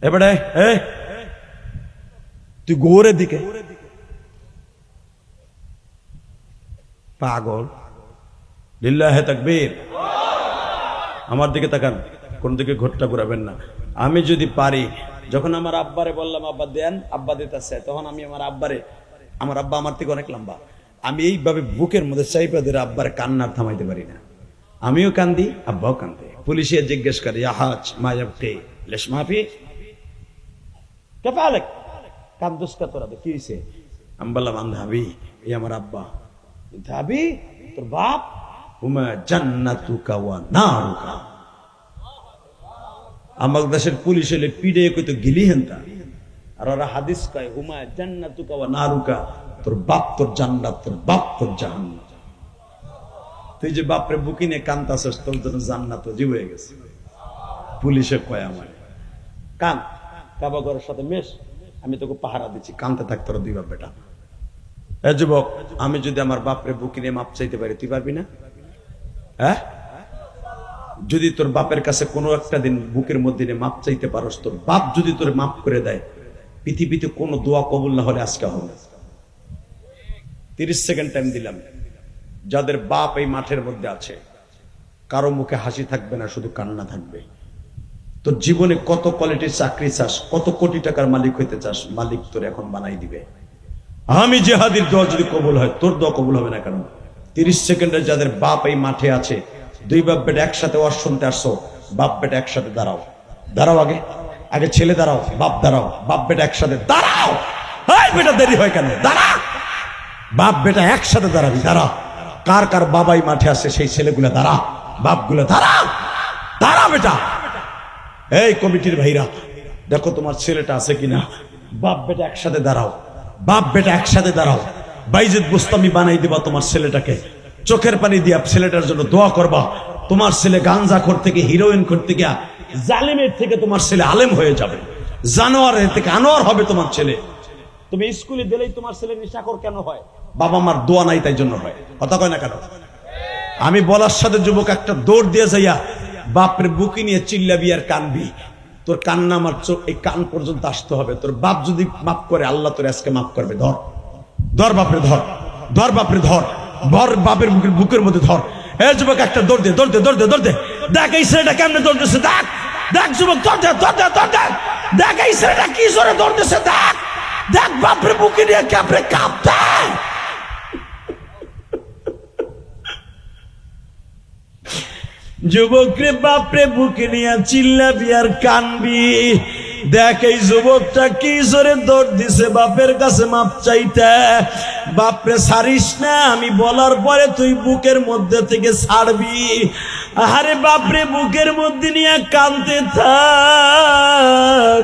A: এবারে তুই গোরের দিকে পাগল, লিল্লাহে তাকবীর। আমার দিকে তাকান, কোন দিকে ঘোরটা ঘুরাবেন না। আমি যদি পারি, যখন আমার আব্বারে বললাম আব্বা দেন, আব্বা দিতেছে, তখন আমি আমার আব্বারে, আমার আব্বা আমার থেকে অনেক লম্বা, আমি এইভাবে বুকের মধ্যে চাইপা ধরে আব্বার কান্নার থামাইতে পারি না। আমিও কান্দি, আব্বাও কান্দে। পুলিশে জিজ্ঞেস করে ইয়াহাজ মায়াবকে লেশ মাফি কেপালেক কান্দুস কা তোরা, কি হইছে? আমি বললাম আন্ধাবি, এই আমার আব্বা। ধাবি তোর বাপ, হুমা জান্নাতুকা ওয়া নারুকা। আমার দেশের পুলিশ হলে পিড়ে কইতো গিলি হেনতা, আর ওরা হাদিস কয় হুমা জান্নাতুকা ওয়া নারুকা, তোর বাপ তোর জান্নাত, তোর বাপ তোর জাহান্নাম। তুই যে বাপরে বুকি নিয়ে কান্তাছস, তোর জন্য জান্নাত জীব হয়ে গেছে। পুলিশে কয় আমার কান কাবাঘরের সাথে মেশ, আমি তোকে পাহারা দিচ্ছি, কানতে থাক তোরা 2 বাপ বেটা। যুবক, আমি যদি আমার বাপরে বুকি নিয়ে মাপ চাইতে পারি, তুই পারবি না? হ্যাঁ? যদি তোর বাপের কাছে কোনো একটা দিন বুকের মধ্যে নিয়ে মাপ চাইতে পারস, তোর বাপ যদি তোর মাপ করে দেয়, পৃথিবীতে কোনো দোয়া কবুল না হলে আজকে হবে। 30 সেকেন্ড টাইম দিলাম। যাদের বাপ এই মাঠের মধ্যে আছে, কারো মুখে হাসি থাকবে না, শুধু কান্না থাকবে। তোর জীবনে কত কোয়ালিটির চাকরি চাস, কত কোটি টাকার মালিক হইতে চাস, মালিক তোর এখন বানাই দিবে। আমি জেহাদির দোয়া যদি কবুল হয়, তোর দোয়া কবুল হবে না কেন? 30 সেকেন্ডে যাদের বাপ এই মাঠে আছে, দুই বাপ বেটা একসাথে ওয়াজ শুনতে আসছো, বাপ বেটা একসাথে দাঁড়াও। দাঁড়াও, আগে আগে ছেলে দাঁড়াও, বাপ দাঁড়াও, বাপ বেটা একসাথে দাঁড়াও। এই বেটা দেরি হয় কেন? দাঁড়া, বাপ বেটা একসাথে দাঁড়াবি, দাঁড়া। কার কার বাবাই মাঠে আসে সেই ছেলেগুলা দাঁড়া, বাপগুলো দাঁড়া, দাঁড়া বেটা। এই কমিটির ভাইরা, দেখো তোমার ছেলেটা আছে কিনা। বাপ বেটা একসাথে দাঁড়াও, বাপ বেটা একসাথে দাঁড়াও। বাইজিদ বুস্তামি বানাই দিবা তোমার ছেলেটাকে, চোখের পানি দিয়া ছেলেটার জন্য দোয়া করবা। তোমার ছেলে গাঞ্জাখোর থেকে হিরোইন করতে গিয়া জালিমের থেকে তোমার ছেলে আলেম হয়ে যাবে, জানোয়ারের থেকে আনোয়ার হবে তোমার ছেলে। তুমি স্কুলে দিলেই তোমার ছেলে নেশাখোর কেন হয়? বাবা মার দোয়া নাই তাই জন্য হয়। কথা কয় না কেন? আমি বলার সাথে যুবক একটা দৌড় দিয়ে যাইয়া বাপরে বুকি নিয়ে চিল্লাবি আর কানবি। তোর কান্না আমার চোখ এই কান পর্যন্ত আসতে হবে। তোর বাপ যদি মাফ করে, আল্লাহ তোর আজকে মাফ করবে। ধর ধর বাপরে, ধর ধর বাপরে, ধর বর বাপের বুকের মধ্যে ধর। এই যুবক একটা দৌড় দে, দৌড় দে, দৌড় দে, দৌড় দে। দেখ এই ছেলেটা কেমনে দৌড়তেছে, দেখ দেখ যুবক, দৌড় দে, দৌড় দে, দৌড় দে। দেখ এই ছেলেটা কি জোরে দৌড়তেছে, দেখ দেখ বাপরে বুকে নিয়ে কেমনে কাঁপতে। যুবক রে বাপরে বুকে নিয়ে চিল্লাবি আর কানবি। দেখ এই যুবকটা কি জোরে দৌড় দিছে বাপের কাছে মাপ চাইতে। বাপরে ছাড়িস না, আমি বলার পরে তুই বুকের মধ্যে থেকে ছাড়বি। আরে বাপরে বুকের মধ্যে নিয়ে কাঁদতে থাক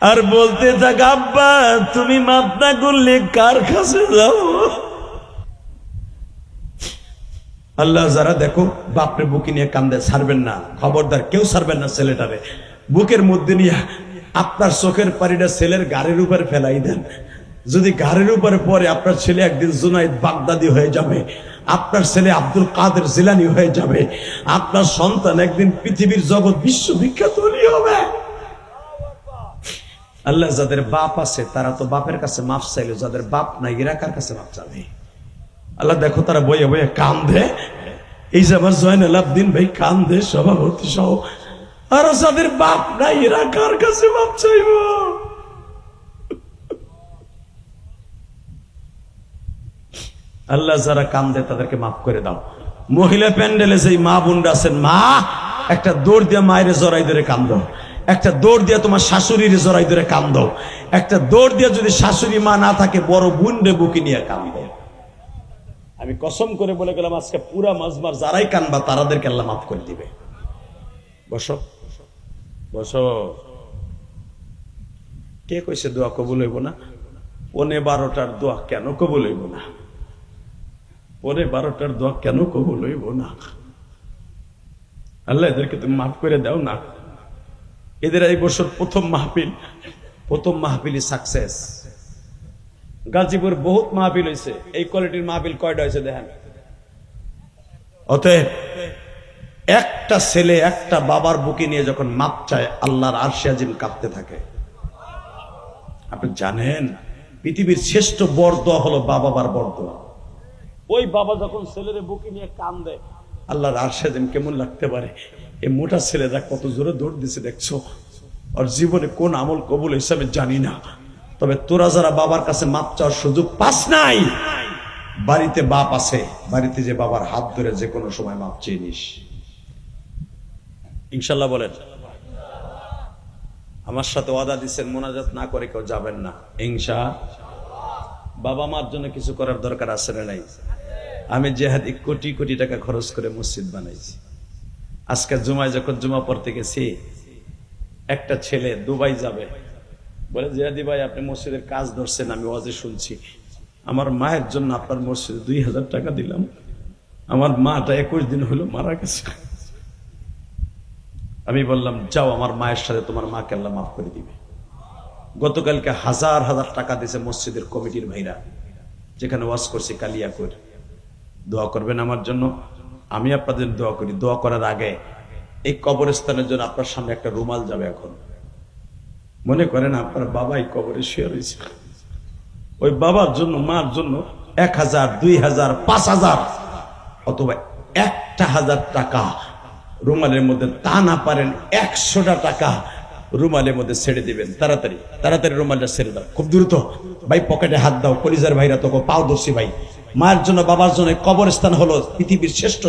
A: আর বলতে থাক, আব্বা তুমি মাপ না করলে কার কাছে যাও? আল্লাহ যারা দেখো বাপরে বুকে নিয়ে কান্দে, ছাড়বেন না, খবরদার কেউ ছাড়বেন না। ছেলেটারে বুকের মধ্যে নিয়ে আপনার চোখের পানিটা ছেলের গাড়ির উপরে ফেলাই দেন। যদি গাড়ির উপরে পরে, আপনার ছেলে একদিন জুনাইদ বাগদাদি হয়ে যাবে, আপনার ছেলে আব্দুল কাদের জিলানি হয়ে যাবে, আপনার সন্তান একদিন পৃথিবীর জগৎ বিশ্ববিখ্যাত হবে। আল্লাহ যাদের বাপ আছে তারা তো বাপের কাছে মাফ চাইলো, যাদের বাপ নাই এরা কার কাছে মাফ চাবে? আল্লাহ দেখো তারা বইয়ে বইয়ে কান্দে। এই যে আমার জয়নাল আবদিন ভাই কান্দে, সভাপতি সহ। আর যাদের বাপ নাই এরা কার কাছে মাপ চাইব? আল্লাহ যারা কান্দে তাদেরকে মাফ করে দাও। মহিলা প্যান্ডেলে যেই মা বোনরা আছেন, মা একটা দৌড় দিয়ে মায়ের জড়াই ধরে কান্দো, একটা দৌড় দিয়ে তোমার শাশুড়ির জড়াই ধরে কান্দো, একটা দৌড় দিয়ে যদি শাশুড়ি মা না থাকে বড় বোন রে বুকে নিয়ে কান্দো। আমি কসম করে বলে গেলাম আজকে পুরা মাজমার যারাই কানবা তারাদেরকে আল্লাহ মাফ করে দিবে। বসো বসো। কে কইছে দোয়া কবুল হইব না? 12:15 দোয়া কেন কবুল হইব না? 12:15 দোয়া কেন কবুল হইব না? আল্লাহ এদেরকে তুমি মাফ করে দাও না। এদের এই বছর প্রথম মাহফিলি সাকসেস। গাজীপুর বহুত মাহফিল হয়েছে, এই কোয়ালিটির মাহফিল কয়টা হয়েছে দেখেন। অতএব একটা ছেলে একটা বাবার বুকে নিয়ে যখন মাপ চায়, আল্লাহর আরশে আজিম কাঁপতে থাকে। আপনি জানেন পৃথিবীর শ্রেষ্ঠ বরদোয়া হলো বাবার বরদোয়া। ওই বাবা যখন ছেলের বুকে নিয়ে কান্দে, আল্লাহর আরশে আজিম কেমন লাগতে পারে। এই মোটা ছেলেরা কত জোরে দৌড় দিছে দেখছো। আর জীবনে কোন আমল কবুল হিসাবে জানি না, তবে তোরা যারা বাবার কাছে মাপ চাওয়ার সুযোগ পাস নাই, বাড়িতে বাপ আছে, বাড়িতে যে বাবার হাত ধরে যে কোনো সময় মাপ চেয়ে নিস। ইনশাল্লাহ বলেন। আমার সাথে ওয়াদা দিচ্ছেন মোনাজাত না করে কেউ যাবেন না ইনশাআল্লাহ। বাবা মার জন্য কিছু করার দরকার আছে না নাই? আমি জেহাদি কোটি কোটি টাকা খরচ করে মসজিদ বানাইছি। আজকে জুমায় যখন জুমা পড়তে গেছি, একটা ছেলে দুবাই যাবে বলে, জেহাদি ভাই আপনি মসজিদের কাজ ধরছেন, আমি ওয়াজে শুনছি, আমার মায়ের জন্য আপনার মসজিদে 2000 টাকা দিলাম, আমার মাটা 21 দিন হলো মারা গেছে। আমি বললাম যাও আমার মায়ের সাথে তোমার মাকে আল্লাহ মাফ করে দিবে। গতকালকে হাজার হাজার টাকা দিয়েছে মসজিদের কমিটির ভাইরা, যেখানে ওয়াজ করছি কালিয়াকৈর। দোয়া করবেন আমার জন্য, আমি আপনাদের জন্য দোয়া করি। দোয়া করার আগে এই কবরস্থানের জন্য আপনার সামনে একটা রুমাল যাবে। এখন মনে করেন আপনার বাবাই কবরে শুয়ে রয়েছে, ওই বাবার জন্য, মার জন্য 1000, 2000, 5000 অথবা 1000 টাকা রুমালের মধ্যে, তা না পারেন 100টা টাকা রুমালের মধ্যে ছেড়ে দিবেন। তাড়াতাড়ি তাড়াতাড়ি রুমালটা ছেড়ে দাও, খুব দ্রুত ভাই। পকেটে হাত দাও, কলিজার ভাইরা তোকে পাও দর্শি ভাই। মায়ের জন্য, বাবার জন্য কবরস্থান হলো পৃথিবীর শ্রেষ্ঠ